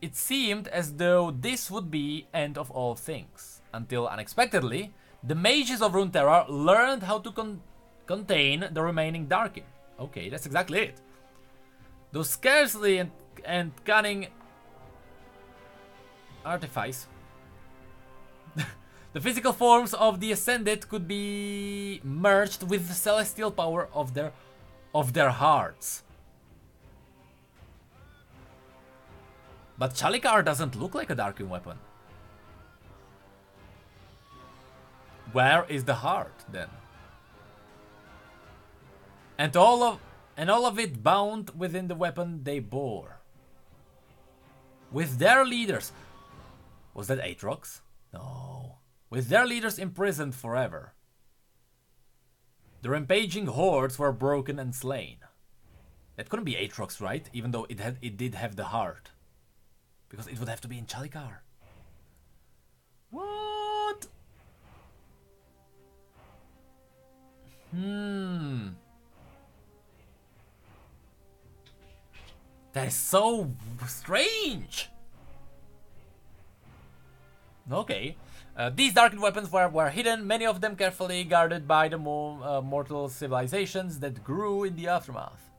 It seemed as though this would be end of all things, until unexpectedly, the mages of Runeterra learned how to contain the remaining Darkin. Okay, that's exactly it. Those scarcely and cunning artifice. The physical forms of the Ascended could be merged with the celestial power of their hearts. But Chalikar doesn't look like a Darkin weapon. Where is the heart then? And all of it bound within the weapon they bore. With their leaders. Was that Aatrox? No. With their leaders imprisoned forever. The rampaging hordes were broken and slain. That couldn't be Aatrox, right? Even though it did have the heart. Because it would have to be in Chalikar. What? That is so strange. Okay. These darkened weapons were hidden, many of them carefully guarded by the mortal civilizations that grew in the aftermath.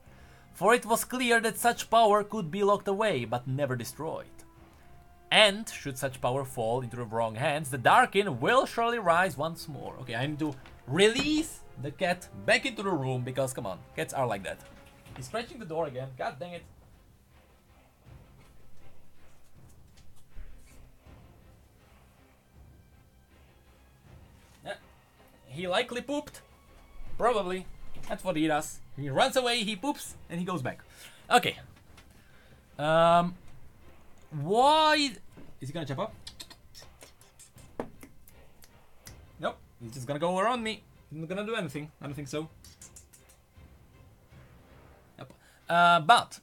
For it was clear that such power could be locked away, but never destroyed. And, should such power fall into the wrong hands, the Darkin will surely rise once more. Okay, I need to release the cat back into the room, because, come on, cats are like that. He's scratching the door again, god dang it. Yeah, he likely pooped. Probably. That's what he does. He runs away, he poops, and he goes back. Okay. Why... Is he gonna jump up? Nope. He's just gonna go around me. He's not gonna do anything. I don't think so. Yep. But...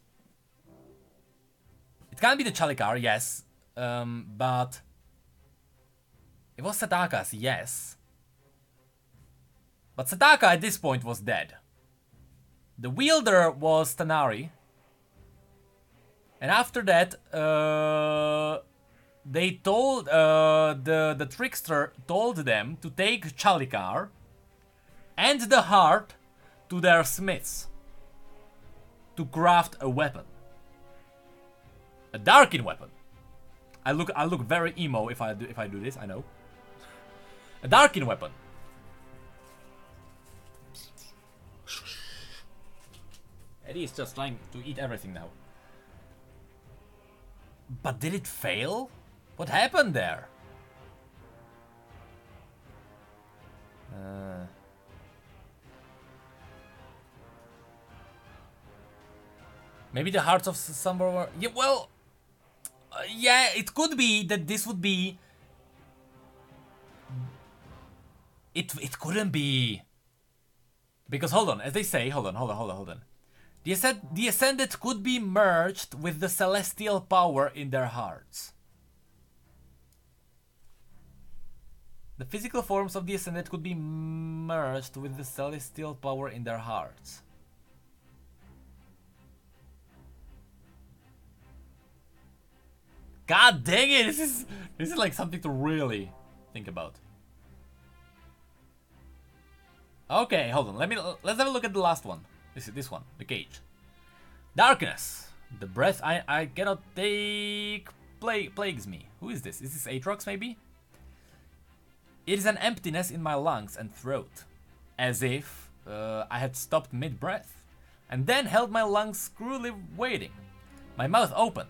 It can't be the Chalikar, yes. But... It was Sadaka's, yes. But Sadaka at this point was dead. The wielder was Denari. And after that, they told the trickster told them to take Chalikar and the heart to their smiths to craft a weapon, a Darkin weapon. I look very emo if I do this. I know, a Darkin weapon. Eddie is just trying to eat everything now. But did it fail? What happened there? Maybe the hearts of Slumber were... Yeah, well... yeah, it could be that this would be... It couldn't be... Because, hold on, as they say... Hold on. The Ascended could be merged with the celestial power in their hearts. The physical forms of the Ascended could be merged with the celestial power in their hearts. God dang it! This is like something to really think about. Okay, hold on. Let's have a look at the last one. This one, the cage. Darkness. The breath I cannot take plagues me. Who is this? Is this Aatrox maybe? It is an emptiness in my lungs and throat, as if I had stopped mid-breath, and then held my lungs cruelly waiting. My mouth open,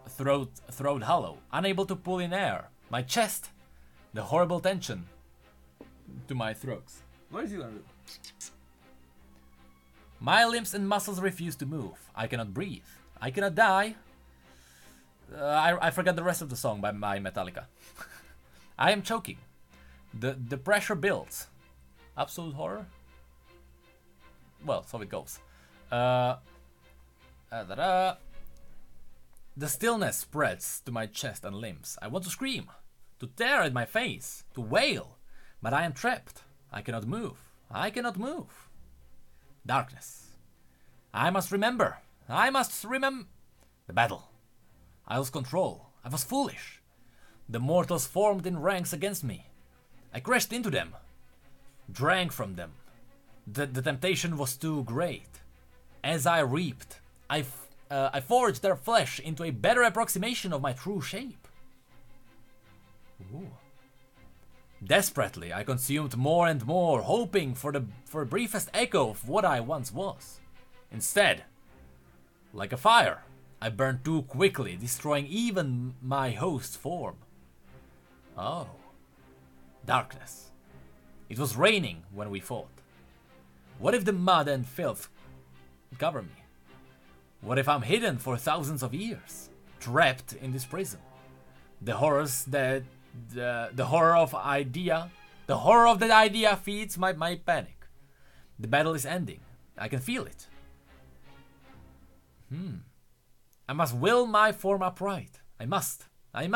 throat hollow, unable to pull in air. My chest, the horrible tension to my throat. What is he gonna do? My limbs and muscles refuse to move. I cannot breathe. I cannot die. I forgot the rest of the song by Metallica. I am choking. The pressure builds. Absolute horror? Well, so it goes. The stillness spreads to my chest and limbs. I want to scream, to tear at my face, to wail, but I am trapped. I cannot move. I cannot move. Darkness. I must remember. The battle. I lost control. I was foolish. The mortals formed in ranks against me. I crashed into them. Drank from them. The temptation was too great. As I reaped, I forged their flesh into a better approximation of my true shape. Ooh. Desperately, I consumed more and more, hoping for a briefest echo of what I once was. Instead, like a fire, I burned too quickly, destroying even my host's form. Oh. Darkness. It was raining when we fought. What if the mud and filth cover me? What if I'm hidden for thousands of years, trapped in this prison? The horrors that the horror of that idea feeds my panic. The battle is ending. I can feel it. I must will my form upright. I must. I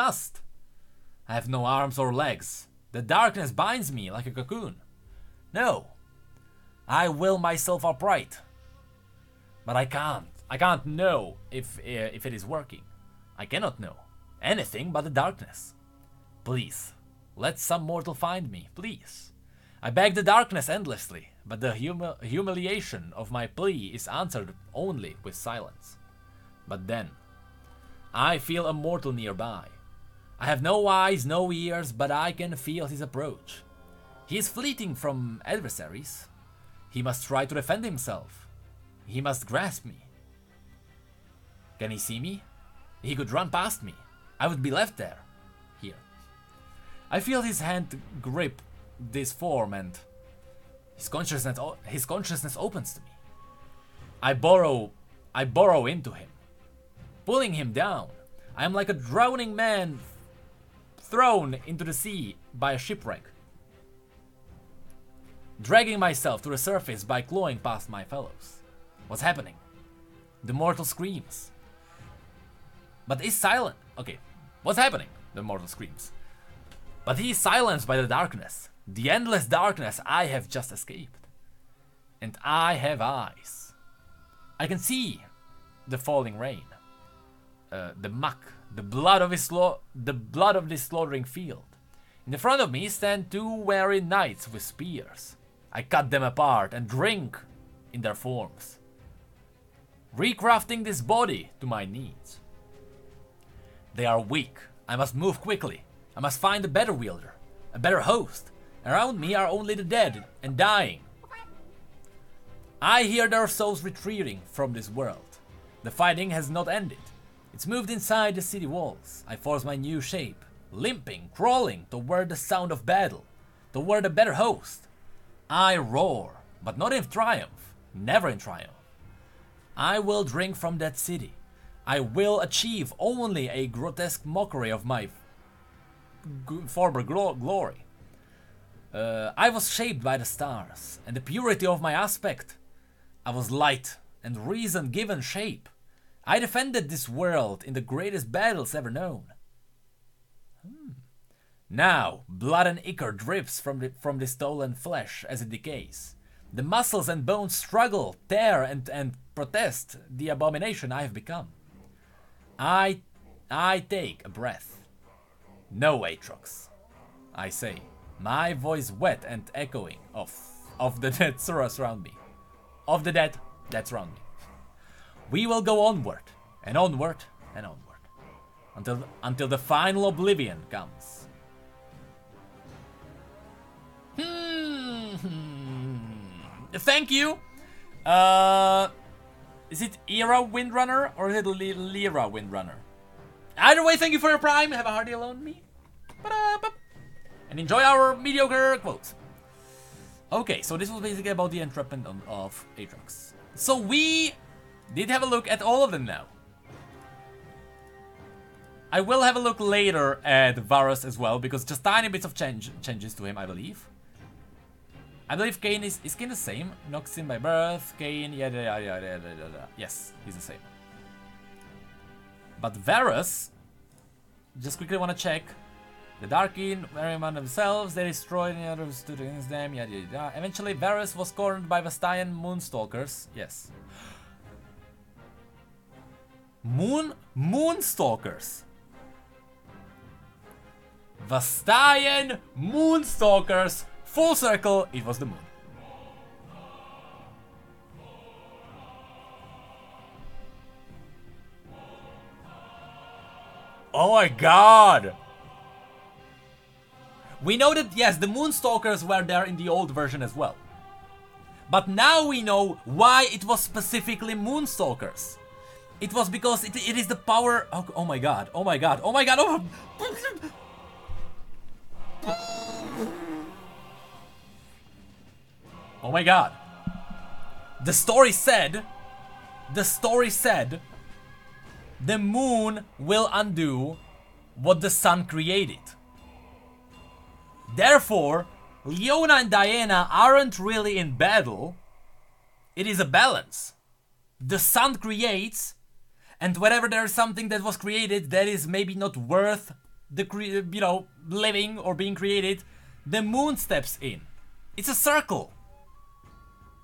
have no arms or legs. The darkness binds me like a cocoon. No. I will myself upright. But I can't. I can't know if it is working. I cannot know anything but the darkness. Please, let some mortal find me, please. I beg the darkness endlessly, but the humiliation of my plea is answered only with silence. But then, I feel a mortal nearby. I have no eyes, no ears, but I can feel his approach. He is fleeing from adversaries. He must try to defend himself. He must grasp me. Can he see me? He could run past me. I would be left there. Here. I feel his hand grip this form and his consciousness opens to me. I burrow into him, pulling him down. I am like a drowning man thrown into the sea by a shipwreck, dragging myself to the surface by clawing past my fellows. What's happening? The mortal screams. But is silent. Okay, what's happening? The mortal screams. But he is silenced by the darkness. The endless darkness I have just escaped. And I have eyes. I can see the falling rain. The muck. The blood of this slaughtering field. In the front of me stand two weary knights with spears. I cut them apart and drink in their forms, recrafting this body to my needs. They are weak. I must move quickly. I must find a better wielder, a better host. Around me are only the dead and dying. I hear their souls retreating from this world. The fighting has not ended. It's moved inside the city walls. I force my new shape, limping, crawling toward the sound of battle, toward a better host. I roar, but not in triumph, never in triumph. I will drink from that city. I will achieve only a grotesque mockery of my former glory. I was shaped by the stars and the purity of my aspect. I was light and reason given shape. I defended this world in the greatest battles ever known. Now, blood and ichor drips from the stolen flesh as it decays. The muscles and bones struggle, tear, and protest the abomination I have become. I take a breath. No, Aatrox, I say, my voice wet and echoing of the dead surround me. Of the dead that surround me. We will go onward, and onward, and onward, until the final oblivion comes. Thank you. Is it Era Windrunner or is it Lyra Windrunner? Either way, thank you for your prime. Have a hearty alone me. And enjoy our mediocre quotes. Okay, so this was basically about the entrapment of Aatrox. So we did have a look at all of them now. I will have a look later at Varus as well, because just tiny bits of changes to him, I believe. I believe Cain is Cain the same? Knocks in by birth, Cain, yeah. Yes, he's the same. But Varus, just quickly want to check. The Darkin, very among themselves, they destroyed the others stood against them, yada. Eventually, Varus was cornered by Vastayan Moonstalkers. Yes. Moonstalkers. Vastayan Moonstalkers. Full circle, it was the moon. Oh my god! We know that, yes, the Moonstalkers were there in the old version as well. But now we know why it was specifically Moonstalkers. It was because it is the power... Oh my god, oh my god, oh my god, oh... Oh my god. The story said the moon will undo what the sun created. Therefore, Leona and Diana aren't really in battle. It is a balance. The sun creates, and whenever there's something that was created that is maybe not worth the living or being created, the moon steps in. It's a circle.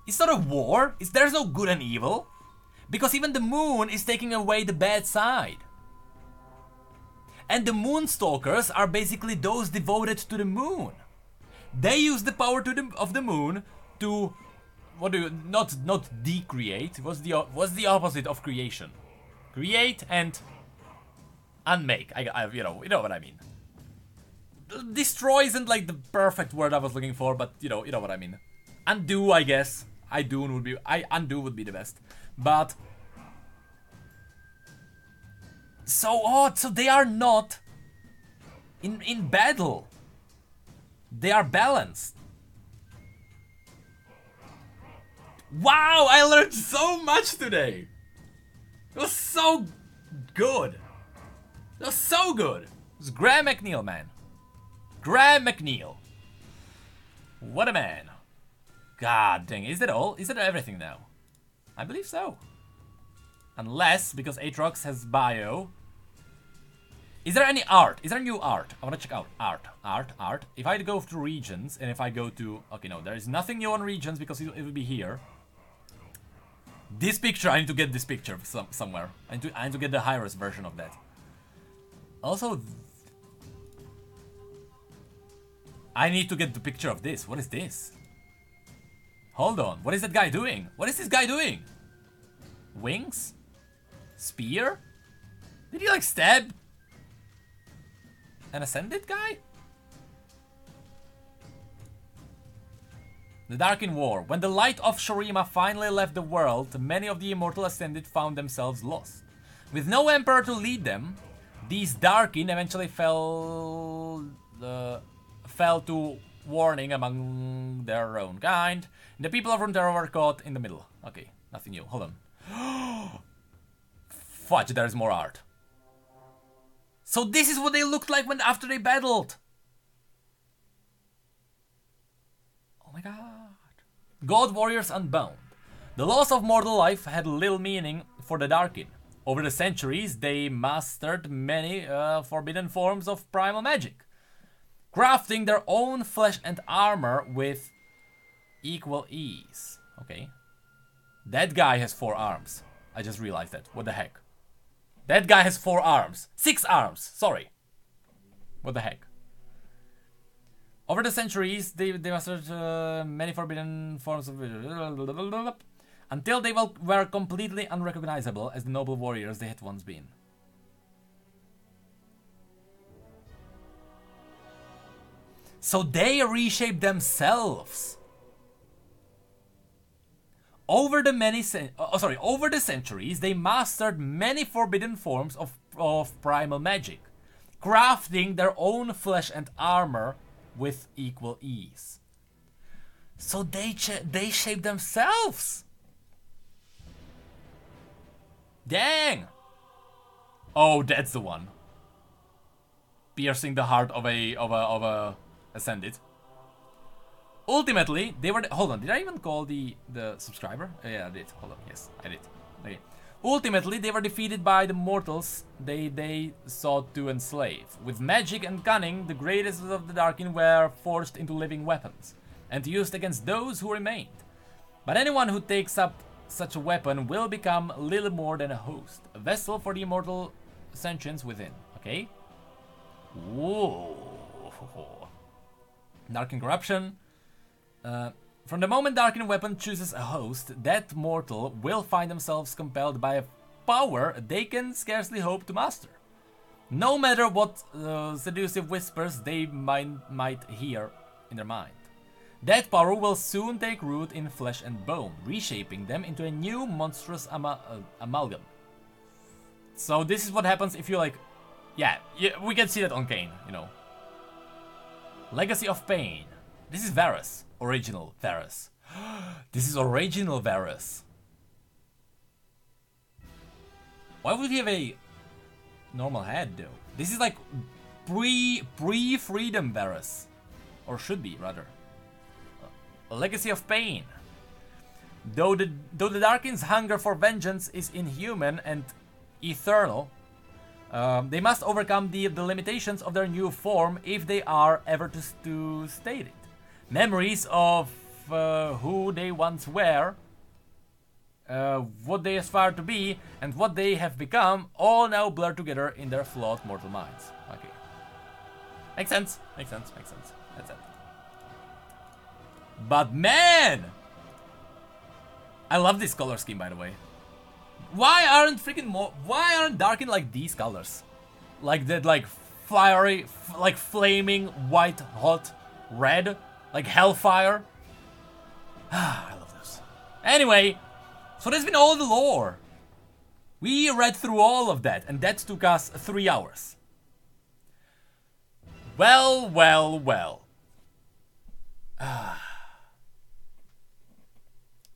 It's not a war. There's no good and evil. Because even the moon is taking away the bad side. And the Moonstalkers are basically those devoted to the moon. They use the power of the moon to... Not decreate. What's the opposite of creation? Create and... unmake. You know what I mean. Destroy isn't like the perfect word I was looking for, but you know what I mean. Undo, I guess. Undo would be the best. But so odd. So they are not in battle. They are balanced. Wow, I learned so much today. It was so good. It was so good. It was Graham McNeil, man. Graham McNeil. What a man. God dang, is that all? Is that everything now? I believe so. Unless, because Aatrox has bio. Is there any art? Is there new art? I want to check out art. If I go to regions, and if I go to... Okay, no, there is nothing new on regions because it will be here. This picture, I need to get this picture somewhere. I need to get the high-res version of that. Also... I need to get the picture of this. What is this? Hold on. What is that guy doing? What is this guy doing? Wings? Spear? Did he like stab an Ascended guy? The Darkin War. When the light of Shurima finally left the world, many of the immortal Ascended found themselves lost. With no emperor to lead them, these Darkin eventually fell to warning among their own kind. The people of Runeterra were caught in the middle. Okay, nothing new. Hold on. Fudge, there's more art. So this is what they looked like when after they battled. Oh my god. God Warriors Unbound. The loss of mortal life had little meaning for the Darkin. Over the centuries, they mastered many forbidden forms of primal magic, crafting their own flesh and armor with equal ease. Okay. That guy has 4 arms. I just realized that. What the heck? That guy has 4 arms. 6 arms. Sorry. What the heck? Over the centuries, they mastered many forbidden forms of... until they were completely unrecognizable as the noble warriors they had once been. So they reshaped themselves. Over the centuries, they mastered many forbidden forms of primal magic, crafting their own flesh and armor with equal ease. So they shaped themselves. Dang! Oh, that's the one. Piercing the heart of a Ascended. Ultimately, they were... hold on, did I even call the subscriber? Yeah, I did. Hold on, yes, I did. Okay. Ultimately, they were defeated by the mortals they sought to enslave. With magic and cunning, the greatest of the Darkin were forged into living weapons, and used against those who remained. But anyone who takes up such a weapon will become little more than a host, a vessel for the immortal sentience within. Okay? Whoa. Darkin corruption. From the moment Darkin weapon chooses a host, that mortal will find themselves compelled by a power they can scarcely hope to master. No matter what seductive whispers they might hear in their mind. That power will soon take root in flesh and bone, reshaping them into a new monstrous amalgam. So this is what happens if you like... Yeah, we can see that on Kain, you know. Legacy of Pain. This is Varus. Original Varus. This is original Varus. Why would he have a normal head though? This is like pre-freedom Varus. Or should be, rather. A legacy of pain. Though the Darkin's hunger for vengeance is inhuman and eternal, they must overcome the limitations of their new form if they are ever to state it. Memories of who they once were, what they aspire to be, and what they have become, all now blur together in their flawed mortal minds. Okay. Makes sense. Makes sense. Makes sense. That's it. But man! I love this color scheme, by the way. Why aren't Darkin like these colors? Like that, like fiery, like flaming white hot red, like hellfire. I love this. Anyway, so there's been all the lore. We read through all of that, and that took us 3 hours. Well, well, well.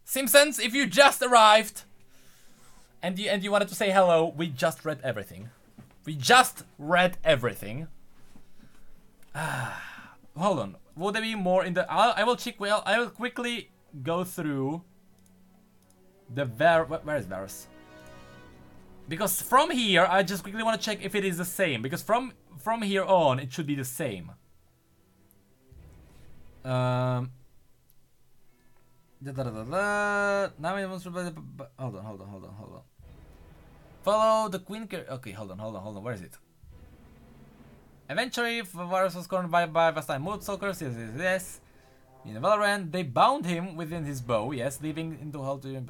Simpsons, if you just arrived and you wanted to say hello, we just read everything. We just read everything. Hold on. Will there be more in the... I will check... Well, I will quickly go through the... Where is Varus? Because from here, I just quickly want to check if it is the same. Because from here on, it should be the same. Now it wants to... Hold on. Follow the queen... Okay, hold on. Where is it? Eventually, Varus was cornered by Vastine Moodstalkers. Yes. In Valorant, they bound him within his bow. Yes, leaving into hell to...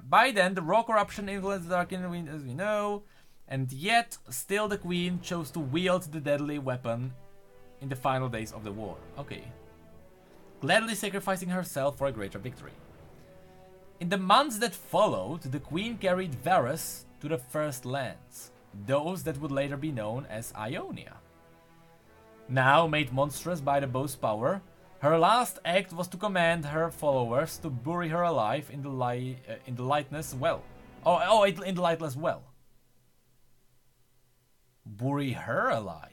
By then, the raw corruption influenced the Darkin, as we know. And yet, still the queen chose to wield the deadly weapon in the final days of the war. Okay. Gladly sacrificing herself for a greater victory. In the months that followed, the queen carried Varus to the First Lands, those that would later be known as Ionia. Now made monstrous by the bow's power, her last act was to command her followers to bury her alive in the lightless well. In the lightless well. Bury her alive.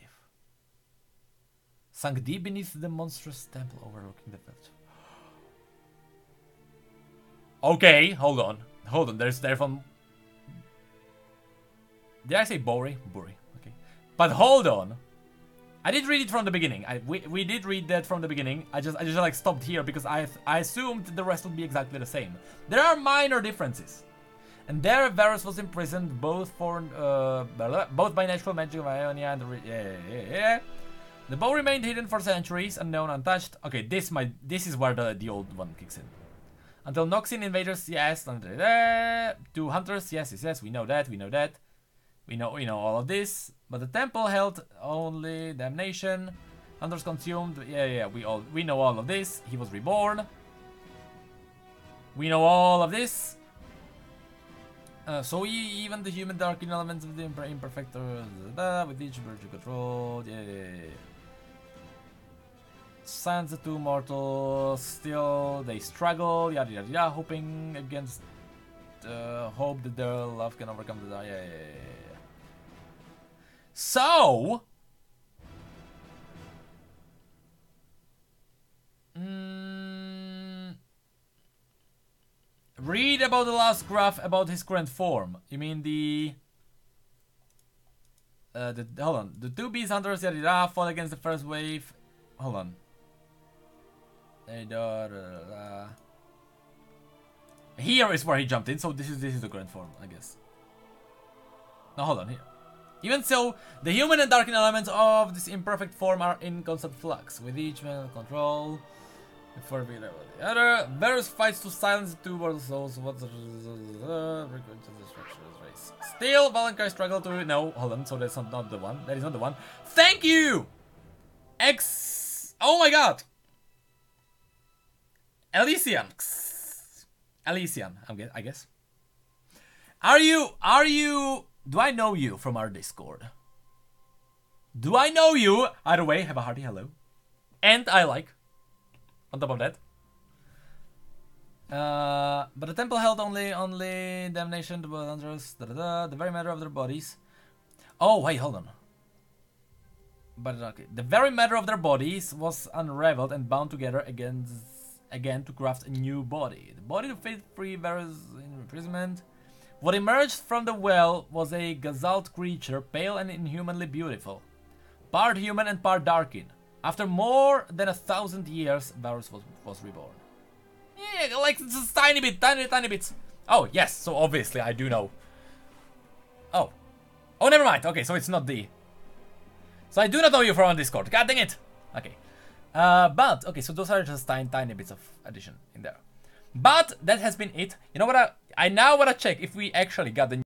Sunk deep beneath the monstrous temple overlooking the village. Okay, hold on. Hold on, there's from... Did I say Bori? Buri, okay. But hold on. I did read it from the beginning. We did read that from the beginning. I just like stopped here because I assumed the rest would be exactly the same. There are minor differences. And there Varus was imprisoned both by natural magic of Ionia and the bow remained hidden for centuries, unknown, untouched. Okay, this is where the old one kicks in. Until Noxian invaders, yes. 2 hunters, yes. We know that. We know all of this. But the temple held only damnation. Hunters consumed. Yeah. We know all of this. He was reborn. We know all of this. So even the human darken elements of the imperfect with each virtue control. Yeah. Sans the two mortals, still they struggle, yada, hoping against hope that their love can overcome the dark. Yeah. So, read about the last graph about his current form. You mean the hold on, the 2 beast hunters yada fought against the first wave. Hold on. Here is where he jumped in, so this is the current form, I guess. Now hold on here. Even so, the human and darken elements of this imperfect form are in constant flux, with each man control. Before we level the other, Varus fights to silence the 2 mortal souls. What's the race? Still, Valkyrie struggle to. No, hold on. So that's not the one. That is not the one. Thank you. Oh my God. Elysian, I guess. Are you? Do I know you from our Discord? Do I know you? Either way, have a hearty hello. And I like. On top of that. But the temple held only damnation, the wonders, the very matter of their bodies. Oh, wait, hold on. But okay, the very matter of their bodies was unraveled and bound together again to craft a new body. The body of faith-free Varus in imprisonment. What emerged from the well was a gazalt creature, pale and inhumanly beautiful. Part human and part darken. After more than 1,000 years, Varus was reborn. Yeah, like just tiny bits. Oh, yes, so obviously I do know. Oh, never mind. Okay, so it's not the... So I do not know you from Discord. God dang it. Okay. But, okay, so those are just tiny bits of addition in there. But that has been it. You know what? I now want to check if we actually got the